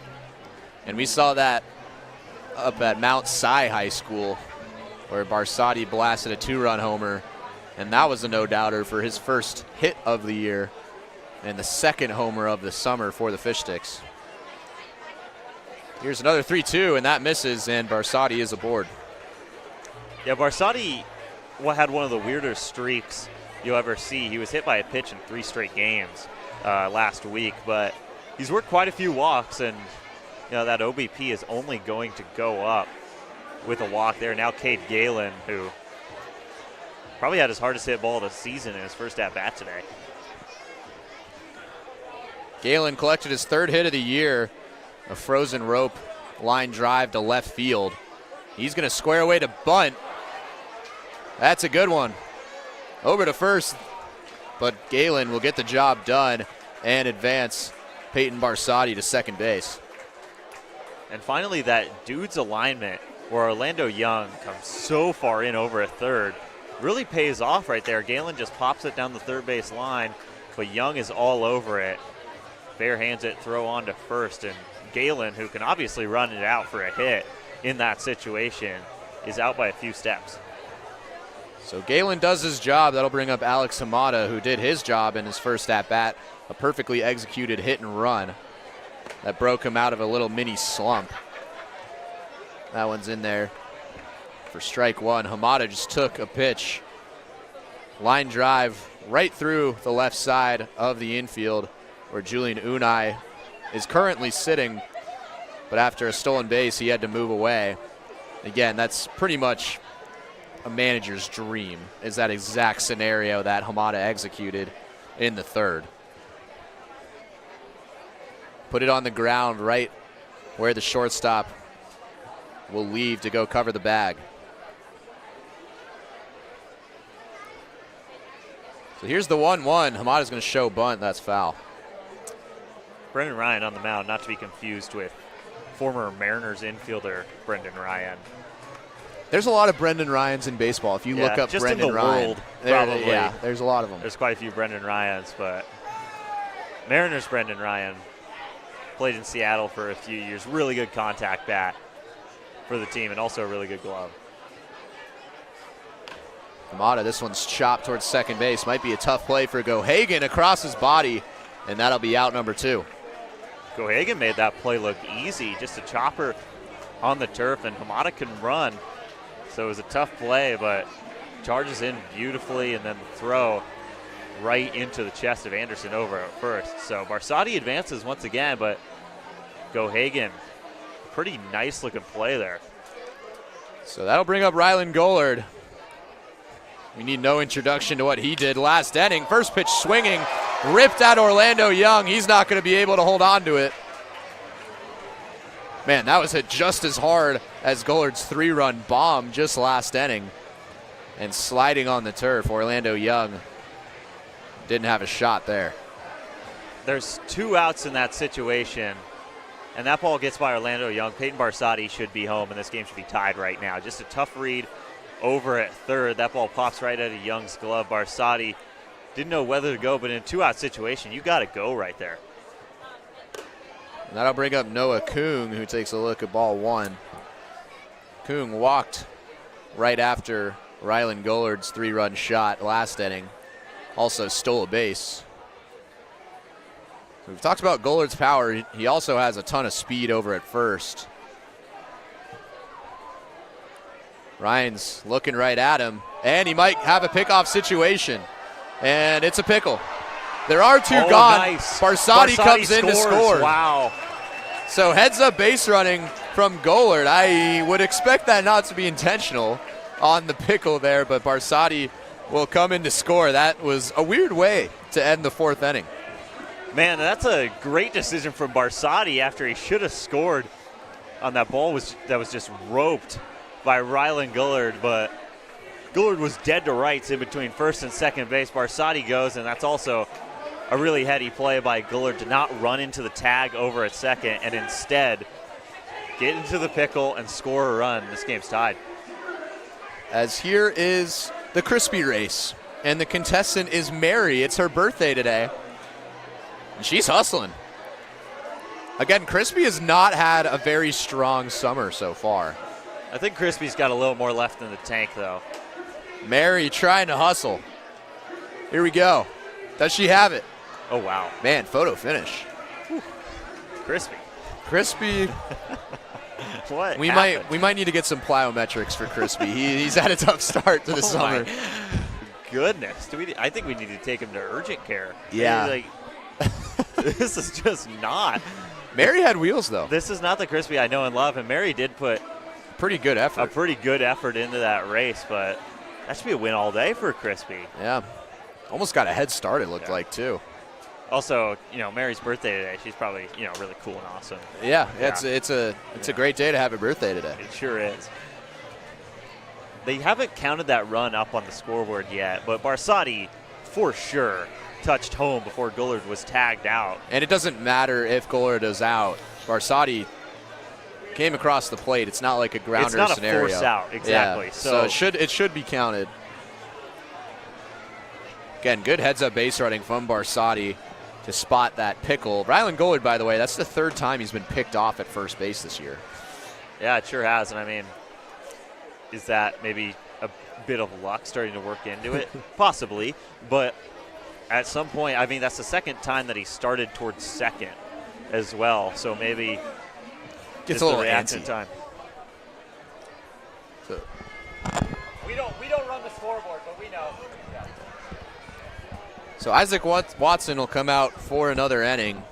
And we saw that up at Mount Si High School, where Barsotti blasted a 2-run homer, and that was a no-doubter for his first hit of the year and the second homer of the summer for the Fish Sticks. Here's another 3-2, and that misses, and Barsotti is aboard. Yeah, Barsotti had one of the weirder streaks you'll ever see. He was hit by a pitch in 3 straight games last week, but he's worked quite a few walks, and that OBP is only going to go up with a walk there. Now Cade Galen, who probably had his hardest hit ball of the season in his first at-bat today. Galen collected his 3rd hit of the year, a frozen rope line drive to left field. He's going to square away to bunt. That's a good one. Over to first, but Galen will get the job done and advance Peyton Barsotti to second base. And finally, that Dudes alignment where Orlando Young comes so far in over a third. Really pays off right there. Galen just pops it down the third base line, but Young is all over it. Bare hands it, throw on to first, and Galen, who can obviously run it out for a hit in that situation, is out by a few steps. So Galen does his job. That'll bring up Alex Hamada, who did his job in his first at-bat. A perfectly executed hit and run that broke him out of a little mini slump. That one's in there for strike one. Hamada just took a pitch. Line drive right through the left side of the infield where Julian Unai is currently sitting. But after a stolen base, he had to move away. Again, that's pretty much a manager's dream, is that exact scenario that Hamada executed in the third. Put it on the ground right where the shortstop will leave to go cover the bag. So here's the 1-1. Hamada's going to show bunt. That's foul. Brendan Ryan on the mound, not to be confused with former Mariners infielder Brendan Ryan. There's a lot of Brendan Ryans in baseball. If you look up just Brendan in the Ryan, world, probably. Yeah, there's a lot of them. There's quite a few Brendan Ryans, but Mariners Brendan Ryan played in Seattle for a few years. Really good contact bat for the team, and also a really good glove. Hamada, this one's chopped towards second base. Might be a tough play for Gohagan across his body, and that'll be out number 2. Gohagan made that play look easy, just a chopper on the turf, and Hamada can run. So it was a tough play, but charges in beautifully, and then the throw right into the chest of Anderson over at first. So Barsati advances once again, but Gohagan, pretty nice looking play there. So that'll bring up Rylan Gollard. We need no introduction to what he did last inning. First pitch swinging, ripped at Orlando Young. He's not going to be able to hold on to it. Man, that was hit just as hard as Gollard's 3-run bomb just last inning. And sliding on the turf, Orlando Young didn't have a shot there. There's 2 outs in that situation, and that ball gets by Orlando Young. Peyton Barsati should be home, and this game should be tied right now. Just a tough read over at third. That ball pops right out of Young's glove. Barsati didn't know whether to go, but in a 2-out situation, you got to go right there. And that'll bring up Noah Kung, who takes a look at ball 1. Kung walked right after Rylan Gollard's 3-run shot last inning. Also stole a base. We've talked about Gollard's power. He also has a ton of speed over at first. Ryan's looking right at him, and he might have a pickoff situation. And it's a pickle. There are 2 gone. Nice. Barsati comes in to score. Wow. So heads up base running from Gollard. I would expect that not to be intentional on the pickle there, but Barsati will come in to score. That was a weird way to end the 4th inning. Man, that's a great decision from Barsati after he should have scored on that ball that was just roped by Rylan Gollard, but Gollard was dead to rights in between first and second base. Barsati goes, and that's also a really heady play by Gollard to not run into the tag over at second and instead get into the pickle and score a run. This game's tied. As here is the Crispy race, and the contestant is Mary. It's her birthday today, and she's hustling. Again, Crispy has not had a very strong summer so far. I think Crispy's got a little more left in the tank, though. Mary trying to hustle. Here we go. Does she have it? Oh, wow. Man, photo finish. Whew. Crispy. Crispy. What we happened? might need to get some plyometrics for Crispy. He's had a tough start to the summer. My goodness. I think we need to take him to urgent care. Yeah. This is just not. Mary had wheels, though. This is not the Crispy I know and love, and Mary did put pretty good effort. A pretty good effort into that race, but that should be a win all day for Crispy. Yeah. Almost got a head start, it looked like, too. Also, Mary's birthday today. She's probably, really cool and awesome. Yeah. It's a great day to have a birthday today. It sure is. They haven't counted that run up on the scoreboard yet, but Barsati, for sure, touched home before Gollard was tagged out. And it doesn't matter if Gollard is out. Barsati came across the plate. It's not like a grounder scenario. It's not a force out, exactly. Yeah. So it should be counted. Again, good heads-up base running from Barsotti to spot that pickle. Rylan Gold, by the way, that's the 3rd time he's been picked off at first base this year. Yeah, it sure has. And I mean, is that maybe a bit of luck starting to work into it? Possibly. But at some point, I mean, that's the 2nd time that he started towards second as well. So maybe gets a little antsy. Time. So. We don't run the scoreboard, but we know. Yeah. So Isaac Watson will come out for another inning.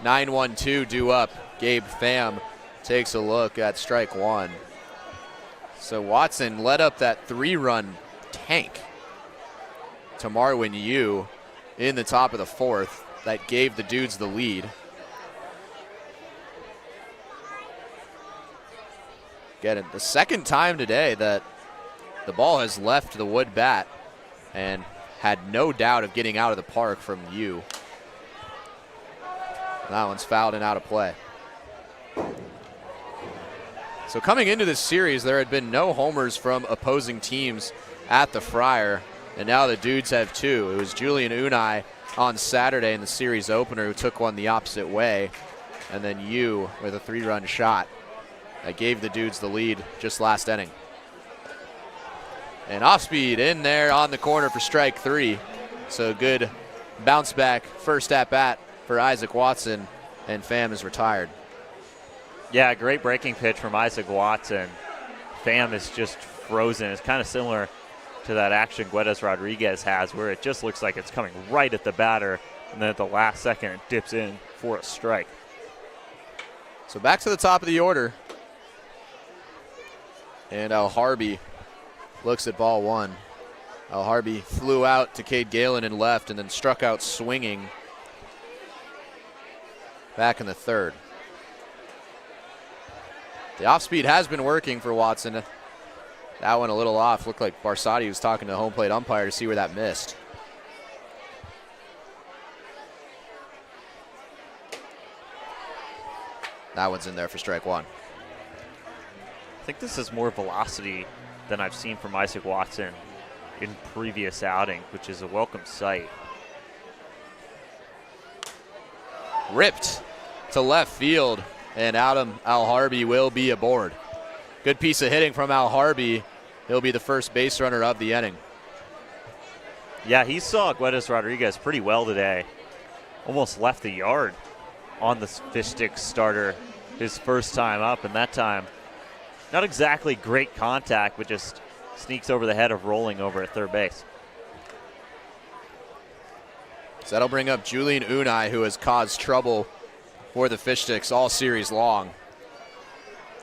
9-1-2 due up. Gabe Pham takes a look at strike 1. So Watson led up that 3-run tank to Marwin Yu in the top of the 4th. That gave the Dudes the lead. Again, the 2nd time today that the ball has left the wood bat and had no doubt of getting out of the park from Yu. That one's fouled and out of play. So coming into this series, there had been no homers from opposing teams at the Friar, and now the Dudes have 2. It was Julian Unai on Saturday in the series opener who took one the opposite way, and then Yu with a 3-run shot that gave the Dudes the lead just last inning. And off speed in there on the corner for strike 3. So good bounce back first at bat for Isaac Watson, and Pham is retired. Yeah, great breaking pitch from Isaac Watson. Pham is just frozen. It's kind of similar to that action Guedes Rodriguez has, where it just looks like it's coming right at the batter, and then at the last second it dips in for a strike. So back to the top of the order. And Al Harvey looks at ball 1. Al Harvey flew out to Cade Galen and left, and then struck out swinging back in the 3rd. The off-speed has been working for Watson. That one a little off. Looked like Barsotti was talking to the home plate umpire to see where that missed. That one's in there for strike 1. I think this is more velocity than I've seen from Isaac Watson in previous outings, which is a welcome sight. Ripped to left field, and Adam Al-Harbi will be aboard. Good piece of hitting from Al-Harbi. He'll be the first base runner of the inning. Yeah, he saw Guedes Rodriguez pretty well today. Almost left the yard on the Fish Sticks starter his first time up, and that time not exactly great contact, but just sneaks over the head of Rolling over at third base. So that'll bring up Julian Unai, who has caused trouble for the Fish Sticks all series long.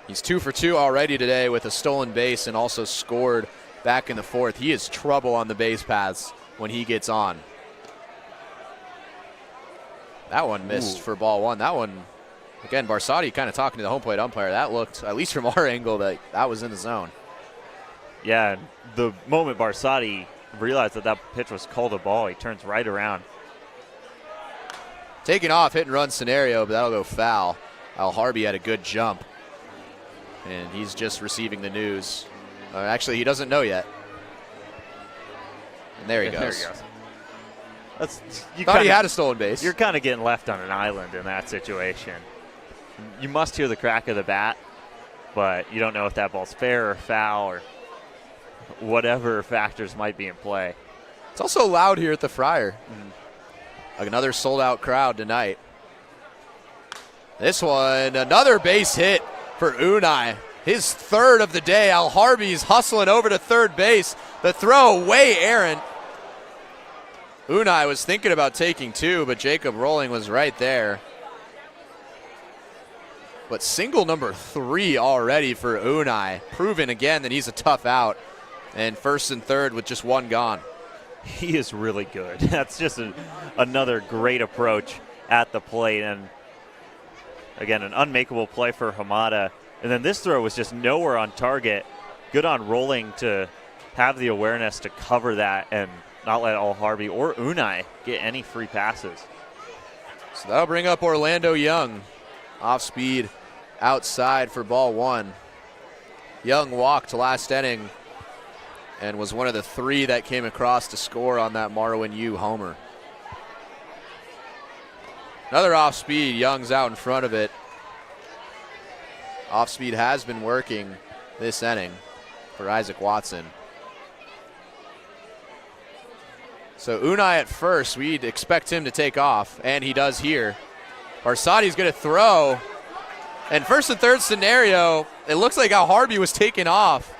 He's 2 for 2 already today with a stolen base and also scored back in the 4th. He is trouble on the base paths when he gets on. That one missed for ball 1. That one, again, Barsotti kind of talking to the home plate umpire. That looked, at least from our angle, that was in the zone. Yeah, the moment Barsotti realized that pitch was called a ball, he turns right around. Taking off, hit and run scenario, but that'll go foul. Al-Harbi had a good jump, and he's just receiving the news. Actually, he doesn't know yet. And there he goes. There he goes. Thought he had a stolen base. You're kind of getting left on an island in that situation. You must hear the crack of the bat, but you don't know if that ball's fair or foul or whatever factors might be in play. It's also loud here at the Friar. Another sold-out crowd tonight. This one, another base hit for Unai. His 3rd of the day. Al-Harbi's hustling over to third base. The throw way errant. Unai was thinking about taking 2, but Jacob Rolling was right there. But single number 3 already for Unai, proving again that he's a tough out. And 1st and 3rd with just 1 gone. He is really good. That's just another great approach at the plate. And again, an unmakeable play for Hamada. And then this throw was just nowhere on target. Good on Rolling to have the awareness to cover that and not let Al-Harbi or Unai get any free passes. So that'll bring up Orlando Young. Off speed outside for ball one. Young walked last inning and was one of the 3 that came across to score on that Marwin U homer. Another off speed. Young's out in front of it. Off speed has been working this inning for Isaac Watson. So Unai at first, we'd expect him to take off, and he does here. Barsati's going to throw. And first and third scenario, it looks like Al Harby was taken off,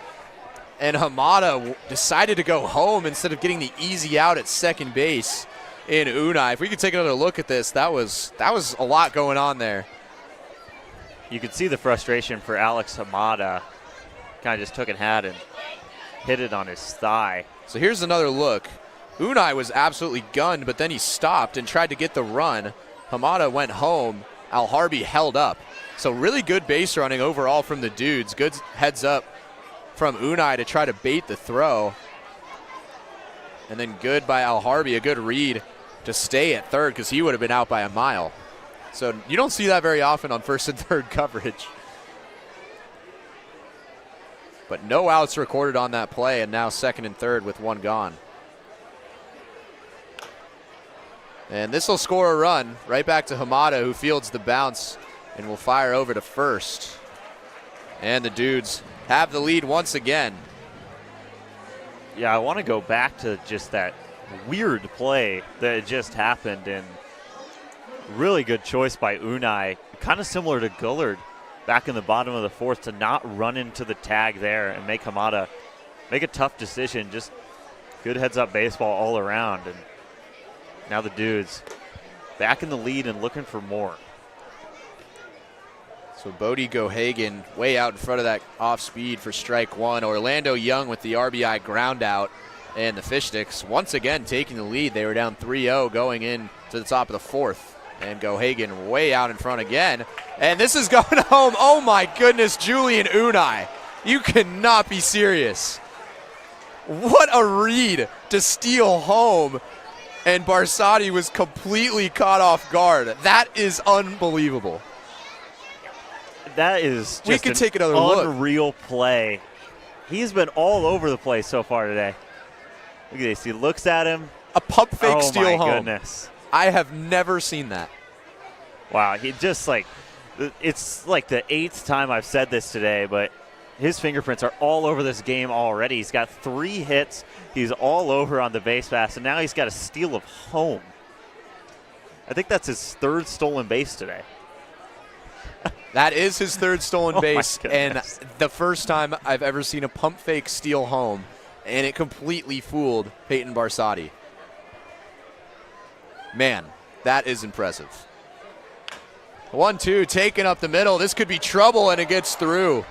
and Hamada decided to go home instead of getting the easy out at second base in Unai. If we could take another look at this, that was a lot going on there. You could see the frustration for Alex Hamada. Kind of just took and had and hit it on his thigh. So here's another look. Unai was absolutely gunned, but then he stopped and tried to get the run. Hamada went home. Al Harby held up. So really good base running overall from the Dudes. Good heads up from Unai to try to bait the throw. And then good by Al Harby, a good read to stay at third because he would have been out by a mile. So you don't see that very often on first and third coverage. But no outs recorded on that play, and now second and third with 1 gone. And this will score a run right back to Hamada, who fields the bounce and will fire over to first. And the Dudes have the lead once again. Yeah, I want to go back to just that weird play that just happened, and really good choice by Unai. Kind of similar to Gullard back in the bottom of the 4th to not run into the tag there and make Hamada make a tough decision. Just good heads-up baseball all around. And now the Dudes back in the lead and looking for more. So Bodie Gohagan way out in front of that off speed for strike 1. Orlando Young with the RBI ground out. And the Fish Sticks once again taking the lead. They were down 3-0 going in to the top of the 4th. And Gohagan way out in front again. And this is going home. Oh my goodness, Julian Unai. You cannot be serious. What a read to steal home. And Barsati was completely caught off guard. That is unbelievable. That is just we could take another look. Unreal play. He's been all over the place so far today. Look at this. He looks at him. A pump fake steal home. Oh, my goodness. I have never seen that. Wow. He just it's like the 8th time I've said this today, but his fingerprints are all over this game already. He's got 3 hits. He's all over on the base pass, and now he's got a steal of home. I think that's his 3rd stolen base today. That is his 3rd stolen base, and the first time I've ever seen a pump fake steal home, and it completely fooled Peyton Barsati. Man, that is impressive. 1-2, taken up the middle. This could be trouble, and it gets through.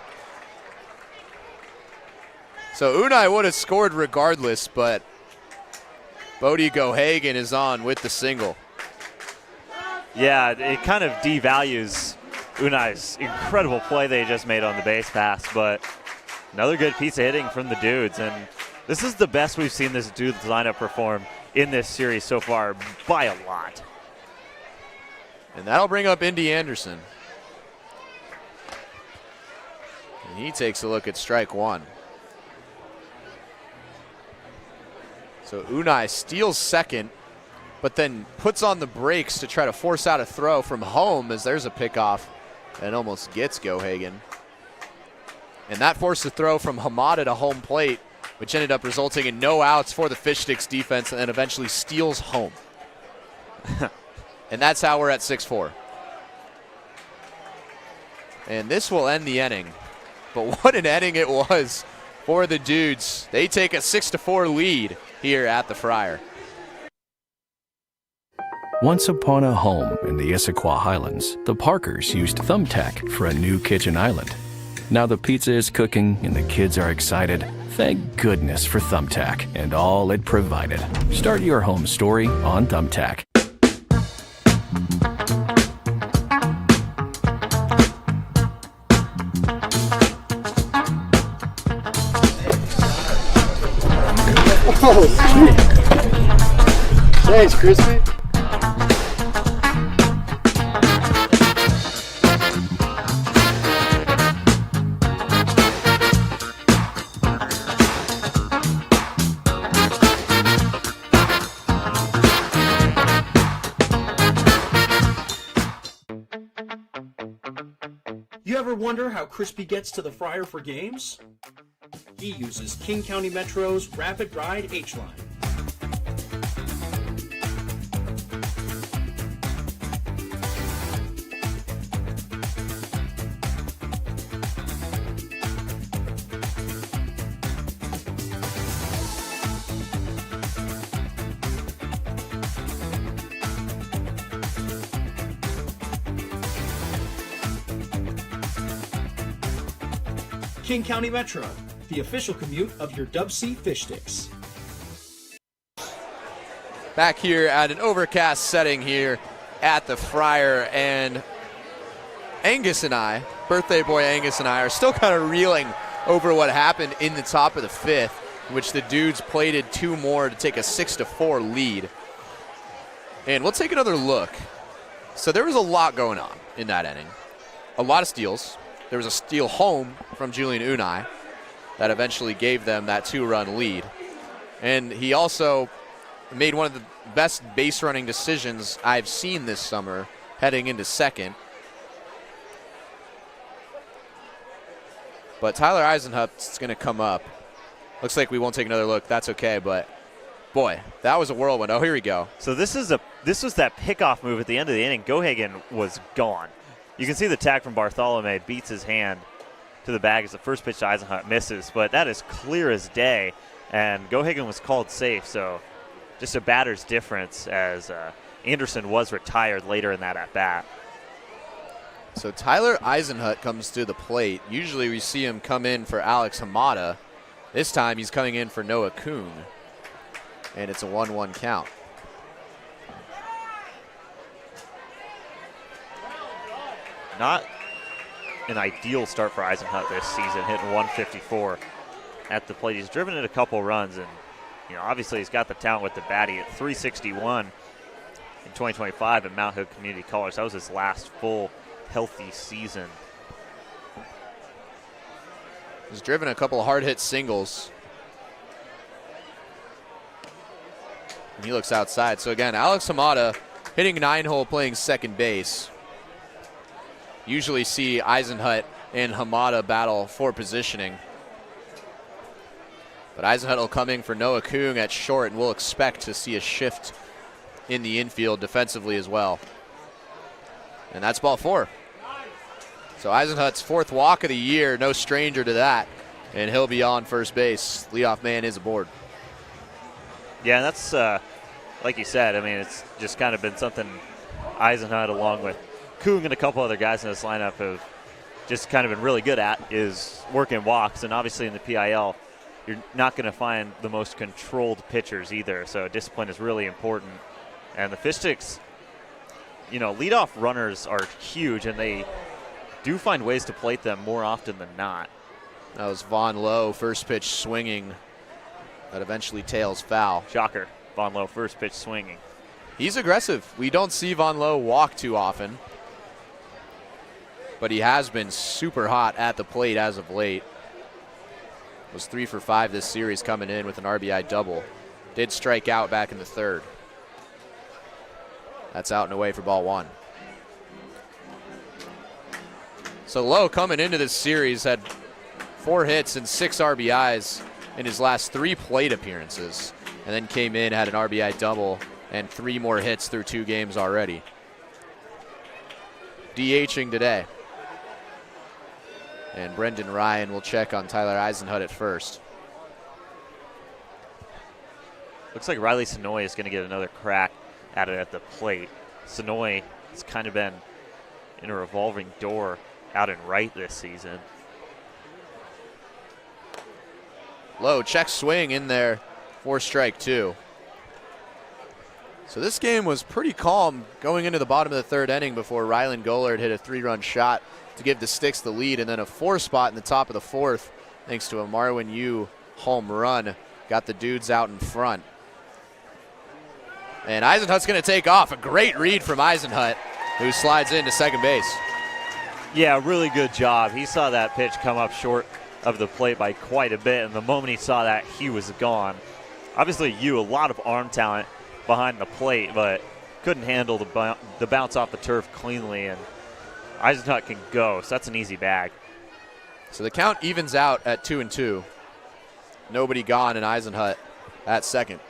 So Unai would have scored regardless, but Bodie Gohagan is on with the single. Yeah, it kind of devalues Unai's incredible play they just made on the base pass, but another good piece of hitting from the Dudes, and this is the best we've seen this Dudes lineup perform in this series so far by a lot. And that'll bring up Indy Anderson. And he takes a look at strike 1. So Unai steals second, but then puts on the brakes to try to force out a throw from home as there's a pickoff and almost gets Gohagan. And that forced a throw from Hamada to home plate, which ended up resulting in no outs for the Fish Sticks defense, and then eventually steals home. And that's how we're at 6-4. And this will end the inning. But what an inning it was for the Dudes. They take a 6-4 lead here at the Friar. Once upon a home in the Issaquah Highlands, the Parkers used Thumbtack for a new kitchen island. Now the pizza is cooking and the kids are excited. Thank goodness for Thumbtack and all it provided. Start your home story on Thumbtack. Oh, sweet. Thanks, Crispy. ever wonder how Crispy gets to the fryer for games? He uses King County Metro's Rapid Ride H-Line. King County Metro, the official commute of your DubSea Fish Sticks. Back here at an overcast setting here at the Friar, and Angus and I, birthday boy Angus and I, are still kind of reeling over what happened in the top of the fifth, in which the Dudes plated 2 more to take a 6-4 lead. And we'll take another look. So there was a lot going on in that inning. A lot of steals. There was a steal home from Julian Unai that eventually gave them that 2-run lead. And he also made one of the best base running decisions I've seen this summer heading into second. But Tyler Eisenhut's going to come up. Looks like we won't take another look. That's okay, but boy, that was a whirlwind. Oh, here we go. So this was that pickoff move at the end of the inning. Gohagen was gone. You can see the tag from Bartholomew beats his hand to the bag as the first pitch to Eisenhut misses, but that is clear as day, and Gohagen was called safe, so just a batter's difference as Anderson was retired later in that at-bat. So Tyler Eisenhut comes to the plate. Usually we see him come in for Alex Hamada. This time he's coming in for Noah Kuhn, and it's a 1-1 count. Not an ideal start for Eisenhut this season, hitting 154 at the plate. He's driven in a couple runs, and obviously he's got the talent with the bat. He hit 361 in 2025 at Mount Hood Community College. That was his last full healthy season. He's driven a couple of hard-hit singles. And he looks outside. So again, Alex Hamada hitting 9-hole, playing second base. Usually see Eisenhut and Hamada battle for positioning. But Eisenhut will come in for Noah Kuhn at short, and we'll expect to see a shift in the infield defensively as well. And that's ball 4. So Eisenhut's 4th walk of the year, no stranger to that. And he'll be on first base. Leadoff man is aboard. Yeah, and that's, like you said, I mean, it's just kind of been something Eisenhut, along with Kuhn and a couple other guys in this lineup, have just kind of been really good at, is working walks. And obviously in the PIL, you're not going to find the most controlled pitchers either. So discipline is really important. And the Fish Sticks, leadoff runners are huge, and they do find ways to plate them more often than not. That was Von Lowe, first pitch swinging. That eventually tails foul. Shocker. Von Lowe, first pitch swinging. He's aggressive. We don't see Von Lowe walk too often, but he has been super hot at the plate as of late. Was 3 for 5 this series, coming in with an RBI double. Did strike out back in the 3rd. That's out and away for ball 1. So Lowe, coming into this series, had 4 hits and 6 RBIs in his last 3 plate appearances, and then came in, had an RBI double, and 3 more hits through 2 games already. DHing today. And Brendan Ryan will check on Tyler Eisenhut at first. Looks like Riley Sonoy is going to get another crack at it at the plate. Sonoy has kind of been in a revolving door out and right this season. Low check swing in there for strike 2. So this game was pretty calm going into the bottom of the 3rd inning before Rylan Gollard hit a 3-run shot to give the Sticks the lead, and then a 4 spot in the top of the 4th thanks to a Marwin Yu home run. Got the Dudes out in front. And Eisenhut's going to take off. A great read from Eisenhut, who slides into second base. Yeah, really good job. He saw that pitch come up short of the plate by quite a bit, and the moment he saw that, he was gone. Obviously, Yu, a lot of arm talent behind the plate, but couldn't handle the bounce off the turf cleanly, and Eisenhut can go, so that's an easy bag. So the count evens out at 2-2. Nobody gone in Eisenhut at second.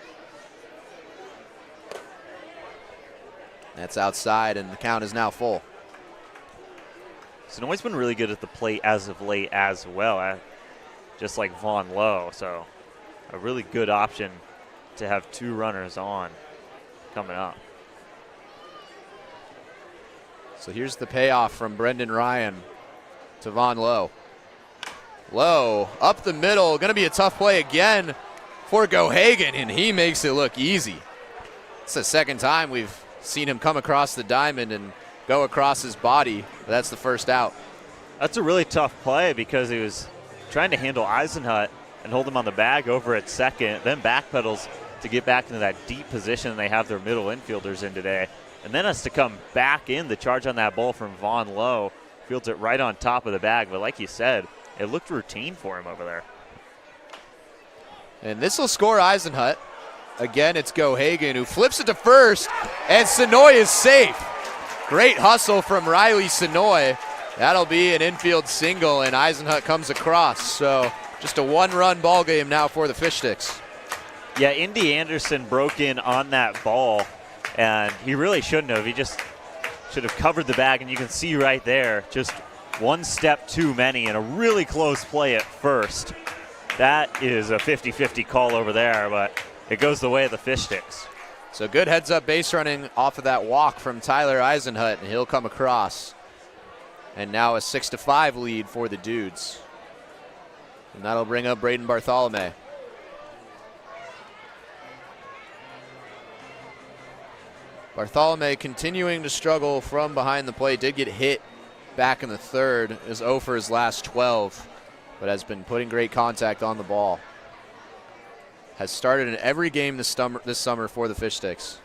That's outside, and the count is now full. Sonoy's been really good at the plate as of late as well, just like Vaughn Lowe. So a really good option to have 2 runners on coming up. So here's the payoff from Brendan Ryan to Vaughn Lowe. Lowe up the middle, going to be a tough play again for Gohagan, and he makes it look easy. It's the second time we've seen him come across the diamond and go across his body. That's the first out. That's a really tough play because he was trying to handle Eisenhut and hold him on the bag over at second, then backpedals to get back into that deep position they have their middle infielders in today. And then has to come back in the charge on that ball from Vaughn Lowe. Fields it right on top of the bag, but like you said, it looked routine for him over there. And this will score Eisenhut. Again, it's Gohagan who flips it to first, and Sonoy is safe. Great hustle from Riley Sonoy. That'll be an infield single, and Eisenhut comes across. So just a 1-run ball game now for the Fish Sticks. Yeah, Indy Anderson broke in on that ball, and he really shouldn't have. He just should have covered the bag, and you can see right there, just one step too many and a really close play at first. That is a 50-50 call over there, but it goes the way of the Fish Sticks. So good heads-up base running off of that walk from Tyler Eisenhut, and he'll come across. And now a 6-5 lead for the Dudes. And that'll bring up Braden Bartholomew. Bartholomew continuing to struggle from behind the plate. Did get hit back in the third, is 0 for his last 12, but has been putting great contact on the ball. Has started in every game this summer for the Fish Sticks.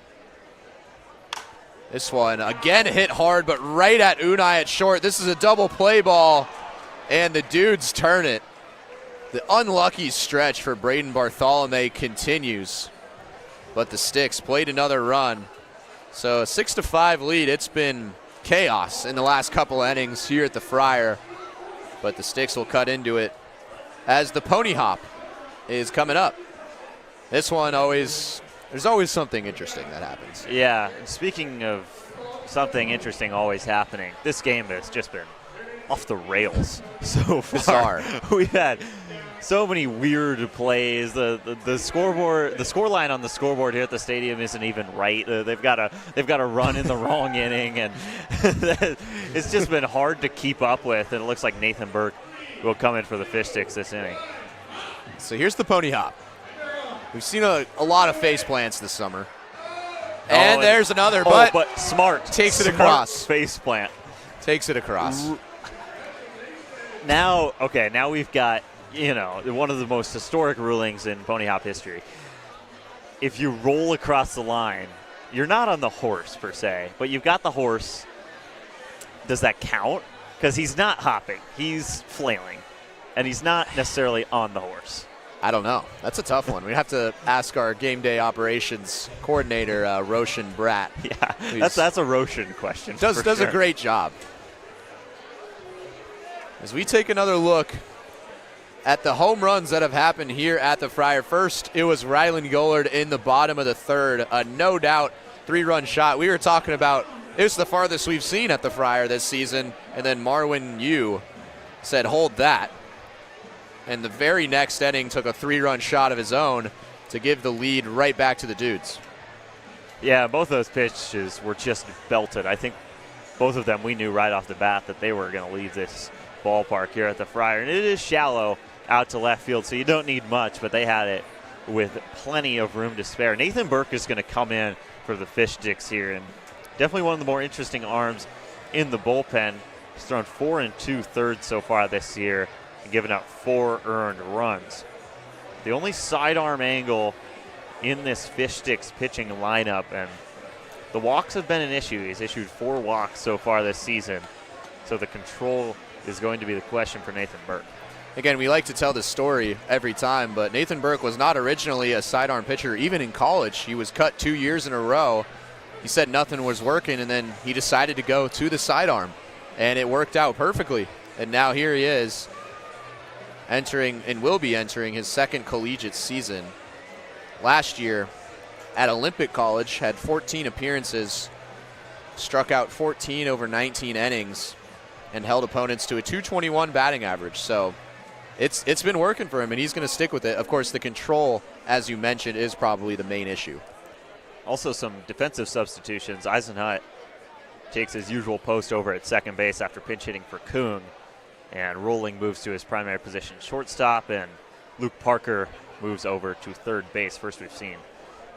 This one, again hit hard, but right at Unai at short. This is a double play ball, and the Dudes turn it. The unlucky stretch for Braden Bartholomew continues, but the Sticks played another run. So a 6-5 lead. It's been chaos in the last couple innings here at the Friar, but the Sticks will cut into it as the pony hop is coming up. This one there's always something interesting that happens. Yeah, and speaking of something interesting always happening, this game has just been off the rails so far. We've had so many weird plays. The scoreboard, the score line on the scoreboard here at the stadium isn't even right. They've got a run in the wrong inning, and it's just been hard to keep up with. And it looks like Nathan Burke will come in for the Fish Sticks this inning. So here's the pony hop. We've seen a lot of face plants this summer. And there's another, but smart. Takes it across. Face plant. Takes it across. Now we've got, one of the most historic rulings in pony hop history. If you roll across the line, you're not on the horse per se, but you've got the horse. Does that count? Because he's not hopping. He's flailing. And he's not necessarily on the horse. I don't know. That's a tough one. We have to ask our game day operations coordinator, Roshan Bratt. Yeah, that's a Roshan question. Does sure. a great job. As we take another look at the home runs that have happened here at the Friar. First, it was Ryland Gollard in the bottom of the third. A no doubt 3-run shot. We were talking about it was the farthest we've seen at the Friar this season. And then Marwin Yu said, hold that. And the very next inning took a 3-run shot of his own to give the lead right back to the Dudes. Yeah, both those pitches were just belted. I think both of them we knew right off the bat that they were going to leave this ballpark here at the Friar. And it is shallow out to left field, so you don't need much, but they had it with plenty of room to spare. Nathan Burke is going to come in for the Fish Sticks here, and definitely one of the more interesting arms in the bullpen. He's thrown 4 2/3 so far this year, giving up 4 earned runs. The only sidearm angle in this Fish Sticks pitching lineup, and the walks have been an issue. He's issued 4 walks so far this season, so the control is going to be the question for Nathan Burke. Again, we like to tell this story every time, but Nathan Burke was not originally a sidearm pitcher. Even in college, he was cut 2 years in a row. He said nothing was working, and then he decided to go to the sidearm. and it worked out perfectly. And now here he is, entering and will be entering his second collegiate season. Last year at Olympic College, had 14 appearances, struck out 14 over 19 innings, and held opponents to a 221 batting average. So it's been working for him, and he's going to stick with it. Of course, the control, as you mentioned, is probably the main issue. Also some defensive substitutions. Eisenhut takes his usual post over at second base after pinch hitting for Kuhn, and Rolling moves to his primary position shortstop, and Luke Parker moves over to third base. First we've seen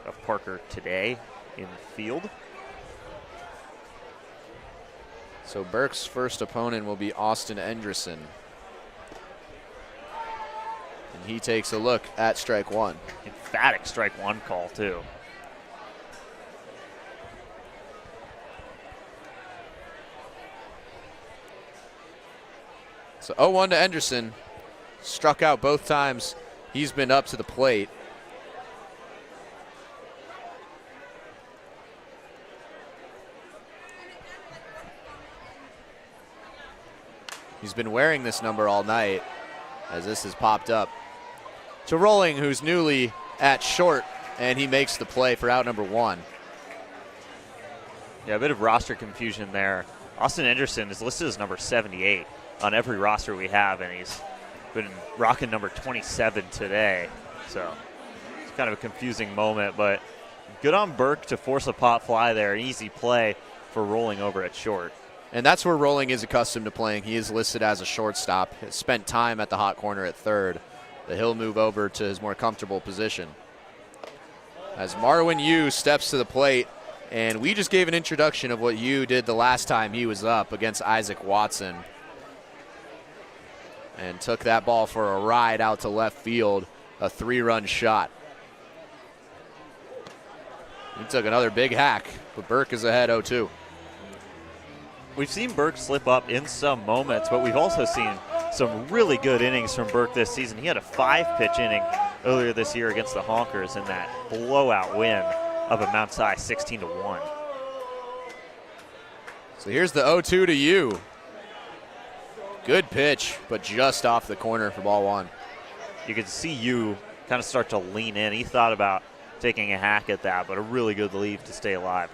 of Parker today in the field. So Burke's first opponent will be Austin Enderson. And he takes a look at strike one. Emphatic strike one call, too. So 0-1 to Enderson. Struck out both times he's been up to the plate. He's been wearing this number all night as this has popped up. To Rolling, who's newly at short, and he makes the play for out number one. Yeah, a bit of roster confusion there. Austin Enderson is listed as number 78 on every roster we have, and he's been rocking number 27 today. So it's kind of a confusing moment, but good on Burke to force a pop fly there. An easy play for Rolling over at short. And that's where Rolling is accustomed to playing. He is listed as a shortstop. Has spent time at the hot corner at third. But he'll move over to his more comfortable position. As Marwin Yu steps to the plate, and we just gave an introduction of what Yu did the last time he was up against Isaac Watson. And took that ball for a ride out to left field, a 3-run shot. He took another big hack, but Burke is ahead 0-2. We've seen Burke slip up in some moments, but we've also seen some really good innings from Burke this season. He had a 5-pitch inning earlier this year against the Honkers in that blowout win of a Mount Si 16-1. So here's the 0-2 to Yu. Good pitch, but just off the corner for ball one. You could see Yu kind of start to lean in. He thought about taking a hack at that, but a really good leave to stay alive.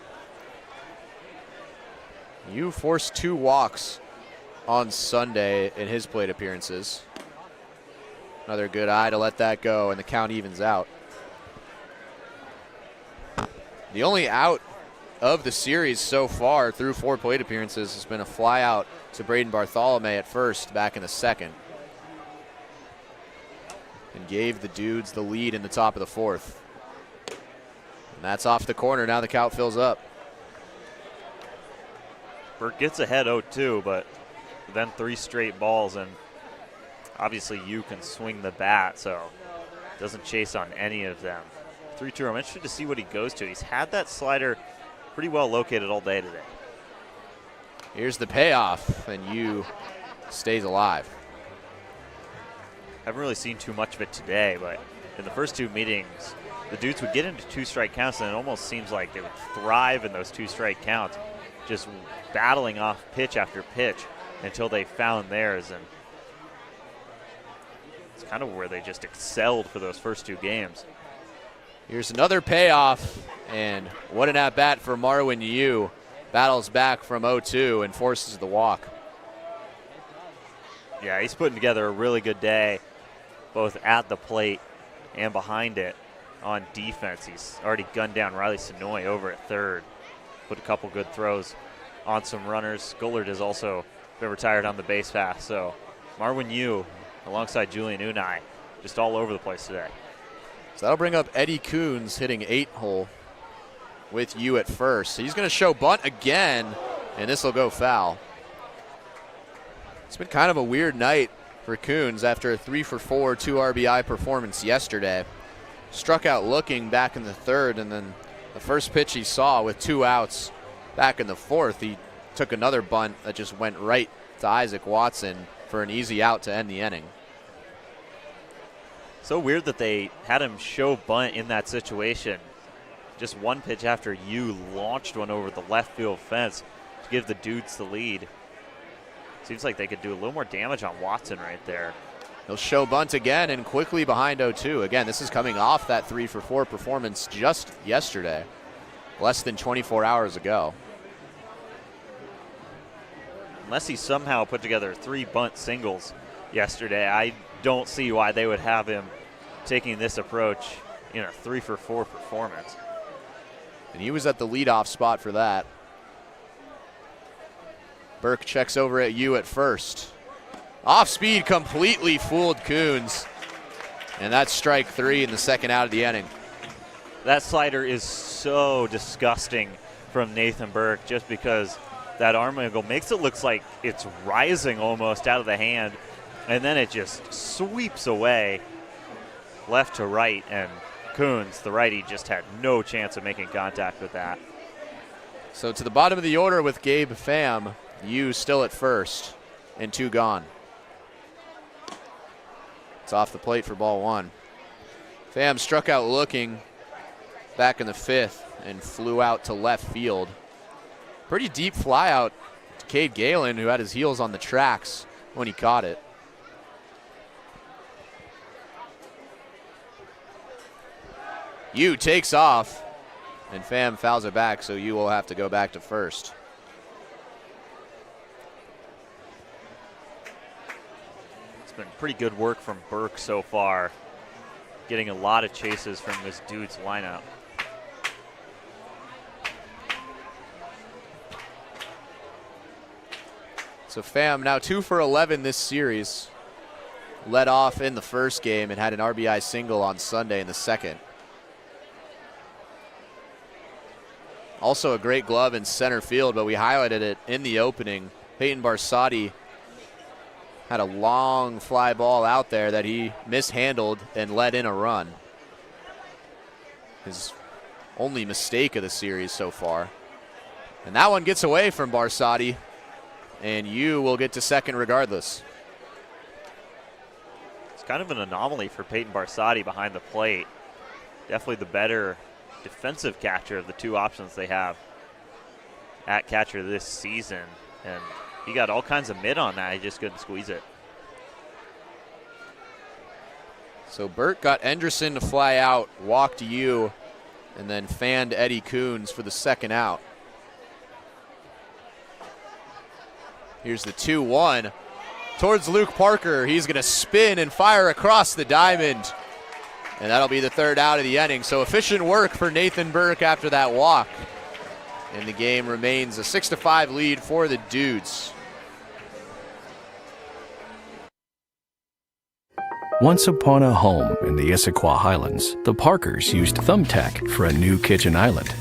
Yu forced 2 walks on Sunday in his plate appearances. Another good eye to let that go, and the count evens out. The only out of the series so far through 4 plate appearances has been a fly out to Braden Bartholomew at first back in the second, and gave the Dudes the lead in the top of the 4th. And that's off the corner. Now the count fills up. Burke gets ahead 0-2, but then 3 straight balls, and obviously Yu can swing the bat, so doesn't chase on any of them. 3-2. I'm interested to see what he goes to. He's had that slider pretty well located all day today. Here's the payoff, and Yu stays alive. Haven't really seen too much of it today, but in the first 2 meetings, the Dudes would get into 2-strike counts, and it almost seems like they would thrive in those 2-strike counts, just battling off pitch after pitch until they found theirs. And it's kind of where they just excelled for those first 2 games. Here's another payoff, and what an at-bat for Marwin Yu. Battles back from 0-2 and forces the walk. Yeah, he's putting together a really good day, both at the plate and behind it on defense. He's already gunned down Riley Sonoy over at third. Put a couple good throws on some runners. Gollard has also been retired on the base path. So Marwin Yu alongside Julian Unai just all over the place today. So that'll bring up Eddie Coons hitting 8-hole with Yu at first. So he's going to show bunt again, and this will go foul. It's been kind of a weird night for Coons after a 3-for-4, 2 RBI performance yesterday. Struck out looking back in the 3rd, and then the first pitch he saw with 2 outs back in the 4th, he took another bunt that just went right to Isaac Watson for an easy out to end the inning. So weird that they had him show bunt in that situation. Just 1 pitch after Yu launched one over the left field fence to give the Dudes the lead. Seems like they could do a little more damage on Watson right there. He'll show bunt again and quickly behind 0-2. Again, this is coming off that 3-for-4 performance just yesterday, less than 24 hours ago. Unless he somehow put together 3 bunt singles yesterday, I don't see why they would have him taking this approach in a 3-for-4 performance. And he was at the leadoff spot for that. Burke checks over at you at first. Off speed completely fooled Coons. And that's strike 3 in the second out of the inning. That slider is so disgusting from Nathan Burke just because that arm angle makes it look like it's rising almost out of the hand. And then it just sweeps away left to right. And Coons, the righty, just had no chance of making contact with that. So to the bottom of the order with Gabe Pham. You still at first and 2 gone. It's off the plate for ball 1. Pham struck out looking back in the 5th and flew out to left field. Pretty deep fly out to Cade Galen, who had his heels on the tracks when he caught it. Yu takes off and Pham fouls it back, so Yu will have to go back to first. Been pretty good work from Burke so far, getting a lot of chases from this Dudes lineup. So Pham now 2 for 11 this series. Led off in the first game and had an RBI single on Sunday in the second. Also a great glove in center field, but we highlighted it in the opening. Peyton Barsotti had a long fly ball out there that he mishandled and let in a run. His only mistake of the series so far. And that one gets away from Barsotti, and you will get to second regardless. It's kind of an anomaly for Peyton Barsotti behind the plate. Definitely the better defensive catcher of the 2 options they have at catcher this season. And he got all kinds of mid on that. He just couldn't squeeze it. So Burke got Enderson to fly out, walked you, and then fanned Eddie Coons for the second out. Here's the 2-1 towards Luke Parker. He's going to spin and fire across the diamond. And that'll be the 3rd out of the inning. So efficient work for Nathan Burke after that walk. And the game remains a 6-5 lead for the Dudes. Once upon a home in the Issaquah Highlands, the Parkers used Thumbtack for a new kitchen island.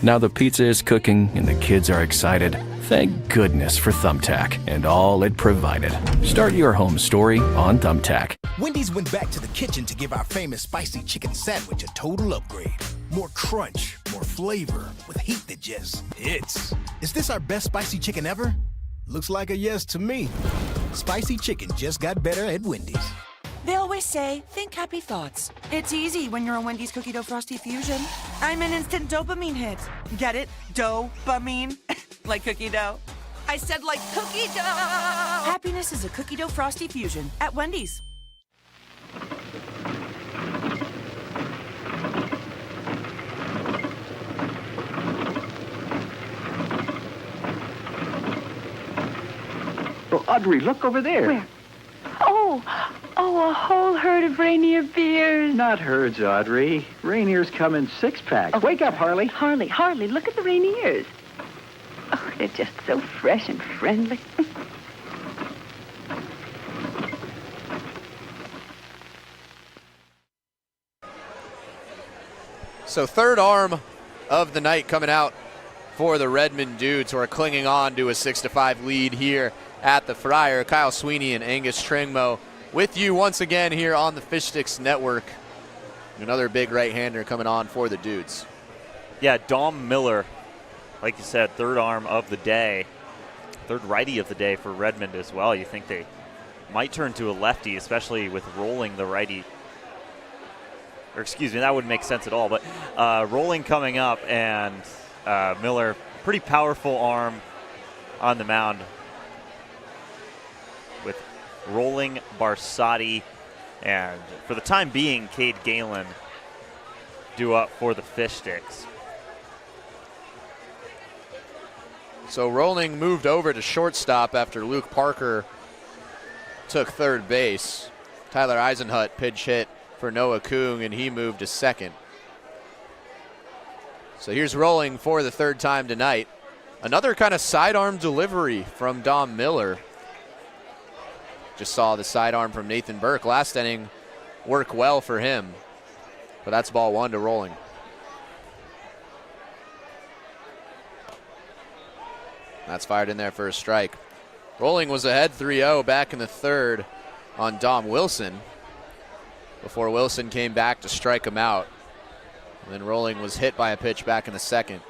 Now the pizza is cooking and the kids are excited. Thank goodness for Thumbtack and all it provided. Start your home story on Thumbtack. Wendy's went back to the kitchen to give our famous spicy chicken sandwich a total upgrade. More crunch, more flavor, with heat that just hits. Is this our best spicy chicken ever? Looks like a yes to me. Spicy chicken just got better at Wendy's. They always say, think happy thoughts. It's easy when you're a Wendy's cookie dough frosty fusion. I'm an instant dopamine hit. Get it? Dope-amine? Like cookie dough. I said like cookie dough! Happiness is a cookie dough frosty fusion at Wendy's. Oh, Audrey, look over there. Where? Oh, a whole herd of reindeer beers. Not herds, Audrey. Rainier's come in 6-packs. Oh. Wake up, Harley. Harley, look at the reindeers. Oh, they're just so fresh and friendly. So 3rd arm of the night coming out for the Redmond Dudes, who are clinging on to a 6-5 lead here at the Friar. Kyle Sweeney and Angus Trengmo with you once again here on the Fish Sticks Network. Another big right-hander coming on for the Dudes. Yeah, Dom Miller, like you said, 3rd arm of the day, 3rd righty of the day for Redmond as well. You think they might turn to a lefty, especially with rolling the righty. Or excuse me, that wouldn't make sense at all. But rolling coming up, and Miller, pretty powerful arm on the mound. Rolling, Barsotti, and for the time being, Cade Galen due up for the Fish Sticks. So Rolling moved over to shortstop after Luke Parker took third base. Tyler Eisenhut pinch hit for Noah Kung, and he moved to second. So here's Rolling for the third time tonight. Another kind of sidearm delivery from Dom Miller. Just saw the sidearm from Nathan Burke last inning work well for him. But that's ball one to Rolling. That's fired in there for a strike. Rolling was ahead 3-0 back in the third on Dom Wilson before Wilson came back to strike him out. And then Rolling was hit by a pitch back in the second.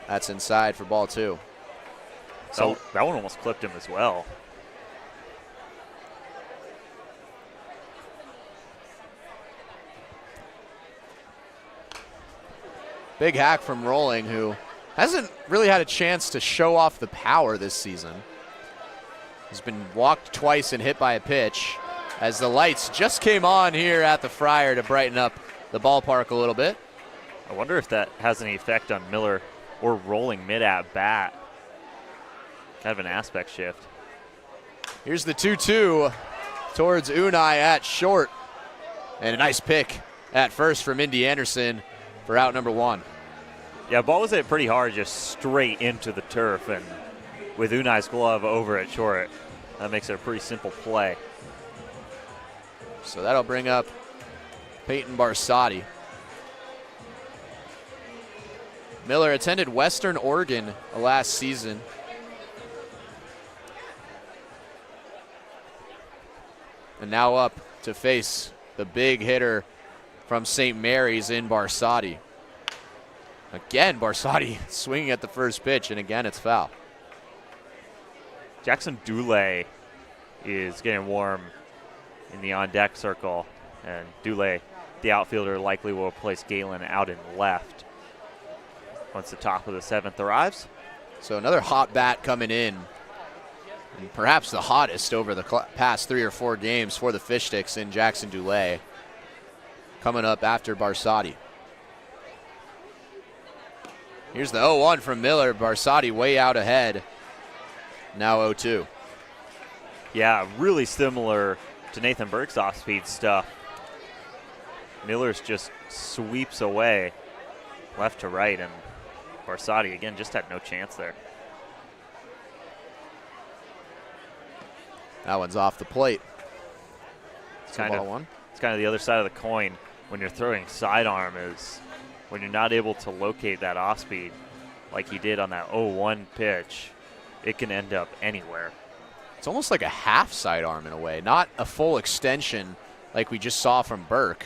That's inside for ball two. So that one almost clipped him as well. Big hack from Rolling, who hasn't really had a chance to show off the power this season. He's been walked twice and hit by a pitch as the lights just came on here at the Friar to brighten up the ballpark a little bit. I wonder if that has any effect on Miller or Rolling mid at bat. Kind of an aspect shift. Here's the 2-2 towards Unai at short. And a nice pick at first from Indy Anderson for out number one. Yeah, ball was hit pretty hard, just straight into the turf, and with Unai's glove over at short, that makes it a pretty simple play. So that'll bring up Peyton Barsotti. Miller attended Western Oregon last season. And now up to face the big hitter from St. Mary's in Barsotti. Again, Barsotti swinging at the first pitch, and again it's foul. Jackson Dule is getting warm in the on-deck circle, and Dule, the outfielder, likely will replace Galen out in left once the top of the seventh arrives. So another hot bat coming in, and perhaps the hottest over the past 3 or 4 games for the Fish Sticks in Jackson Dule, coming up after Barsotti. Here's the 0-1 from Miller. Barsotti way out ahead. Now 0-2. Yeah, really similar to Nathan Burke's off-speed stuff. Miller's just sweeps away left to right, and Barsotti, again, just had no chance there. That one's off the plate. It's kind of the other side of the coin when you're throwing sidearm, is when you're not able to locate that off-speed like he did on that 0-1 pitch, it can end up anywhere. It's almost like a half sidearm in a way, not a full extension like we just saw from Burke.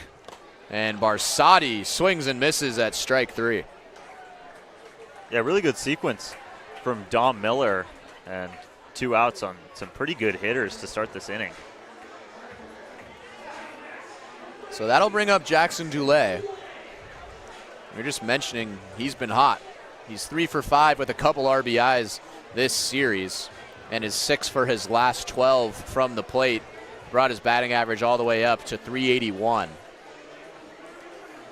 And Barsotti swings and misses at strike 3. Yeah, really good sequence from Dom Miller, and 2 outs on some pretty good hitters to start this inning. So that'll bring up Jackson Dule. We're just mentioning he's been hot. He's 3 for 5 with a couple RBIs this series, and is 6 for his last 12 from the plate. Brought his batting average all the way up to 381.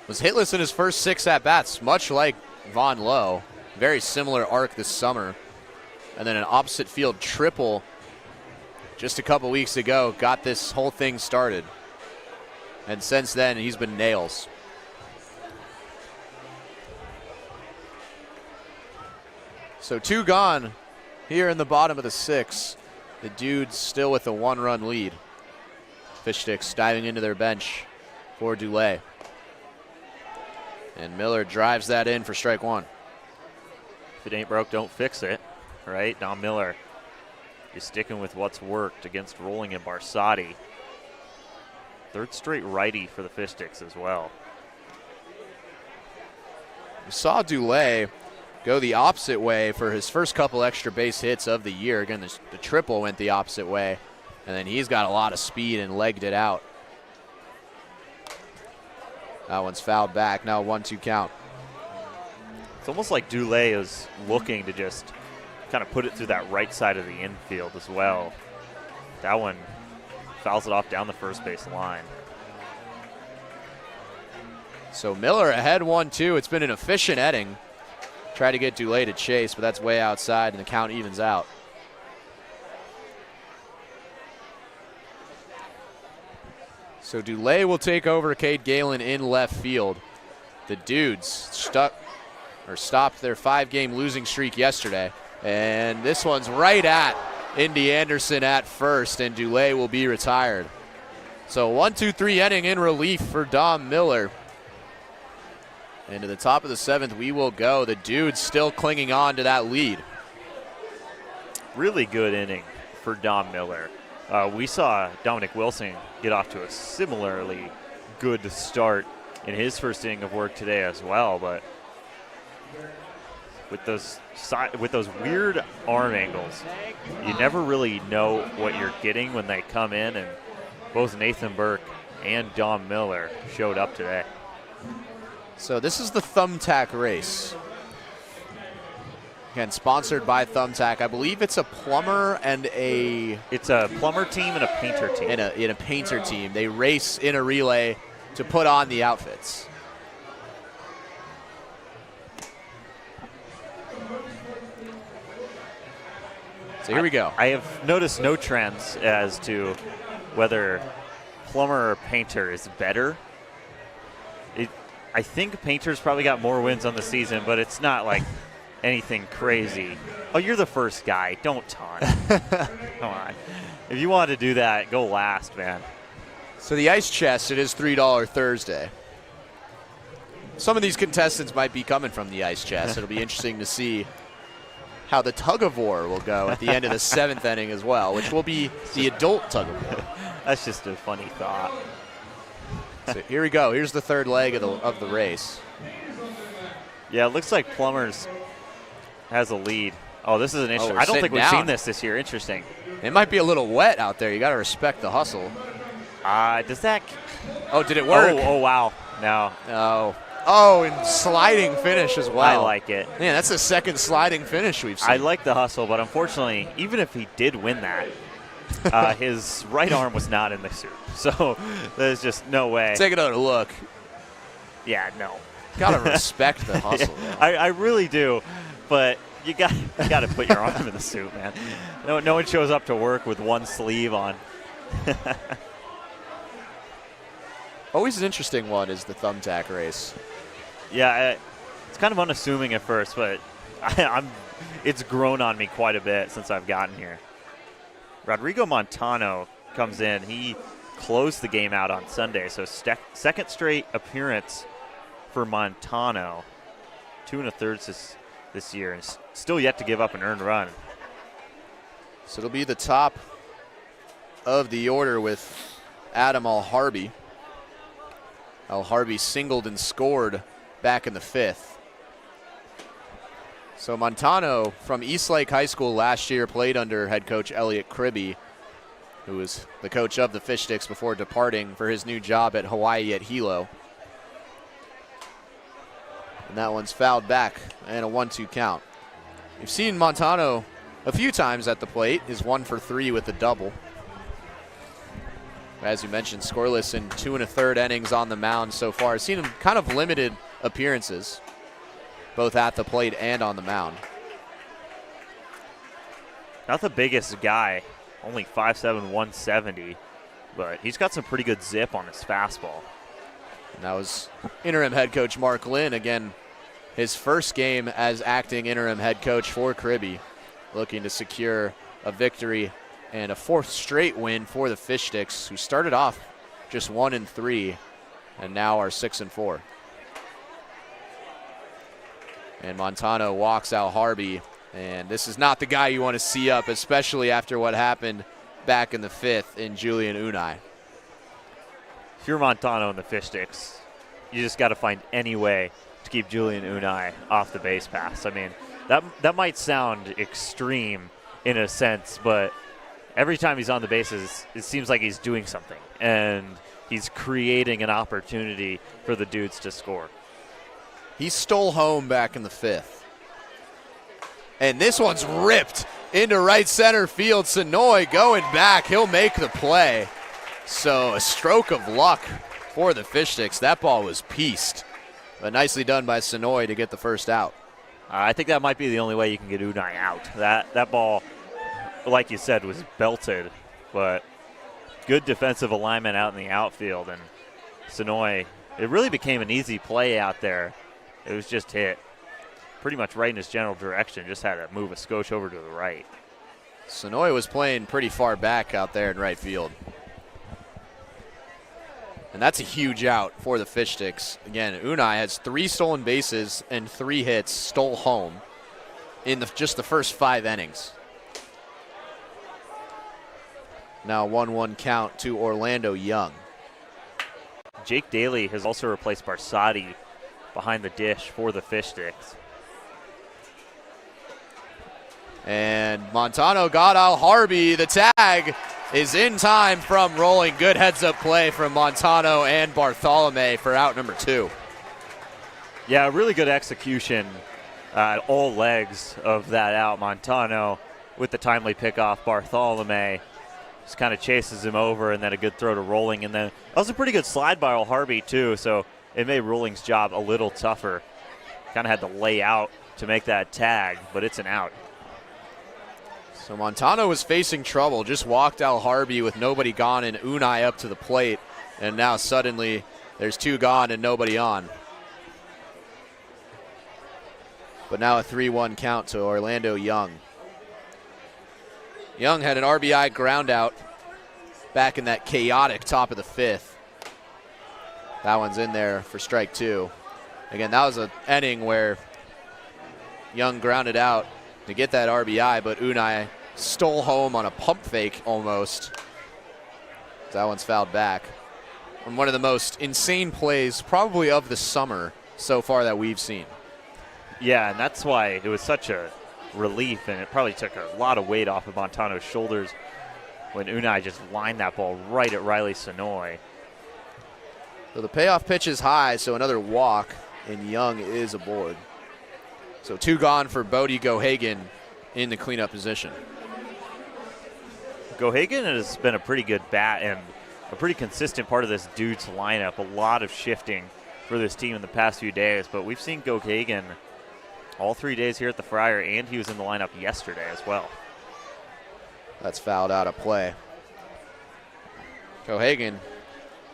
Was hitless in his first 6 at-bats, much like Von Lowe. Very similar arc this summer. And then an opposite field triple just a couple weeks ago got this whole thing started. And since then, he's been nails. So 2 gone here in the bottom of the 6th. The Dudes still with a 1-run lead. Fish Sticks diving into their bench for Dule. And Miller drives that in for strike 1. If it ain't broke, don't fix it, right? Dom Miller is sticking with what's worked against Rolling and Barsotti. 3rd straight righty for the Fish Sticks as well. We saw Dule go the opposite way for his first couple extra base hits of the year. Again, the triple went the opposite way, and then he's got a lot of speed and legged it out. That one's fouled back. Now 1-2 count. It's almost like Dule is looking to just kind of put it through that right side of the infield as well. That one fouls it off down the first base line. So Miller ahead 1-2. It's been an efficient inning. Try to get DuLay to chase, but that's way outside, and the count evens out. So DuLay will take over Cade Galen in left field. The Dudes stopped their 5-game losing streak yesterday, and this one's right at Indy Anderson at first, and DuLay will be retired. So 1-2-3 inning in relief for Dom Miller. And to the top of the 7th we will go. The Dudes still clinging on to that lead. Really good inning for Dom Miller. We saw Dominic Wilson get off to a similarly good start in his first inning of work today as well, but with those weird arm angles, you never really know what you're getting when they come in, and both Nathan Burke and Dom Miller showed up today. So this is the Thumbtack race. Again, sponsored by Thumbtack. I believe it's a plumber and a... It's a plumber team and a painter team. In a painter team. They race in a relay to put on the outfits. So here we go. I have noticed no trends as to whether plumber or painter is better. I think painter's probably got more wins on the season, but it's not like anything crazy. Oh, you're the first guy. Don't taunt. Come on. If you want to do that, go last, man. So the ice chest, it is $3 Thursday. Some of these contestants might be coming from the ice chest. It'll be interesting to see how the tug of war will go at the end of the 7th inning as well, which will be the adult tug of war. That's just a funny thought. So here we go. Here's the 3rd leg of the race. Yeah, it looks like Plumbers has a lead. Oh, this is an interesting. Oh, I don't think we've down. seen this year. Interesting. It might be a little wet out there. You got to respect the hustle. Does that? Oh, did it work? Oh, wow. No. Oh, and sliding finish as well. I like it. Man, that's the 2nd sliding finish we've seen. I like the hustle, but unfortunately, even if he did win that, his right arm was not in the suit. So there's just no way. Take another look. Yeah, no. Got to respect the hustle. Yeah, I really do, but you got to put your arm in the suit, man. No one shows up to work with one sleeve on. Always an interesting one is the Thumbtack race. Yeah, it's kind of unassuming at first, but it's grown on me quite a bit since I've gotten here. Rodrigo Montano comes in. He closed the game out on Sunday, so 2nd straight appearance for Montano. 2 1/3 this year, and still yet to give up an earned run. So it'll be the top of the order with Adam Alharby. Alharby singled and scored back in the 5th. So Montano from Eastlake High School last year played under head coach Elliot Kribbe, who was the coach of the Fish Sticks before departing for his new job at Hawaii at Hilo. And that one's fouled back and a 1-2 count. We've seen Montano a few times at the plate. Is 1 for 3 with a double. As you mentioned, scoreless in 2 1/3 innings on the mound so far. I've seen him kind of limited appearances, both at the plate and on the mound. Not the biggest guy, only 5'7", 170, but he's got some pretty good zip on his fastball. And that was interim head coach Mark Lynn, again, his first game as acting interim head coach for Kribbe, looking to secure a victory and a 4th straight win for the Fish Sticks, who started off just 1-3 and now are 6-4. And Montano walks Alharby, and this is not the guy you want to see up, especially after what happened back in the 5th in Julian Unai. If you're Montano and the Fish Sticks, you just got to find any way to keep Julian Unai off the base pass. I mean, that might sound extreme in a sense, but every time he's on the bases, it seems like he's doing something, and he's creating an opportunity for the Dudes to score. He stole home back in the 5th. And this one's ripped into right center field. Sonoy going back. He'll make the play. So a stroke of luck for the Fish Sticks. That ball was pieced. But nicely done by Sonoy to get the first out. I think that might be the only way you can get Unai out. That ball, like you said, was belted. But good defensive alignment out in the outfield. And Sonoy, it really became an easy play out there. It was just hit pretty much right in his general direction. Just had to move a skosh over to the right. Sonoy was playing pretty far back out there in right field. And that's a huge out for the Fish Sticks. Again, Unai has 3 stolen bases and 3 hits, stole home in just the first 5 innings. Now 1-1 count to Orlando Young. Jake Daly has also replaced Barsati behind the dish for the Fish Sticks. And Montano got Al Harvey. The tag is in time from rolling. Good heads-up play from Montano and Bartholome for out number 2. Yeah, really good execution at all legs of that out. Montano with the timely pickoff. Bartholome just kind of chases him over, and then a good throw to Rolling. And then that was a pretty good slide by Al Harvey, too, so it made Rolling's job a little tougher. Kind of had to lay out to make that tag, but it's an out. So Montano was facing trouble, just walked Al Harvey with nobody gone and Unai up to the plate. And now suddenly there's 2 gone and nobody on. But now a 3-1 count to Orlando Young. Young had an RBI ground out back in that chaotic top of the 5th. That one's in there for strike 2. Again, that was an inning where Young grounded out to get that RBI, but Unai stole home on a pump fake almost. That one's fouled back. On one of the most insane plays probably of the summer so far that we've seen. Yeah, and that's why it was such a relief, and it probably took a lot of weight off of Montano's shoulders when Unai just lined that ball right at Riley Sonoy. So the payoff pitch is high, so another walk, and Young is aboard. So 2 gone for Bodie Gohagen in the cleanup position. Gohagen has been a pretty good bat and a pretty consistent part of this Dudes lineup. A lot of shifting for this team in the past few days, but we've seen Gohagen all 3 days here at the Friar, and he was in the lineup yesterday as well. That's fouled out of play. Gohagen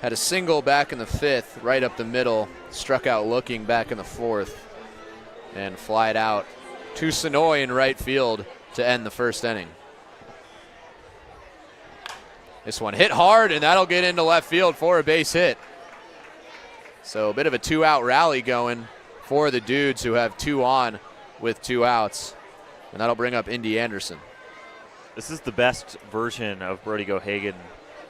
had a single back in the 5th, right up the middle, struck out looking back in the 4th, and flied out to Sonoy in right field to end the first inning. This one hit hard, and that'll get into left field for a base hit. So a bit of a 2-out rally going for the Dudes, who have 2 on with 2 outs, and that'll bring up Indy Anderson. This is the best version of Brody Gohagen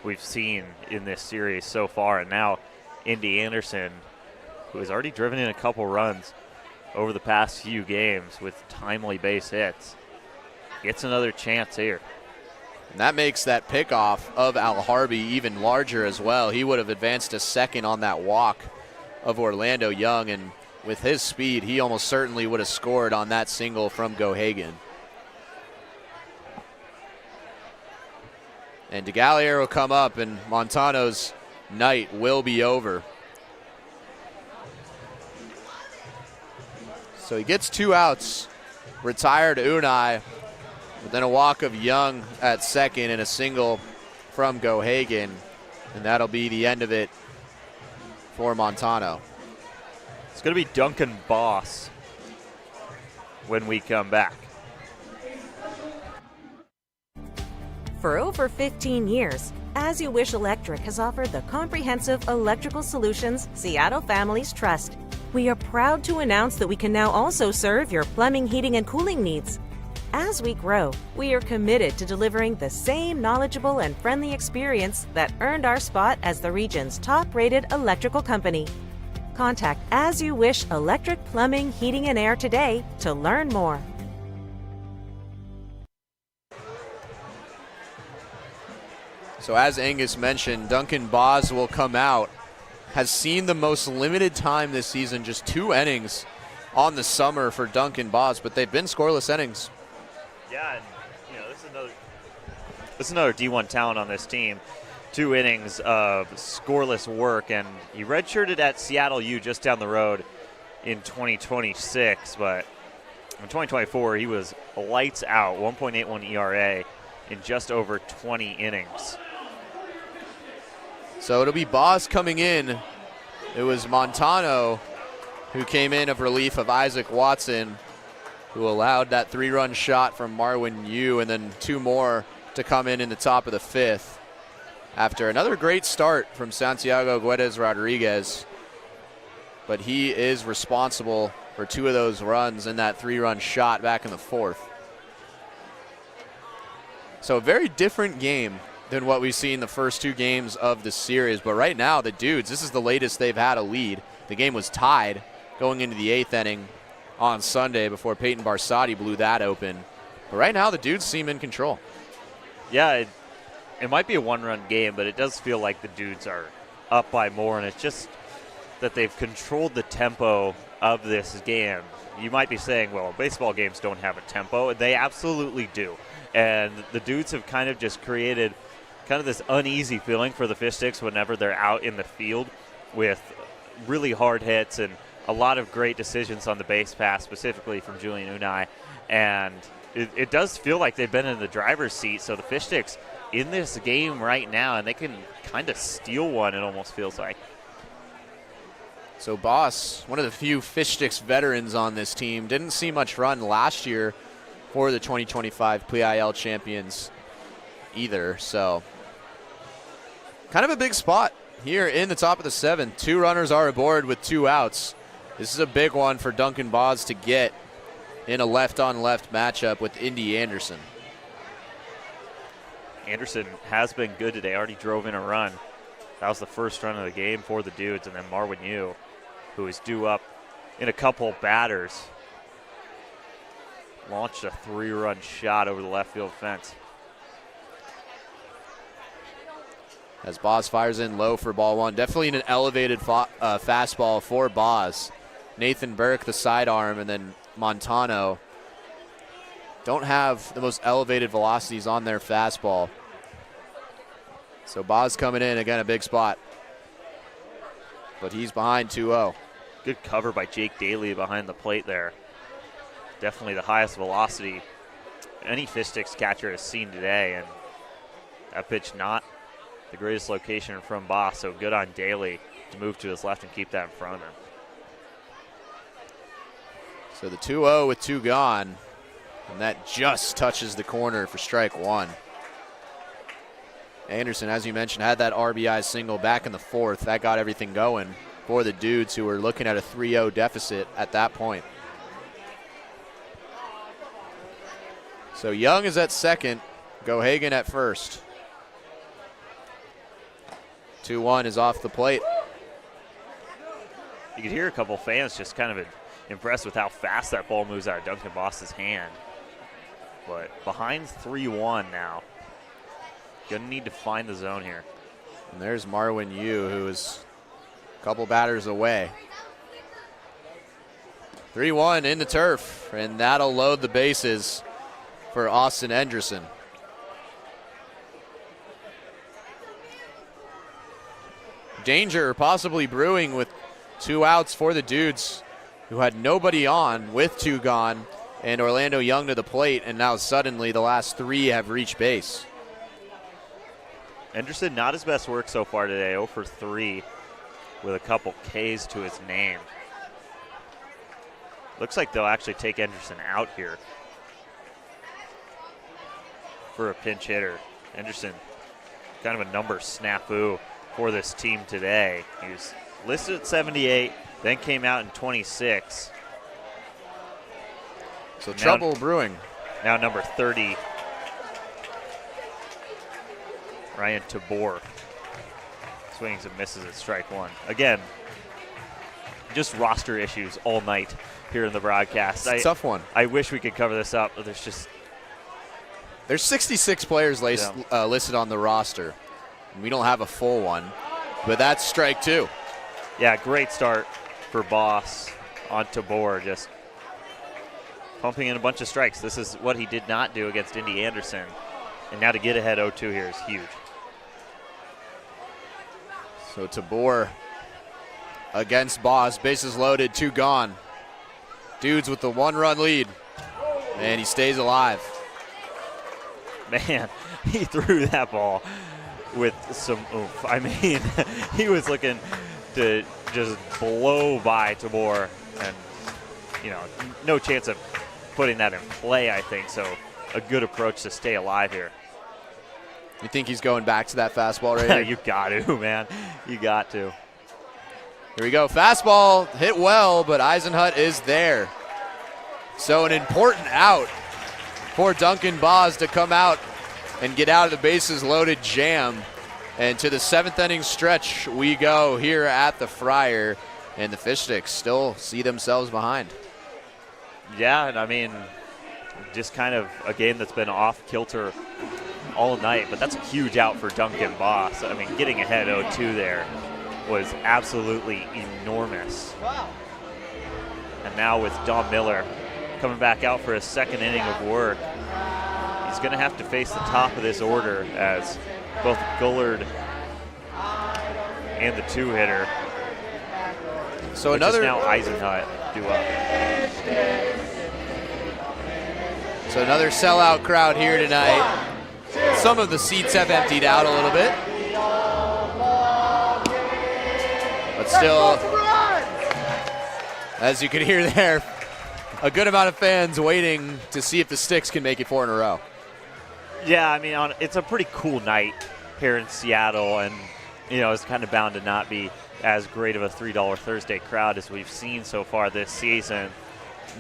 we've seen in this series so far, and now Indy Anderson, who has already driven in a couple runs over the past few games with timely base hits, gets another chance here. And that makes that pickoff of Al Harvey even larger as well. He would have advanced to second on that walk of Orlando Young, and with his speed, he almost certainly would have scored on that single from Gohagen. And DeGallier will come up, and Montano's night will be over. So he gets 2 outs, retired Unai, but then a walk of Young at second and a single from Gohagen, and that'll be the end of it for Montano. It's going to be Duncan Boss when we come back. For over 15 years, As You Wish Electric has offered the comprehensive electrical solutions Seattle families trust. We are proud to announce that we can now also serve your plumbing, heating, and cooling needs. As we grow, we are committed to delivering the same knowledgeable and friendly experience that earned our spot as the region's top-rated electrical company. Contact As You Wish Electric Plumbing, Heating, and Air today to learn more. So as Angus mentioned, Duncan Boz will come out. Has seen the most limited time this season, just 2 innings on the summer for Duncan Boss, but they've been scoreless innings. Yeah, and this is another D1 talent on this team. 2 innings of scoreless work, and he redshirted at Seattle U just down the road in 2026, but in 2024 he was lights out, 1.81 ERA in just over 20 innings. So it'll be Boss coming in. It was Montano who came in of relief of Isaac Watson, who allowed that 3-run shot from Marwin Yu, and then 2 more to come in the top of the 5th. After another great start from Santiago Guedes Rodriguez, but he is responsible for 2 of those runs in that 3-run shot back in the 4th. So a very different game than what we've seen the first 2 games of the series, but right now the Dudes, this is the latest they've had a lead. The game was tied going into the 8th inning on Sunday before Peyton Barsati blew that open. But right now the Dudes seem in control. Yeah, it might be a 1-run game, but it does feel like the Dudes are up by more, and it's just that they've controlled the tempo of this game. You might be saying, well, baseball games don't have a tempo. They absolutely do. And the Dudes have kind of just created kind of this uneasy feeling for the Fish Sticks whenever they're out in the field with really hard hits and a lot of great decisions on the base pass, specifically from Julian Unai. And it does feel like they've been in the driver's seat, so the Fish Sticks in this game right now, and they can kind of steal one, it almost feels like. So Boss, one of the few Fish Sticks veterans on this team, didn't see much run last year for the 2025 PIL champions either. So kind of a big spot here in the top of the 7th. 2 runners are aboard with 2 outs. This is a big one for Duncan Boss to get in a left-on-left matchup with Indy Anderson. Anderson has been good today, already drove in a run. That was the first run of the game for the Dudes, and then Marwin Yu, who is due up in a couple batters, launched a 3-run shot over the left field fence. As Boz fires in low for ball 1. Definitely an elevated fastball for Boz. Nathan Burke, the sidearm, and then Montano don't have the most elevated velocities on their fastball. So Boz coming in, again, a big spot. But he's behind 2-0. Good cover by Jake Daly behind the plate there. Definitely the highest velocity any Fish Sticks catcher has seen today, and that pitch not the greatest location from Boss, so good on Daly to move to his left and keep that in front of him. So the 2-0 with 2 gone, and that just touches the corner for strike 1. Anderson, as you mentioned, had that RBI single back in the 4th. That got everything going for the Dudes, who were looking at a 3-0 deficit at that point. So Young is at second, Gohagan at first. 2-1 is off the plate. You could hear a couple fans just kind of impressed with how fast that ball moves out of Duncan Boss's hand. But behind 3-1 now. Gonna need to find the zone here. And there's Marwin Yu, who is a couple batters away. 3-1 in the turf, and that'll load the bases for Austin Enderson. Danger possibly brewing with 2 outs for the Dudes, who had nobody on with 2 gone, and Orlando Young to the plate, and now suddenly the last 3 have reached base. Enderson, not his best work so far today, 0 for 3 with a couple Ks to his name. Looks like they'll actually take Enderson out here for a pinch hitter. Enderson, kind of a number snafu for this team today. He was listed at 78, then came out in 26. So trouble brewing. Now number 30, Ryan Tabor. Swings and misses at strike 1. Again, just roster issues all night here in the broadcast. It's a tough one. I wish we could cover this up, but there's 66 players listed on the roster. We don't have a full one, but that's strike 2. Yeah, great start for Boss. on Tabor, just pumping in a bunch of strikes. This is what he did not do against Indy Anderson. And now to get ahead 0-2 here is huge. So Tabor against Boss, bases loaded, 2 gone. Dudes with the 1-run lead, and he stays alive. Man, he threw that ball with some oomph. I mean, he was looking to just blow by Tabor, and, you know, no chance of putting that in play, I think. So a good approach to stay alive here. You think he's going back to that fastball right here? You got to, man. You got to. Here we go. Fastball hit well, but Eisenhut is there. So an important out for Duncan Boz to come out and get out of the bases loaded jam. And to the 7th inning stretch we go here at the Friar, and the Fish Sticks still see themselves behind. Yeah, and I mean, just kind of a game that's been off kilter all night, but that's a huge out for Duncan Boss. I mean, getting ahead 0-2 there was absolutely enormous. Wow. And now with Dom Miller coming back out for his 2nd inning of work, he's going to have to face the top of this order as both Gullard and the 2-hitter. So another now Eisenhut due up. So another sellout crowd here tonight. Some of the seats have emptied out a little bit, but still, as you can hear there, a good amount of fans waiting to see if the Sticks can make it 4 in a row. Yeah, I mean, it's a pretty cool night here in Seattle, and, you know, it's kind of bound to not be as great of a $3 Thursday crowd as we've seen so far this season.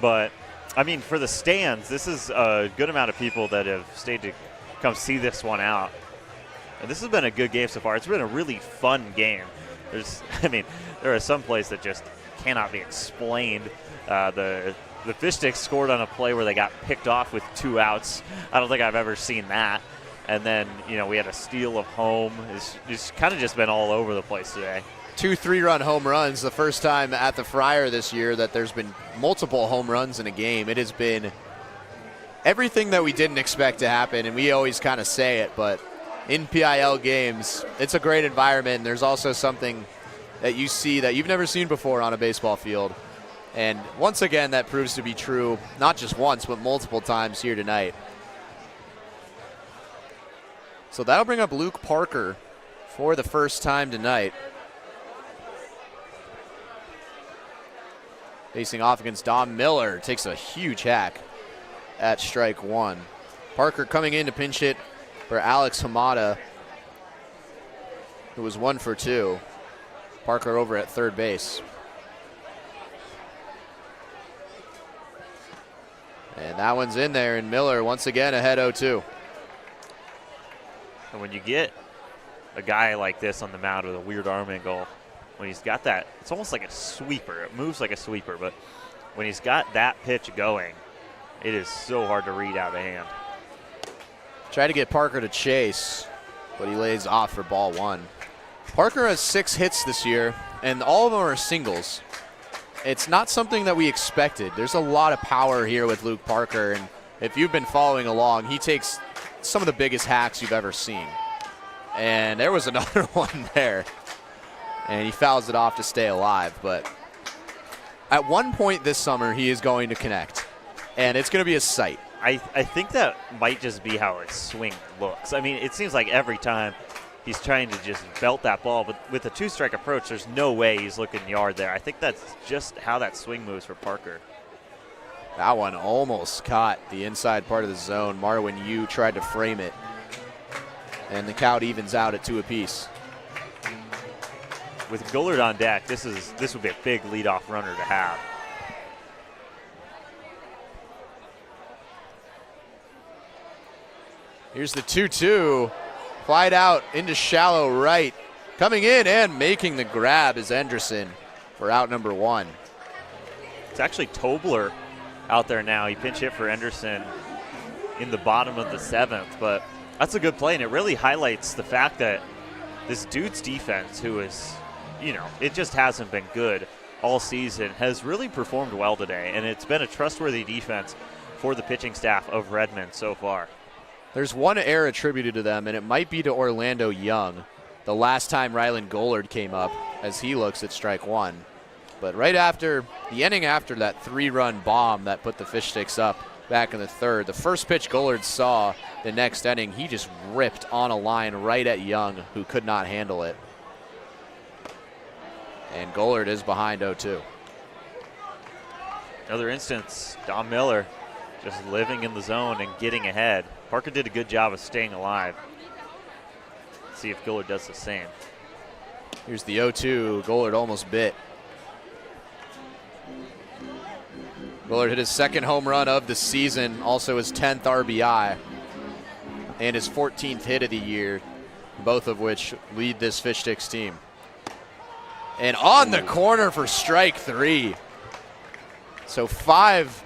But, I mean, for the stands, this is a good amount of people that have stayed to come see this one out. And this has been a good game so far. It's been a really fun game. There are some plays that just cannot be explained. The Fish Sticks scored on a play where they got picked off with 2 outs. I don't think I've ever seen that. And then, you know, we had a steal of home. It's kind of just been all over the place today. 2 3-run home runs, the first time at the Friar this year that there's been multiple home runs in a game. It has been everything that we didn't expect to happen, and we always kind of say it, but in PIL games, it's a great environment, and there's also something that you see that you've never seen before on a baseball field. And once again, that proves to be true, not just once, but multiple times here tonight. So that'll bring up Luke Parker for the first time tonight. Facing off against Dom Miller, takes a huge hack at strike 1. Parker coming in to pinch hit for Alex Hamada, who was 1 for 2. Parker over at third base. And that one's in there, and Miller once again ahead 0-2. And when you get a guy like this on the mound with a weird arm angle, when he's got that, it's almost like a sweeper. It moves like a sweeper, but when he's got that pitch going, it is so hard to read out of hand. Try to get Parker to chase, but he lays off for ball 1. Parker has 6 hits this year, and all of them are singles. It's not something that we expected. There's a lot of power here with Luke Parker, and if you've been following along, he takes some of the biggest hacks you've ever seen. And there was another one there, and he fouls it off to stay alive. But at one point this summer, he is going to connect, and it's going to be a sight. I think that might just be how his swing looks. I mean, it seems like every time he's trying to just belt that ball, but with a 2-strike approach, there's no way he's looking yard there. I think that's just how that swing moves for Parker. That one almost caught the inside part of the zone. Marwin Yu tried to frame it, and the count evens out at 2 apiece. With Gullard on deck, this would be a big leadoff runner to have. Here's the 2-2. Flied out into shallow right. Coming in and making the grab is Anderson for out number 1. It's actually Tobler out there now. He pinch hit for Anderson in the bottom of the 7th, but that's a good play, and it really highlights the fact that this Dude's defense, who is, you know, it just hasn't been good all season, has really performed well today, and it's been a trustworthy defense for the pitching staff of Redmond so far. There's one error attributed to them, and it might be to Orlando Young, the last time Rylan Gollard came up, as he looks at strike one. But right after, the inning after that 3-run bomb that put the Fish Sticks up back in the third, the first pitch Gollard saw the next inning, he just ripped on a line right at Young, who could not handle it. And Gollard is behind 0-2. Another instance, Don Miller just living in the zone and getting ahead. Parker did a good job of staying alive. Let's see if Gollard does the same. Here's the 0-2. Gollard almost bit. Gollard hit his second home run of the season, also his 10th RBI, and his 14th hit of the year, both of which lead this Fish Sticks team. And on the corner for strike 3. So 5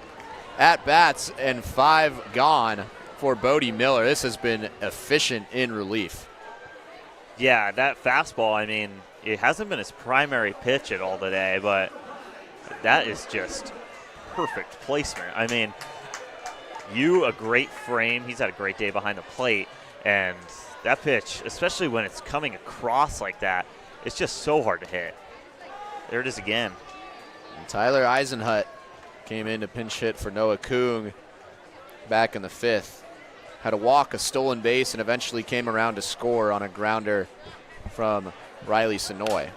at-bats and 5 gone for Bodie Miller. This has been efficient in relief. Yeah, that fastball, I mean, it hasn't been his primary pitch at all today, but that is just perfect placement. I mean, a great frame. He's had a great day behind the plate, and that pitch, especially when it's coming across like that, it's just so hard to hit. There it is again. And Tyler Eisenhut came in to pinch hit for Noah Kung back in the 5th. Had a walk, a stolen base, and eventually came around to score on a grounder from Riley Sonoy.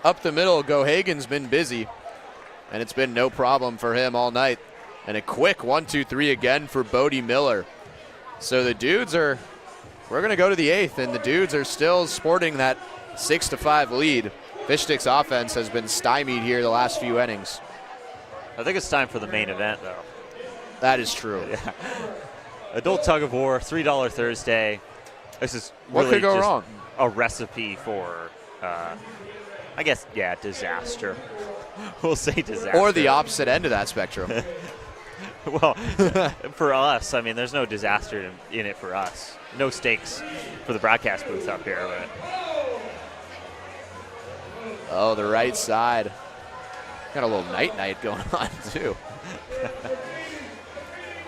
Up the middle, Gohagen's been busy, and it's been no problem for him all night. And a quick 1-2-3 again for Bodie Miller. So the Dudes we're going to go to the 8th, and the Dudes are still sporting that 6-5 lead. Fish Sticks offense has been stymied here the last few innings. I think it's time for the main event, though. That is true. Yeah. Adult Tug of War, $3 Thursday. This is really what could go just wrong? A recipe for, I guess, yeah, disaster. We'll say disaster. Or the opposite end of that spectrum. Well, for us, I mean, there's no disaster in it for us. No stakes for the broadcast booth up here. But. Oh, the right side. Got a little night-night going on, too.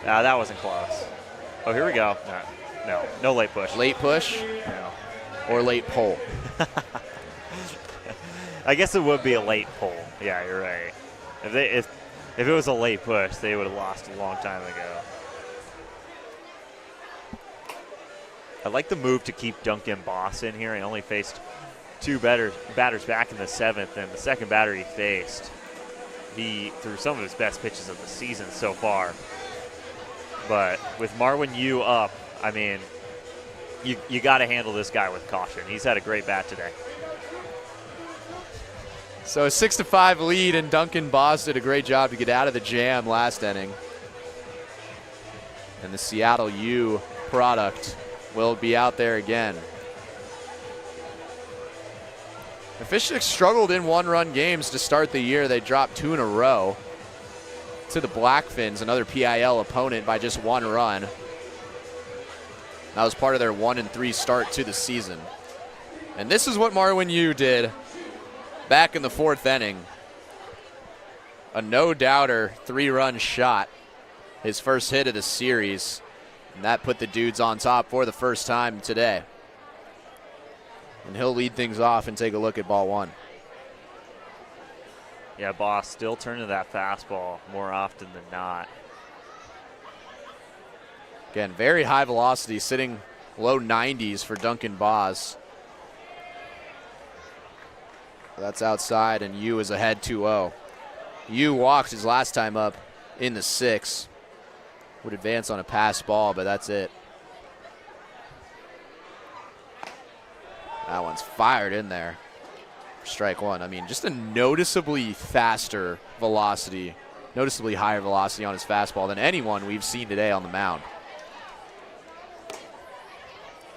That wasn't close. Oh, here we go. No late push. Late push? No. Or late pull? I guess it would be a late pull. Yeah, you're right. If it was a late push, they would have lost a long time ago. I like the move to keep Duncan Boss in here. He only faced 2 batters back in the 7th, and the second batter he faced, he threw some of his best pitches of the season so far. But with Marwin Yu up, I mean, you got to handle this guy with caution. He's had a great bat today. So a 6-5 lead, and Duncan Boss did a great job to get out of the jam last inning. And the Seattle U product will be out there again. The Fish Sticks struggled in 1-run games to start the year. They dropped 2 in a row to the Blackfins, another PIL opponent, by just 1 run. That was part of their 1-3 start to the season. And this is what Marwin Yu did back in the 4th inning. A no-doubter 3-run shot, his first hit of the series, and that put the Dudes on top for the first time today. And he'll lead things off and take a look at ball 1. Yeah, Boss still turning that fastball more often than not. Again, very high velocity, sitting low 90s for Duncan Boss. That's outside, and Yu is ahead 2-0. Yu walked his last time up in the 6th. Would advance on a pass ball, but that's it. That one's fired in there for strike 1. I mean, just a noticeably faster velocity, noticeably higher velocity on his fastball than anyone we've seen today on the mound.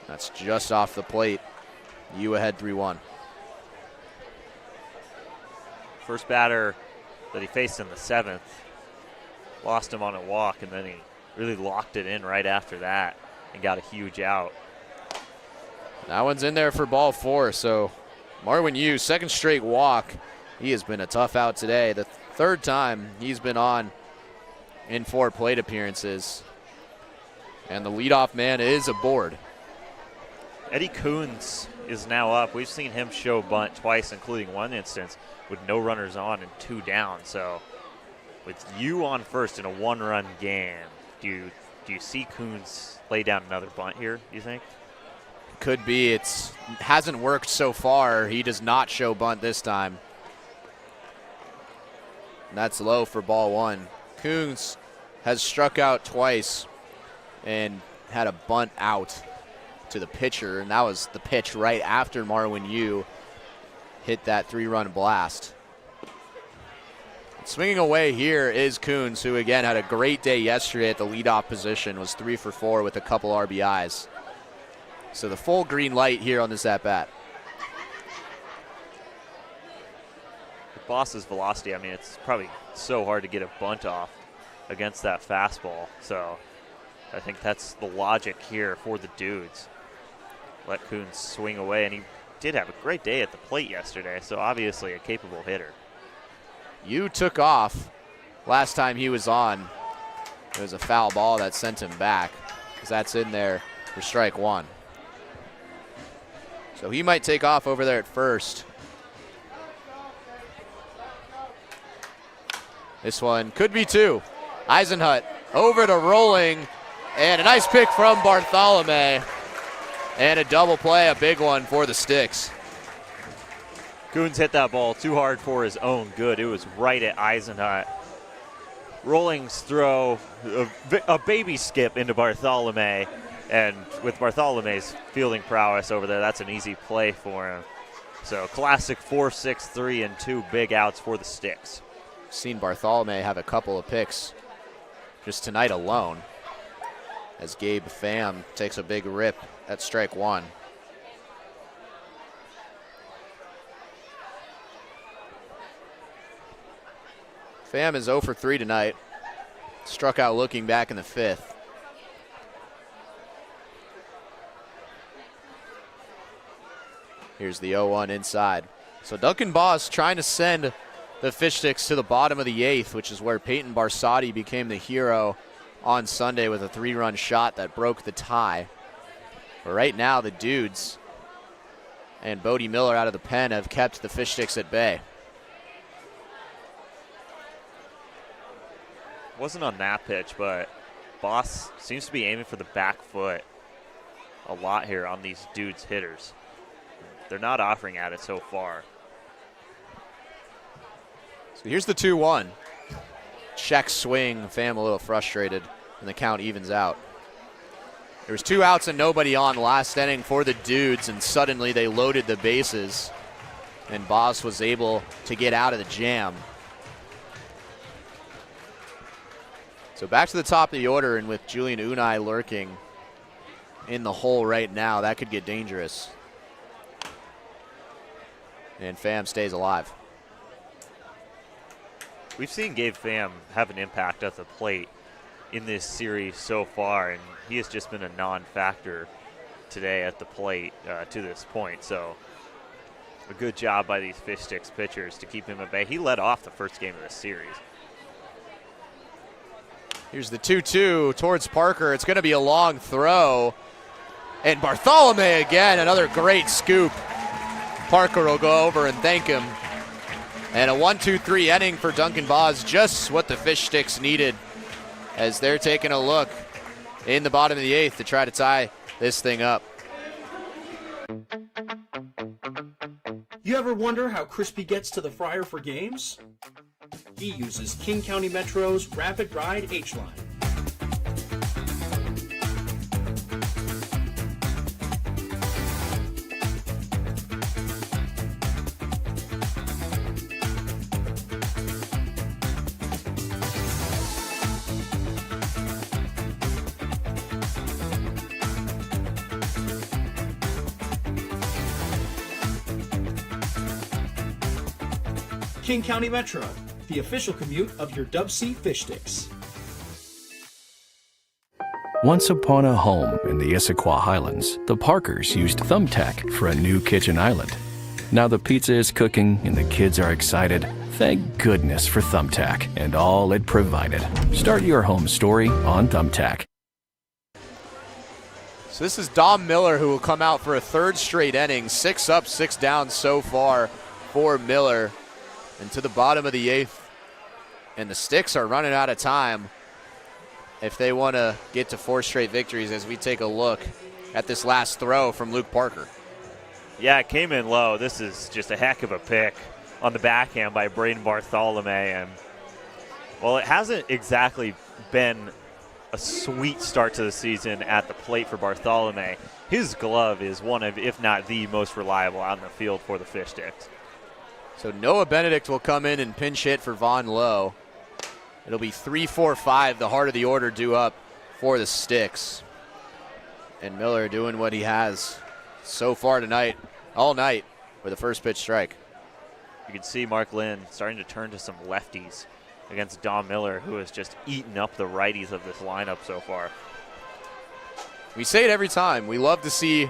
That's just off the plate. Yu ahead 3-1. First batter that he faced in the 7th, lost him on a walk, and then he really locked it in right after that and got a huge out. That one's in there for ball 4, so Marwin Yu, second straight walk. He has been a tough out today. The third time he's been on in 4 plate appearances. And the leadoff man is aboard. Eddie Coons is now up. We've seen him show bunt twice, including one instance with no runners on and 2 down. So with you on first in a 1-run game, do you see Coons lay down another bunt here, do you think? Could be. It hasn't worked so far. He does not show bunt this time. And that's low for ball 1. Coons has struck out twice and had a bunt out to the pitcher, and that was the pitch right after Marwin Yu hit that 3-run blast. Swinging away here is Coons, who again had a great day yesterday at the leadoff position, was 3 for 4 with a couple RBIs. So the full green light here on this at-bat. With Boss's velocity, I mean, it's probably so hard to get a bunt off against that fastball. So I think that's the logic here for the Dudes. Let Coons swing away, and he did have a great day at the plate yesterday, so obviously a capable hitter. Yu took off last time he was on. It was a foul ball that sent him back, because that's in there for strike 1. So he might take off over there at first. This one could be 2. Eisenhut over to Rolling, and a nice pick from Bartholomew. And a double play, a big one for the Sticks. Coons hit that ball too hard for his own good. It was right at Eisenhut. Rolling's throw, a baby skip into Bartholomew, and with Bartholomew's fielding prowess over there, that's an easy play for him. So classic 4-6-3 and 2 big outs for the Sticks. Seen Bartholomew have a couple of picks just tonight alone, as Gabe Pham takes a big rip at strike 1. Pham is 0 for 3 tonight. Struck out looking back in the 5th. Here's the 0-1 inside. So Duncan Boss trying to send the Fish Sticks to the bottom of the 8th, which is where Peyton Barsotti became the hero on Sunday with a 3-run shot that broke the tie. But right now, the Dudes and Bodie Miller out of the pen have kept the Fish Sticks at bay. Wasn't on that pitch, but Boss seems to be aiming for the back foot a lot here on these Dudes hitters. They're not offering at it so far. So here's the 2-1. Check swing, Pham a little frustrated, and the count evens out. There was 2 outs and nobody on last inning for the Dudes, and suddenly they loaded the bases, and Boss was able to get out of the jam. So back to the top of the order, and with Julian Unai lurking in the hole right now, that could get dangerous. And Pham stays alive. We've seen Gabe Pham have an impact at the plate in this series so far, and he has just been a non-factor today at the plate to this point. So a good job by these Fish Sticks pitchers to keep him at bay. He led off the first game of the series. Here's the 2-2 towards Parker. It's going to be a long throw. And Bartholomew again, another great scoop. Parker will go over and thank him. And a 1-2-3 inning for Duncan Boss, just what the Fish Sticks needed, as they're taking a look in the bottom of the 8th to try to tie this thing up. You ever wonder how Crispy gets to the fryer for games? He uses King County Metro's Rapid Ride H-Line. King County Metro, the official commute of your DubSea Fish Sticks. Once upon a home in the Issaquah Highlands, the Parkers used Thumbtack for a new kitchen island. Now the pizza is cooking and the kids are excited. Thank goodness for Thumbtack and all it provided. Start your home story on Thumbtack. So this is Dom Miller, who will come out for a third straight inning. 6 up, 6 down so far for Miller. And to the bottom of the 8th. And the Sticks are running out of time if they want to get to 4 straight victories, as we take a look at this last throw from Luke Parker. Yeah, it came in low. This is just a heck of a pick on the backhand by Braden Bartholomew. And, well, it hasn't exactly been a sweet start to the season at the plate for Bartholomew. His glove is one of, if not the most reliable out in the field for the Fish Sticks. So Noah Benedict will come in and pinch hit for Von Lowe. It'll be 3-4-5, the heart of the order due up for the Sticks. And Miller doing what he has so far tonight, all night, with a first pitch strike. You can see Mark Lynn starting to turn to some lefties against Dom Miller, who has just eaten up the righties of this lineup so far. We say it every time. We love to see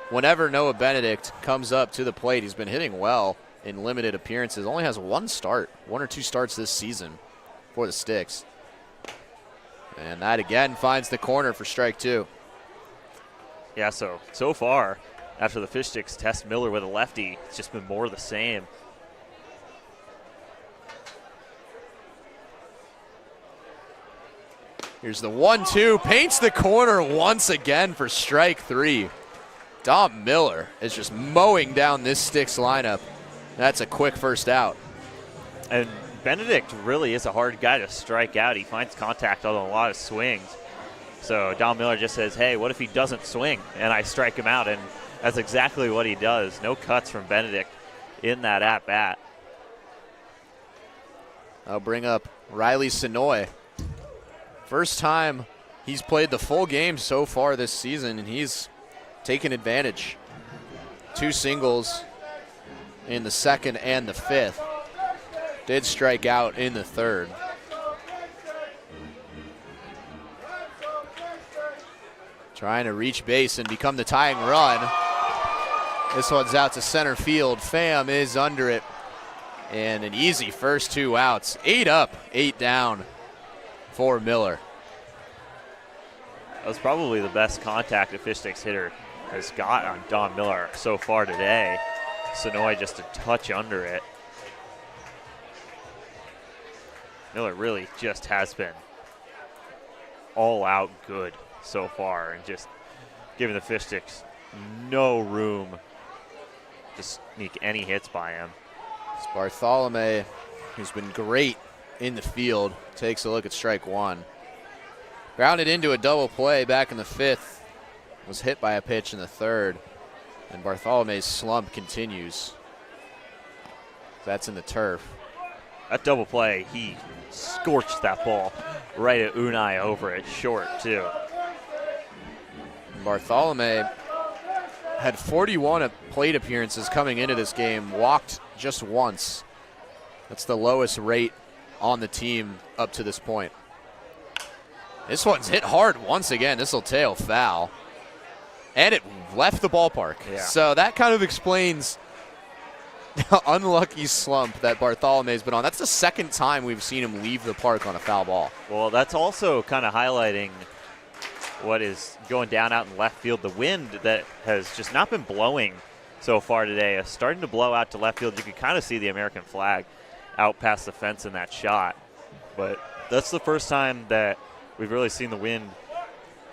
whenever Noah Benedict comes up to the plate. He's been hitting well in limited appearances. Only has 1 or 2 starts this season for the Sticks. And that again finds the corner for strike 2. Yeah, so far, after the Fish Sticks test Miller with a lefty, it's just been more of the same. Here's the 1-2, paints the corner once again for strike 3. Dom Miller is just mowing down this Sticks lineup. That's a quick first out. And Benedict really is a hard guy to strike out. He finds contact on a lot of swings. So Dom Miller just says, hey, what if he doesn't swing and I strike him out? And that's exactly what he does. No cuts from Benedict in that at-bat. I'll bring up Riley Sonoy. First time he's played the full game so far this season, and he's taken advantage. 2 singles in the 2nd and the 5th. Did strike out in the 3rd. Trying to reach base and become the tying run. This one's out to center field. Pham is under it. And an easy first 2 outs. 8 up, 8 down for Miller. That was probably the best contact a Fish Sticks hitter has got on Dom Miller so far today. Sonoy just a touch under it. Miller really just has been all out good so far and just giving the Fish Sticks no room to sneak any hits by him. It's Bartholomew, who's been great in the field, takes a look at strike 1. Grounded into a double play back in the 5th. Was hit by a pitch in the 3rd. And Bartholomew's slump continues. That's in the turf. That double play, he scorched that ball right at Unai over it, short too. Bartholomew had 41 plate appearances coming into this game, walked just once. That's the lowest rate on the team up to this point. This one's hit hard once again. This will tail foul. And it left the ballpark. Yeah. So that kind of explains the unlucky slump that Bartholomew's been on. That's the 2nd time we've seen him leave the park on a foul ball. Well, that's also kind of highlighting what is going down out in left field. The wind that has just not been blowing so far today is starting to blow out to left field. You can kind of see the American flag out past the fence in that shot. But that's the first time that we've really seen the wind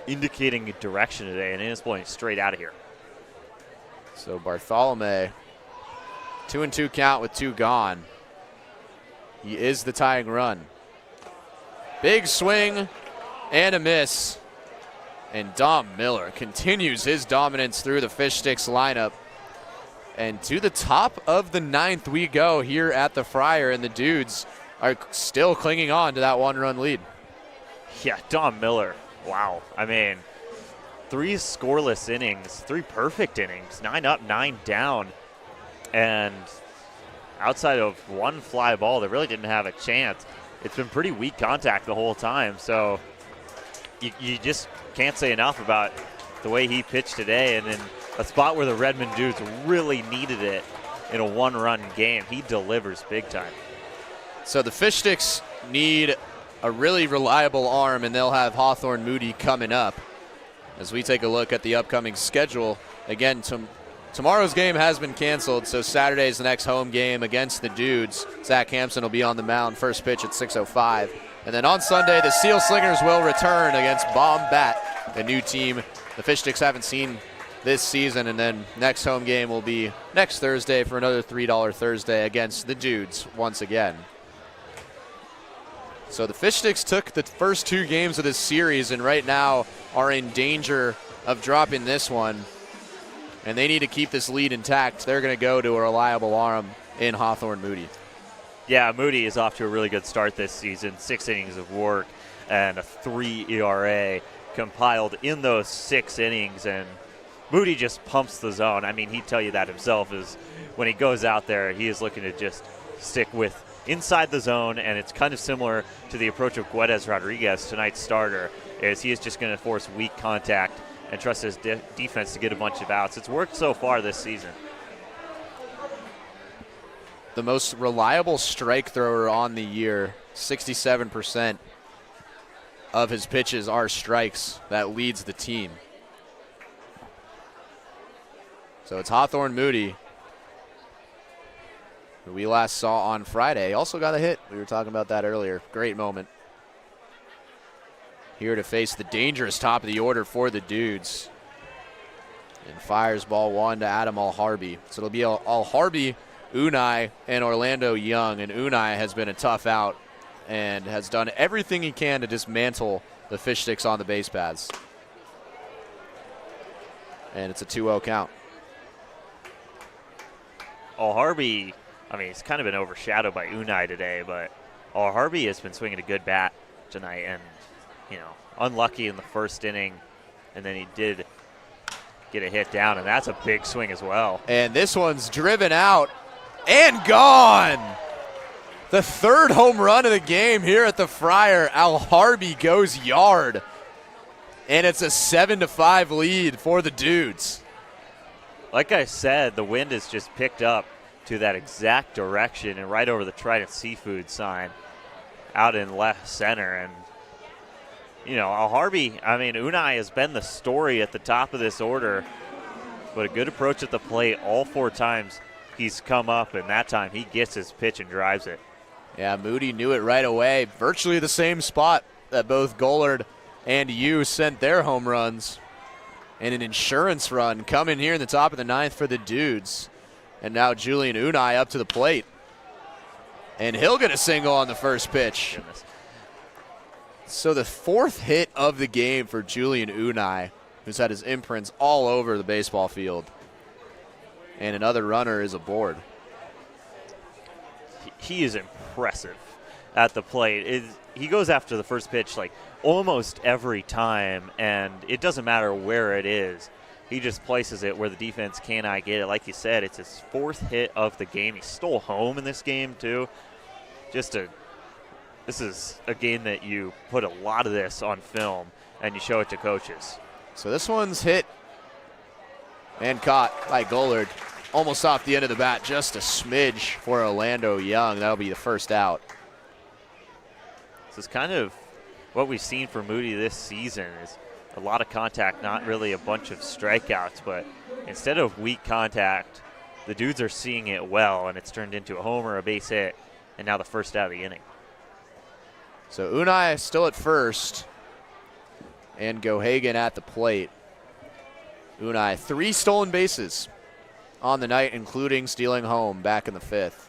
indicating direction today, and it is blowing straight out of here. So Bartholomew, 2-2 count with 2 gone. He is the tying run. Big swing and a miss. And Dom Miller continues his dominance through the Fish Sticks lineup. And to the top of the 9th we go here at the Friar, and the Dudes are still clinging on to that 1-run lead. Yeah, Dom Miller. Wow. I mean, 3 scoreless innings, 3 perfect innings, 9 up, 9 down. And outside of 1 fly ball, they really didn't have a chance. It's been pretty weak contact the whole time. So you just can't say enough about the way he pitched today. And in a spot where the Redmond Dudes really needed it in a one-run game. He delivers big time. So the Fish Sticks need a really reliable arm, and they'll have Hawthorne Moody coming up. As we take a look at the upcoming schedule, again, tomorrow's game has been canceled, so Saturday's the next home game against the Dudes. Zach Hampson will be on the mound, first pitch at 6:05. And then on Sunday, the Seal Slingers will return against Bombat, a new team the Fish Sticks haven't seen this season. And then next home game will be next Thursday for another $3 Thursday against the Dudes once again. So the Fish Sticks took the first 2 games of this series and right now are in danger of dropping this one. And they need to keep this lead intact. They're going to go to a reliable arm in Hawthorne Moody. Yeah, Moody is off to a really good start this season. 6 innings of work and a 3 ERA compiled in those 6 innings. And Moody just pumps the zone. I mean, he'd tell you that himself, is when he goes out there, he is looking to just stick with inside the zone, and it's kind of similar to the approach of Guedes Rodriguez, tonight's starter, is he is just going to force weak contact and trust his defense to get a bunch of outs. It's worked so far this season. The most reliable strike thrower on the year, 67% of his pitches are strikes. That leads the team. So it's Hawthorne Moody, who we last saw on Friday. Also got a hit. We were talking about that earlier. Great moment. Here to face the dangerous top of the order for the Dudes. And fires ball 1 to Adam Alharbi. So it'll be Alharbi, Unai, and Orlando Young. And Unai has been a tough out and has done everything he can to dismantle the Fish Sticks on the base paths. And it's a 2-0 count. Alharbi, I mean, he's kind of been overshadowed by Unai today, but Alharbi has been swinging a good bat tonight and, you know, unlucky in the first inning, and then he did get a hit down, and that's a big swing as well. And this one's driven out and gone. The 3rd home run of the game here at the Friar. Alharbi goes yard, and it's a 7-5 lead for the Dudes. Like I said, the wind has just picked up to that exact direction and right over the Trident Seafood sign out in left center. And, you know, Alharbi, I mean, Unai has been the story at the top of this order, but a good approach at the plate all 4 times he's come up, and that time he gets his pitch and drives it. Yeah, Moody knew it right away. Virtually the same spot that both Gollard and Yu sent their home runs. And an insurance run coming here in the top of the 9th for the Dudes. And now Julian Unai up to the plate. And he'll get a single on the first pitch. Goodness. So the 4th hit of the game for Julian Unai, who's had his imprints all over the baseball field. And another runner is aboard. He is impressive at the plate. He goes after the first pitch like almost every time, and it doesn't matter where it is. He just places it where the defense cannot get it. Like you said, it's his 4th hit of the game. He stole home in this game, too. This is a game that you put a lot of this on film, and you show it to coaches. So this one's hit and caught by Gollard. Almost off the end of the bat, just a smidge for Orlando Young. That'll be the first out. This is kind of what we've seen for Moody this season, is a lot of contact, not really a bunch of strikeouts, but instead of weak contact, the Dudes are seeing it well, and it's turned into a homer, a base hit, and now the first out of the inning. So Unai still at first, and Gohagan at the plate. Unai, 3 stolen bases on the night, including stealing home back in the 5th.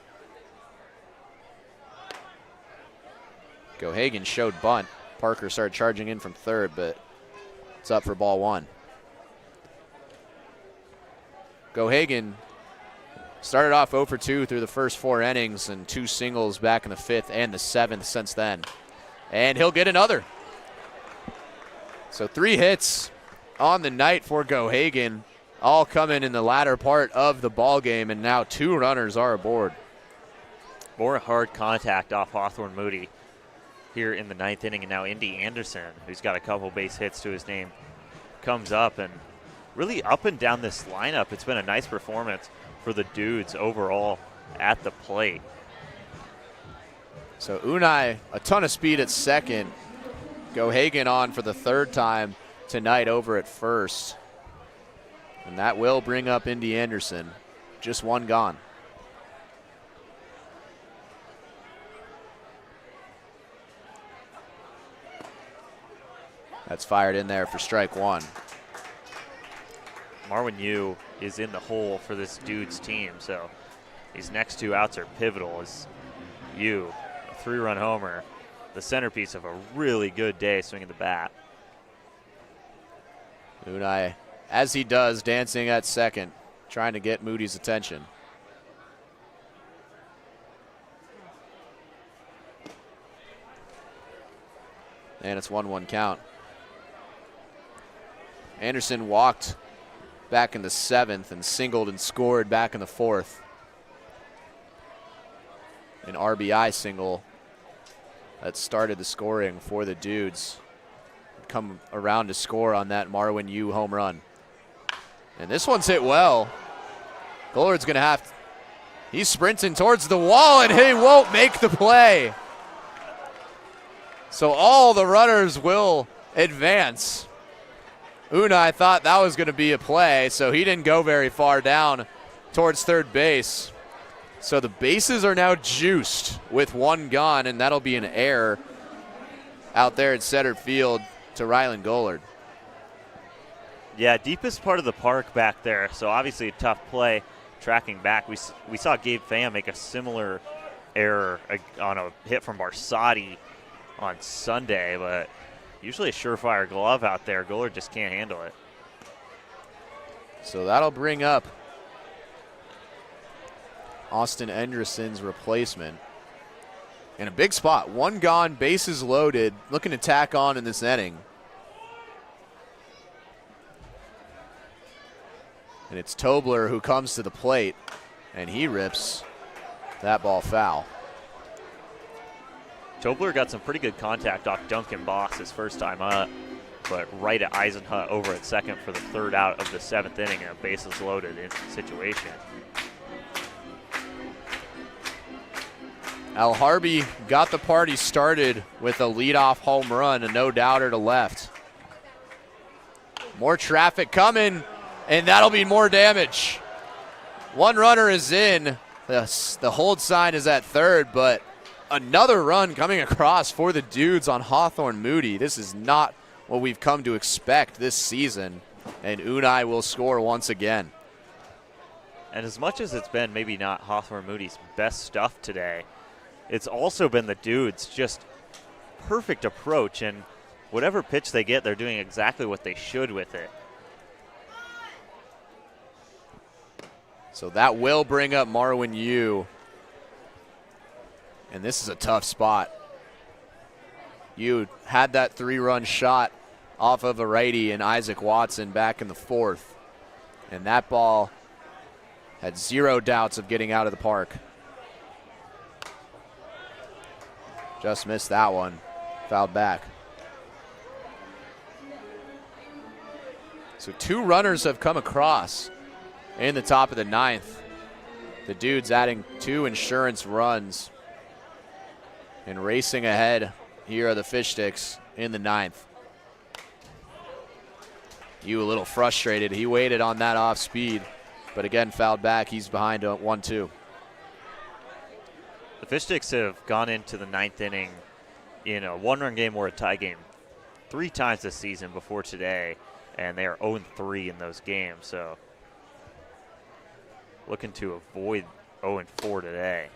Gohagan showed bunt. Parker started charging in from 3rd, but it's up for ball 1. Gohagan started off 0 for 2 through the first 4 innings and 2 singles back in the 5th and the 7th since then. And he'll get another. So 3 hits on the night for Gohagan, all coming in the latter part of the ball game, and now 2 runners are aboard. More hard contact off Hawthorne Moody here in the 9th inning, and now Indy Anderson, who's got a couple base hits to his name, comes up, and really up and down this lineup, it's been a nice performance for the Dudes overall at the plate. So Unai, a ton of speed at second. Gohagen on for the third time tonight over at first. And that will bring up Indy Anderson. Just one gone. That's fired in there for strike one. Marwin Yu is in the hole for this Dudes team, so these next two outs are pivotal as Yu, a 3-run homer, the centerpiece of a really good day swinging the bat. Unai, as he does, dancing at second, trying to get Moody's attention. And it's 1-1 count. Anderson walked back in the 7th and singled and scored back in the 4th. An RBI single that started the scoring for the Dudes. Come around to score on that Marwin Yu home run. And this one's hit well. Gollard's going to have to, he's sprinting towards the wall and he won't make the play. So all the runners will advance. Unai thought that was going to be a play, so he didn't go very far down towards third base. So the bases are now juiced with one gone, and that'll be an error out there at center field to Rylan Gollard. Yeah, deepest part of the park back there, so obviously a tough play tracking back. We saw Gabe Pham make a similar error on a hit from Barsotti on Sunday, but usually a surefire glove out there. Gollard just can't handle it. So that'll bring up Austin Enderson's replacement. In a big spot, one gone, bases loaded, looking to tack on in this inning. And it's Tobler who comes to the plate, and he rips that ball foul. Tobler got some pretty good contact off Duncan Boss his first time up, but right at Eisenhut over at second for the third out of the 7th inning in a bases loaded situation. Al Harvey got the party started with a leadoff home run, a no-doubter to left. More traffic coming, and that'll be more damage. One runner is in. The hold sign is at third, but another run coming across for the Dudes on Hawthorne Moody. This is not what we've come to expect this season, and Unai will score once again. And as much as it's been maybe not Hawthorne Moody's best stuff today, it's also been the Dudes' just perfect approach, and whatever pitch they get, they're doing exactly what they should with it. So that will bring up Marwin Yu. And this is a tough spot. Yu had that 3-run shot off of a righty and Isaac Watson back in the 4th. And that ball had zero doubts of getting out of the park. Just missed that one. Fouled back. So 2 runners have come across in the top of the 9th. The Dudes adding 2 insurance runs and racing ahead here are the Fish Sticks in the 9th. Yu a little frustrated. He waited on that off speed, but again fouled back. He's behind 1-2. The Fish Sticks have gone into the 9th inning in a 1-run game or a tie game 3 times this season before today, and they are 0-3 in those games. So looking to avoid 0-4 today.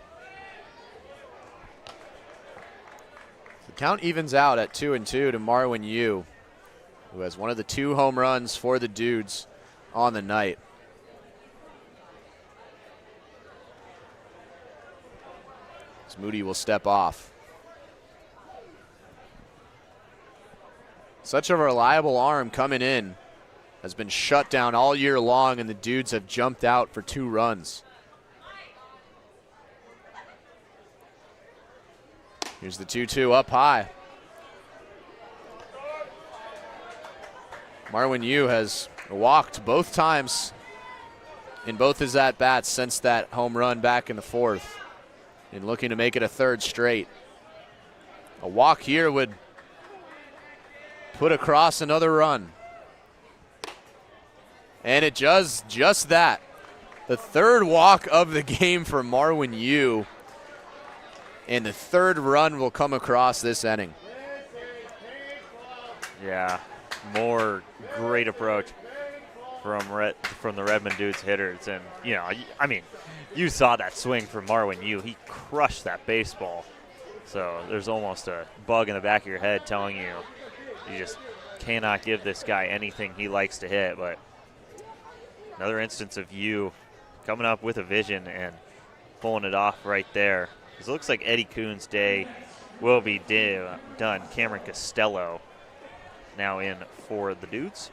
The count evens out at 2-2 to Marwin Yu, who has one of the 2 home runs for the Dudes on the night. As Moody will step off. Such a reliable arm coming in. Has been shut down all year long, and the Dudes have jumped out for 2 runs. Here's the 2-2 up high. Marwin Yu has walked both times in both his at-bats since that home run back in the 4th, and looking to make it a 3rd straight. A walk here would put across another run. And it does just that. The 3rd walk of the game for Marwin Yu, and the 3rd run will come across this inning. Yeah, more great approach from the Redmond Dudes hitters. And, you know, I mean, you saw that swing from Marwin Yu. He crushed that baseball. So there's almost a bug in the back of your head telling you you just cannot give this guy anything he likes to hit. But another instance of Yu coming up with a vision and pulling it off right there. It looks like Eddie Kuhn's day will be done. Cameron Costello now in for the Dudes.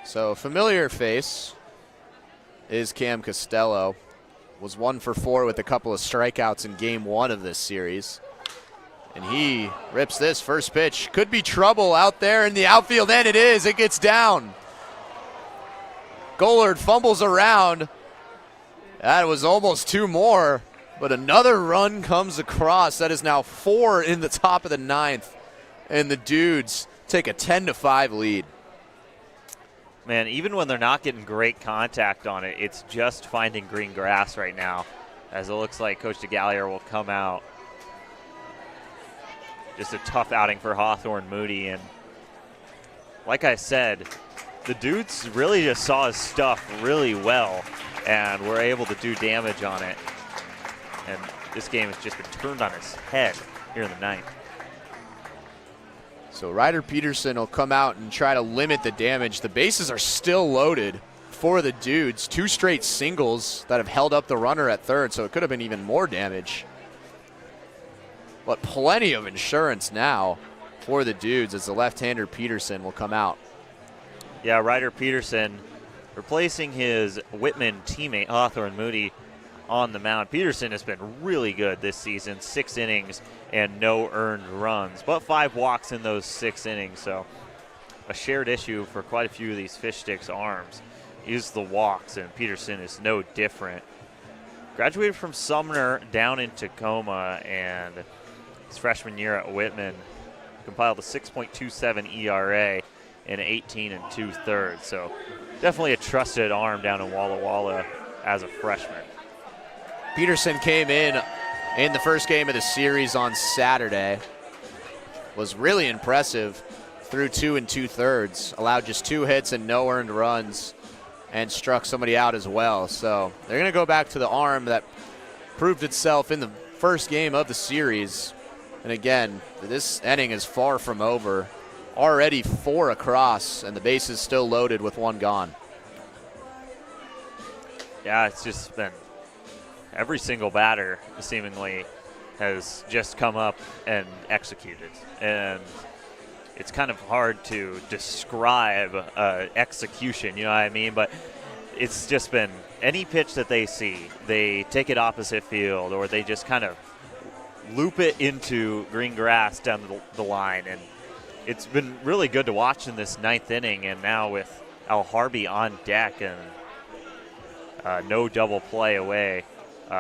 So a familiar face is Cam Costello. Was 1 for 4 with a couple of strikeouts in game 1 of this series. And he rips this first pitch. Could be trouble out there in the outfield, and it is. It gets down. Gollard fumbles around. That was almost 2 more, but another run comes across. That is now 4 in the top of the 9th, and the Dudes take a 10-5 lead. Man, even when they're not getting great contact on it, it's just finding green grass right now, as it looks like Coach DeGallier will come out. Just a tough outing for Hawthorne Moody, and like I said, the Dudes really just saw his stuff really well and were able to do damage on it. And this game has just been turned on its head here in the 9th. So Ryder Peterson will come out and try to limit the damage. The bases are still loaded for the Dudes. 2 straight singles that have held up the runner at 3rd, so it could have been even more damage. But plenty of insurance now for the Dudes as the left-hander Peterson will come out. Yeah, Ryder Peterson replacing his Whitman teammate Hawthorne Moody on the mound. Peterson has been really good this season, 6 innings and no earned runs, but 5 walks in those 6 innings. So a shared issue for quite a few of these Fish Sticks arms is the walks, and Peterson is no different. Graduated from Sumner down in Tacoma, and his freshman year at Whitman compiled a 6.27 ERA in 18 2/3. So definitely a trusted arm down in Walla Walla as a freshman. Peterson came in the first game of the series on Saturday. Was really impressive through 2 2/3. Allowed just 2 hits and no earned runs, and struck somebody out as well. So they're going to go back to the arm that proved itself in the first game of the series. And again, this inning is far from over. Already 4 across, and the base is still loaded with 1 gone. Yeah, it's just been every single batter seemingly has just come up and executed. And it's kind of hard to describe execution, you know what I mean? But it's just been any pitch that they see, they take it opposite field, or they just kind of loop it into green grass down the line. And it's been really good to watch in this 9th inning, and now with Al Harvey on deck and no double play away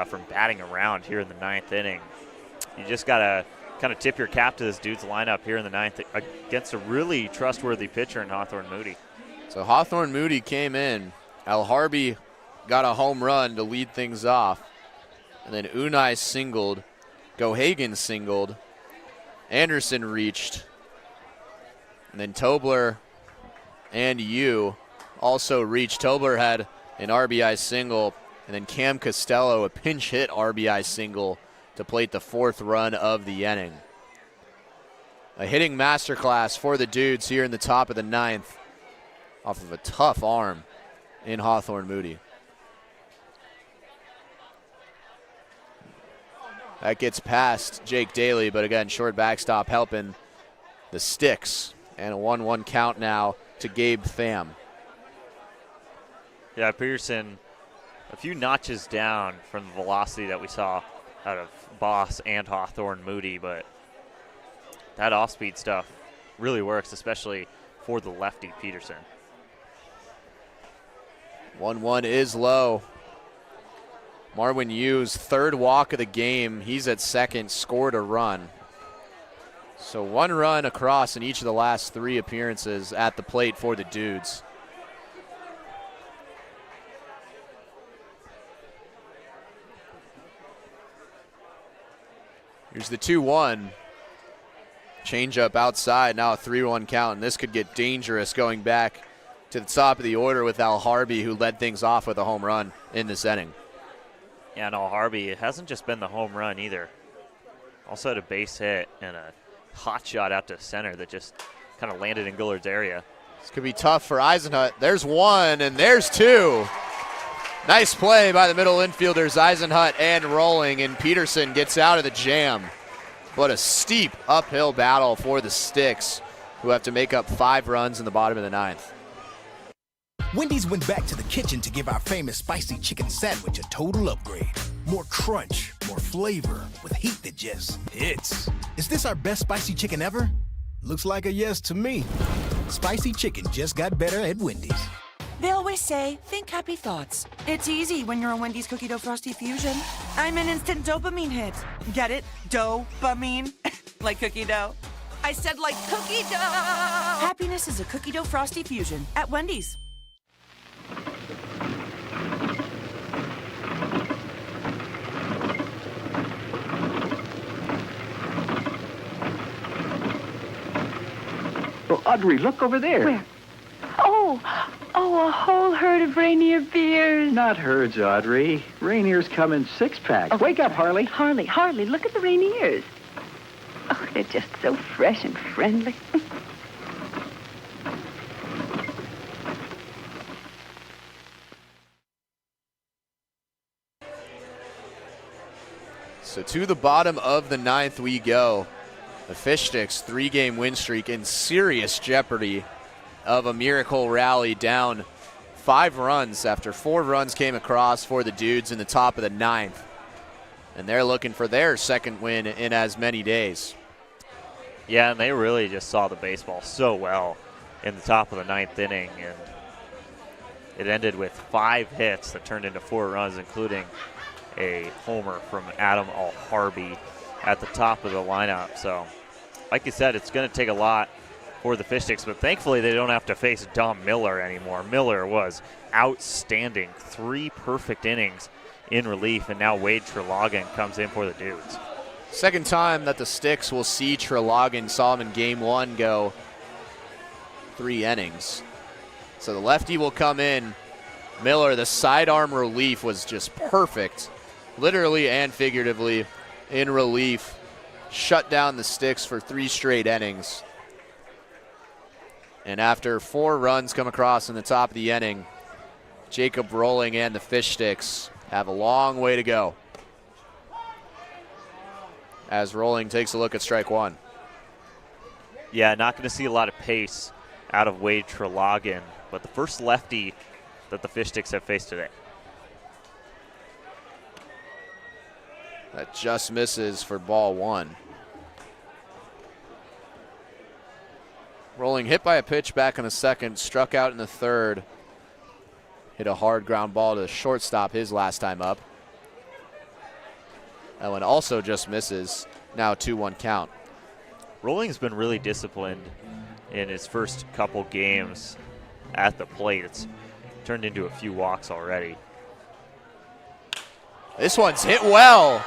from batting around here in the 9th inning. You just got to kind of tip your cap to this Dude's lineup here in the 9th against a really trustworthy pitcher in Hawthorne Moody. So Hawthorne Moody came in. Al Harvey got a home run to lead things off. And then Unai singled. Gohagen singled. Anderson reached. And then Tobler and Yu also reached. Tobler had an RBI single. And then Cam Costello, a pinch hit RBI single to plate the 4th run of the inning. A hitting masterclass for the Dudes here in the top of the 9th off of a tough arm in Hawthorne Moody. That gets past Jake Daly, but again, short backstop helping the Sticks. And a 1-1 count now to Gabe Pham. Yeah, Peterson a few notches down from the velocity that we saw out of Boss and Hawthorne Moody, but that off-speed stuff really works, especially for the lefty Peterson. 1-1 is low Marwin Yu's third walk of the game. He's at second, scored a run. So 1 run across in each of the last 3 appearances at the plate for the Dudes. Here's the 2-1. Change-up outside, now a 3-1 count, and this could get dangerous going back to the top of the order with Al Harvey, who led things off with a home run in this inning. Yeah, no, Harvey, it hasn't just been the home run either. Also had a base hit and a hot shot out to center that just kind of landed in Gillard's area. This could be tough for Eisenhut. There's 1, and there's 2. Nice play by the middle infielders, Eisenhut and Rolling, and Peterson gets out of the jam. But a steep uphill battle for the Sticks, who have to make up 5 runs in the bottom of the 9th. Wendy's went back to the kitchen to give our famous spicy chicken sandwich a total upgrade. More crunch, more flavor, with heat that just hits. Is this our best spicy chicken ever? Looks like a yes to me. Spicy chicken just got better at Wendy's. They always say, think happy thoughts. It's easy when you're a Wendy's cookie dough frosty fusion. I'm an instant dopamine hit. Get it? Dopamine? Like cookie dough. I said like cookie dough. Happiness is a cookie dough frosty fusion at Wendy's. Oh, Audrey, look over there. Where? Oh, a whole herd of Rainier beers. Not herds, Audrey. Rainier's come in 6-pack. Oh, Wake up, Harley. Harley, look at the Rainiers. Oh, they're just so fresh and friendly. So to the bottom of the 9th we go. The Fish Sticks 3-game win streak in serious jeopardy of a miracle rally, down 5 runs after 4 runs came across for the Dudes in the top of the 9th. And they're looking for their second win in as many days. Yeah, and they really just saw the baseball so well in the top of the 9th inning. And it ended with 5 hits that turned into 4 runs, including a homer from Adam Al-Harvey at the top of the lineup. So, like you said, it's going to take a lot for the Fish Sticks, but thankfully they don't have to face Dom Miller anymore. Miller was outstanding. 3 perfect innings in relief, and now Wade Treloggan comes in for the Dudes. Second time that the Sticks will see Treloggan. Saw him in game 1 go 3 innings. So the lefty will come in. Miller, the sidearm relief was just perfect, literally and figuratively, in relief. Shut down the Sticks for 3 straight innings. And after 4 runs come across in the top of the inning, Jacob Rolling and the Fish Sticks have a long way to go. As Rolling takes a look at strike 1. Yeah, not going to see a lot of pace out of Wade Treloggan, but the first lefty that the Fish Sticks have faced today. That just misses for ball 1. Rolling hit by a pitch back in the second, struck out in the third. Hit a hard ground ball to the shortstop his last time up. That one also just misses. Now 2-1 count. Rolling's been really disciplined in his first couple games at the plate. It's turned into a few walks already. This one's hit well.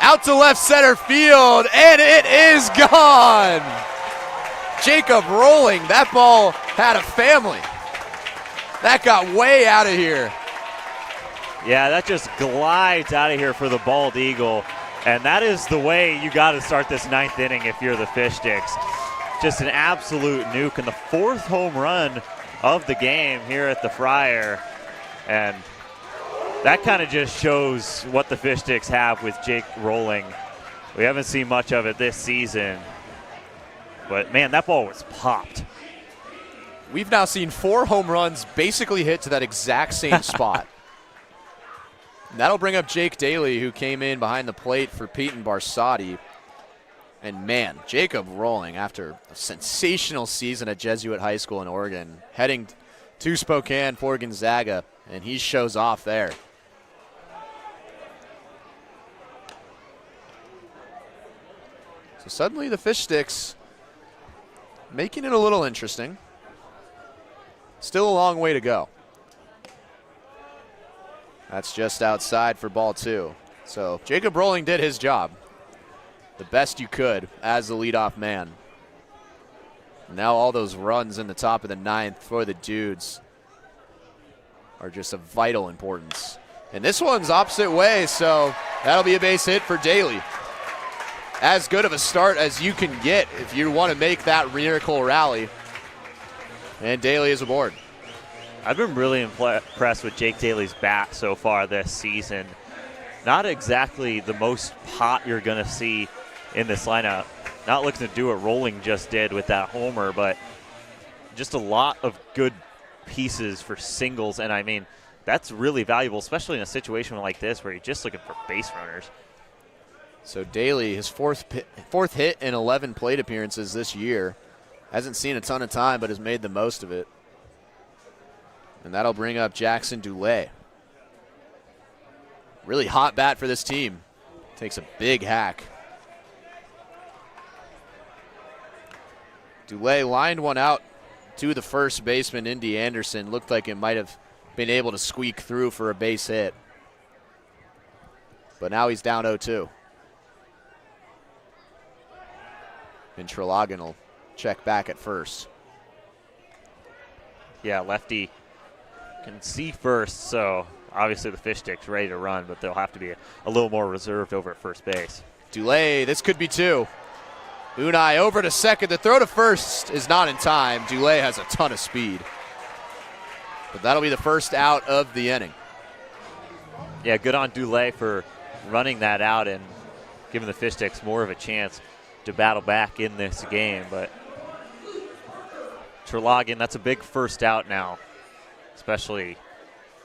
Out to left center field, and it is gone. Jacob Rolling, that ball had a family. That got way out of here. Yeah, that just glides out of here for the bald eagle. And that is the way you got to start this 9th inning if you're the Fish Sticks. Just an absolute nuke, and the 4th home run of the game here at the Friar. And that kind of just shows what the Fish Sticks have with Jake Rolling. We haven't seen much of it this season. But, man, that ball was popped. We've now seen 4 home runs basically hit to that exact same spot. And that'll bring up Jake Daly, who came in behind the plate for Peyton Barsotti. And, man, Jacob Rolling, after a sensational season at Jesuit High School in Oregon, heading to Spokane for Gonzaga, and he shows off there. So suddenly the Fish Sticks making it a little interesting. Still a long way to go. That's just outside for ball 2. So Jacob Rolling did his job the best you could as the leadoff man. Now all those runs in the top of the 9th for the Dudes are just of vital importance. And this one's opposite way, so that'll be a base hit for Daly. As good of a start as you can get if you want to make that miracle rally. And Daly is aboard. I've been really impressed with Jake Daly's bat so far this season. Not exactly the most pop you're going to see in this lineup. Not looking to do what Rolling just did with that homer, but just a lot of good pieces for singles. And I mean, that's really valuable, especially in a situation like this where you're just looking for base runners. So Daly, his fourth hit in 11 plate appearances this year. Hasn't seen a ton of time, but has made the most of it. And that'll bring up Jackson Dulé. Really hot bat for this team. Takes a big hack. Dulé lined one out to the first baseman, Indy Anderson. Looked like it might have been able to squeak through for a base hit. But now he's down 0-2. And Trelagan will check back at first. Yeah, lefty can see first, so obviously the Fish Sticks ready to run, but they'll have to be a little more reserved over at first base. Dulé, this could be 2. Unai over to second. The throw to first is not in time. Dulé has a ton of speed. But that'll be the first out of the inning. Yeah, good on Dulé for running that out and giving the Fish Sticks more of a chance to battle back in this game. But Trelagan, that's a big first out now, especially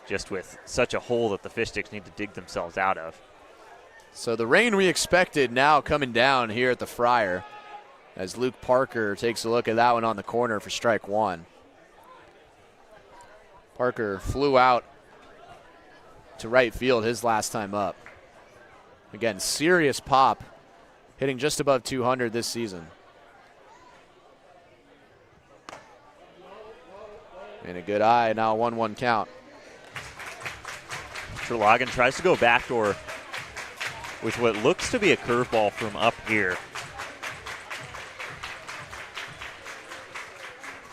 just with such a hole that the Fish Sticks need to dig themselves out of. So the rain we expected now coming down here at the Friar as Luke Parker takes a look at that one on the corner for strike 1. Parker flew out to right field his last time up. Again, serious pop, hitting just above 200 this season. And a good eye, now 1-1 count. Trelagan tries to go backdoor with what looks to be a curveball from up here.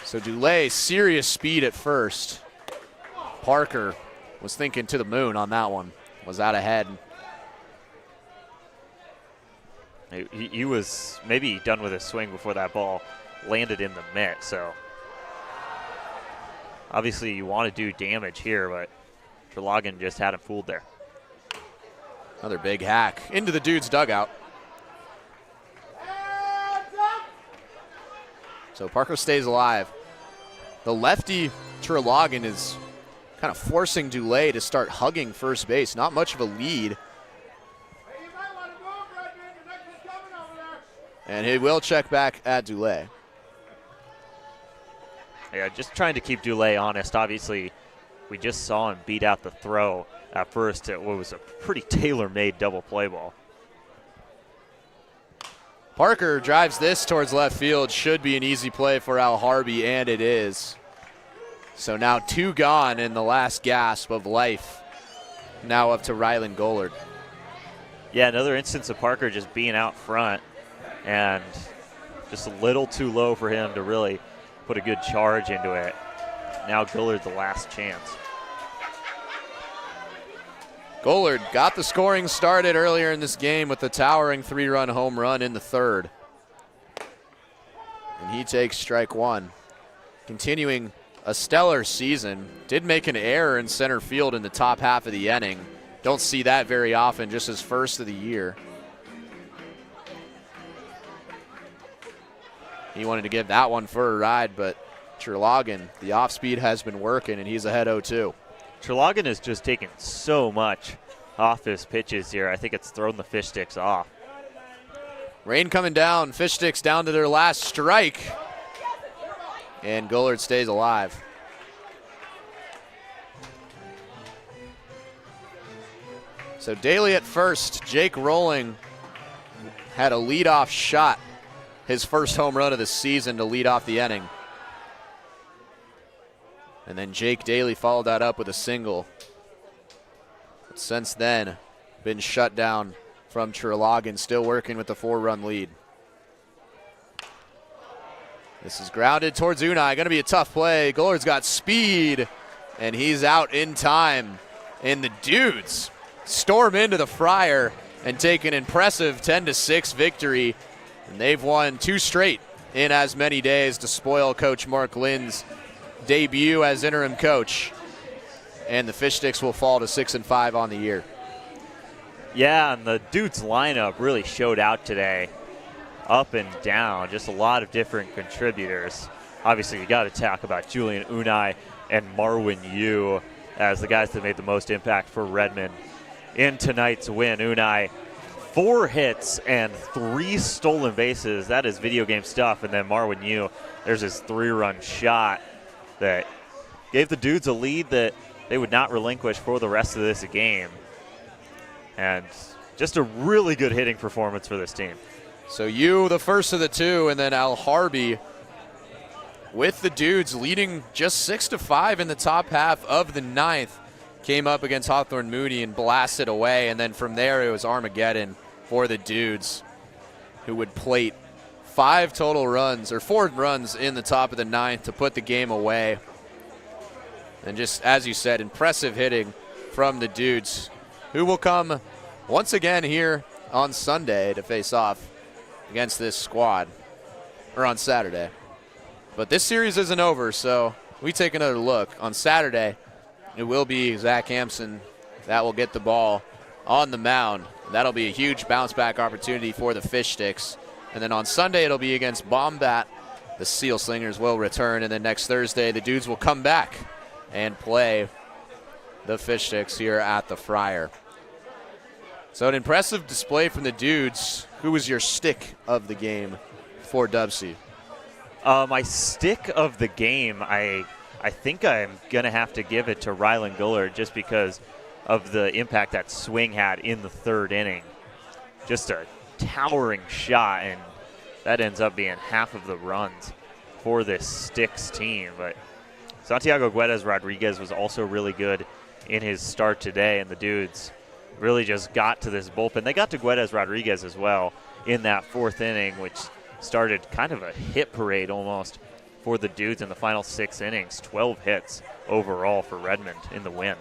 So Dulé, serious speed at first. Parker was thinking to the moon on that one. Was out ahead. He was maybe done with his swing before that ball landed in the mitt, so obviously you want to do damage here, but Trelagan just had him fooled there. Another big hack into the Dude's dugout. So Parker stays alive. The lefty Trelagan is kind of forcing Dulé to start hugging first base. Not much of a lead. And he will check back at Dulé. Yeah, just trying to keep Dulé honest. Obviously, we just saw him beat out the throw at first at what was a pretty tailor-made double play ball. Parker drives this towards left field. Should be an easy play for Al Harvey, and it is. So now 2 gone in the last gasp of life. Now up to Rylan Gollard. Yeah, another instance of Parker just being out front and just a little too low for him to really put a good charge into it. Now Gollard the last chance. Gollard got the scoring started earlier in this game with the towering 3-run home run in the 3rd. And he takes strike 1. Continuing a stellar season. Did make an error in center field in the top half of the inning. Don't see that very often, just his first of the year. He wanted to give that one for a ride, but Trelagan, the off speed has been working, and he's ahead 0-2. Trelagan has just taken so much off his pitches here. I think it's thrown the Fish Sticks off. Rain coming down. Fish Sticks down to their last strike. And Gollard stays alive. So Daly at first. Jake Rolling had a leadoff shot, his first home run of the season to lead off the inning. And then Jake Daly followed that up with a single. But since then, been shut down from Trelagan, still working with the 4-run lead. This is grounded towards Unai. Going to be a tough play. Gullard's got speed, and he's out in time. And the Dudes storm into the Friar and take an impressive 10-6 victory. And they've won 2 straight in as many days to spoil Coach Mark Lynn's debut as interim coach. And the Fish Sticks will fall to 6-5 on the year. Yeah, and the Dudes lineup really showed out today. Up and down, just a lot of different contributors. Obviously, you got to talk about Julian Unai and Marwin Yu as the guys that made the most impact for Redmond in tonight's win. Unai, 4 hits and 3 stolen bases. That is video game stuff. And then Marwin Yu, there's his 3-run shot that gave the Dudes a lead that they would not relinquish for the rest of this game. And just a really good hitting performance for this team. So Yu, the first of the 2, and then Al Harby with the Dudes leading just 6-5 in the top half of the 9th. Came up against Hawthorne Moody and blasted away, and then from there it was Armageddon for the Dudes, who would plate 4 runs in the top of the 9th to put the game away. And just, as you said, impressive hitting from the Dudes, who will come once again here on Sunday to face off against this squad, or on Saturday. But this series isn't over, so we take another look. On Saturday, it will be Zach Hampson that will get the ball on the mound. That'll be a huge bounce-back opportunity for the Fish Sticks. And then on Sunday, it'll be against Bombat. The Seal Slingers will return, and then next Thursday, the Dudes will come back and play the Fish Sticks here at the Friar. So an impressive display from the Dudes. Who was your stick of the game for DubSea? My stick of the game, I think I'm going to have to give it to Rylan Gullard just because of the impact that swing had in the 3rd inning. Just a towering shot, and that ends up being half of the runs for this Sticks team. But Santiago Guedes Rodriguez was also really good in his start today, and the Dudes really just got to this bullpen. They got to Guedes Rodriguez as well in that 4th inning, which started kind of a hit parade almost for the Dudes in the final 6 innings. 12 hits overall for Redmond in the win.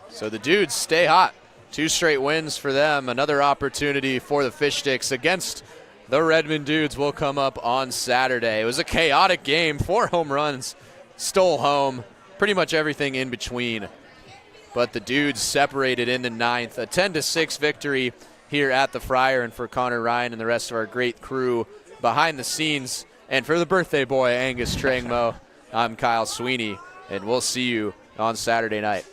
So the Dudes stay hot. 2 straight wins for them. Another opportunity for the Fish Sticks against the Redmond Dudes will come up on Saturday. It was a chaotic game. 4 home runs, stole home, pretty much everything in between. But the Dudes separated in the 9th. A 10-6 victory here at the Friar. And for Connor Ryan and the rest of our great crew behind the scenes, and for the birthday boy, Angus Trangmo, I'm Kyle Sweeney, and we'll see you on Saturday night.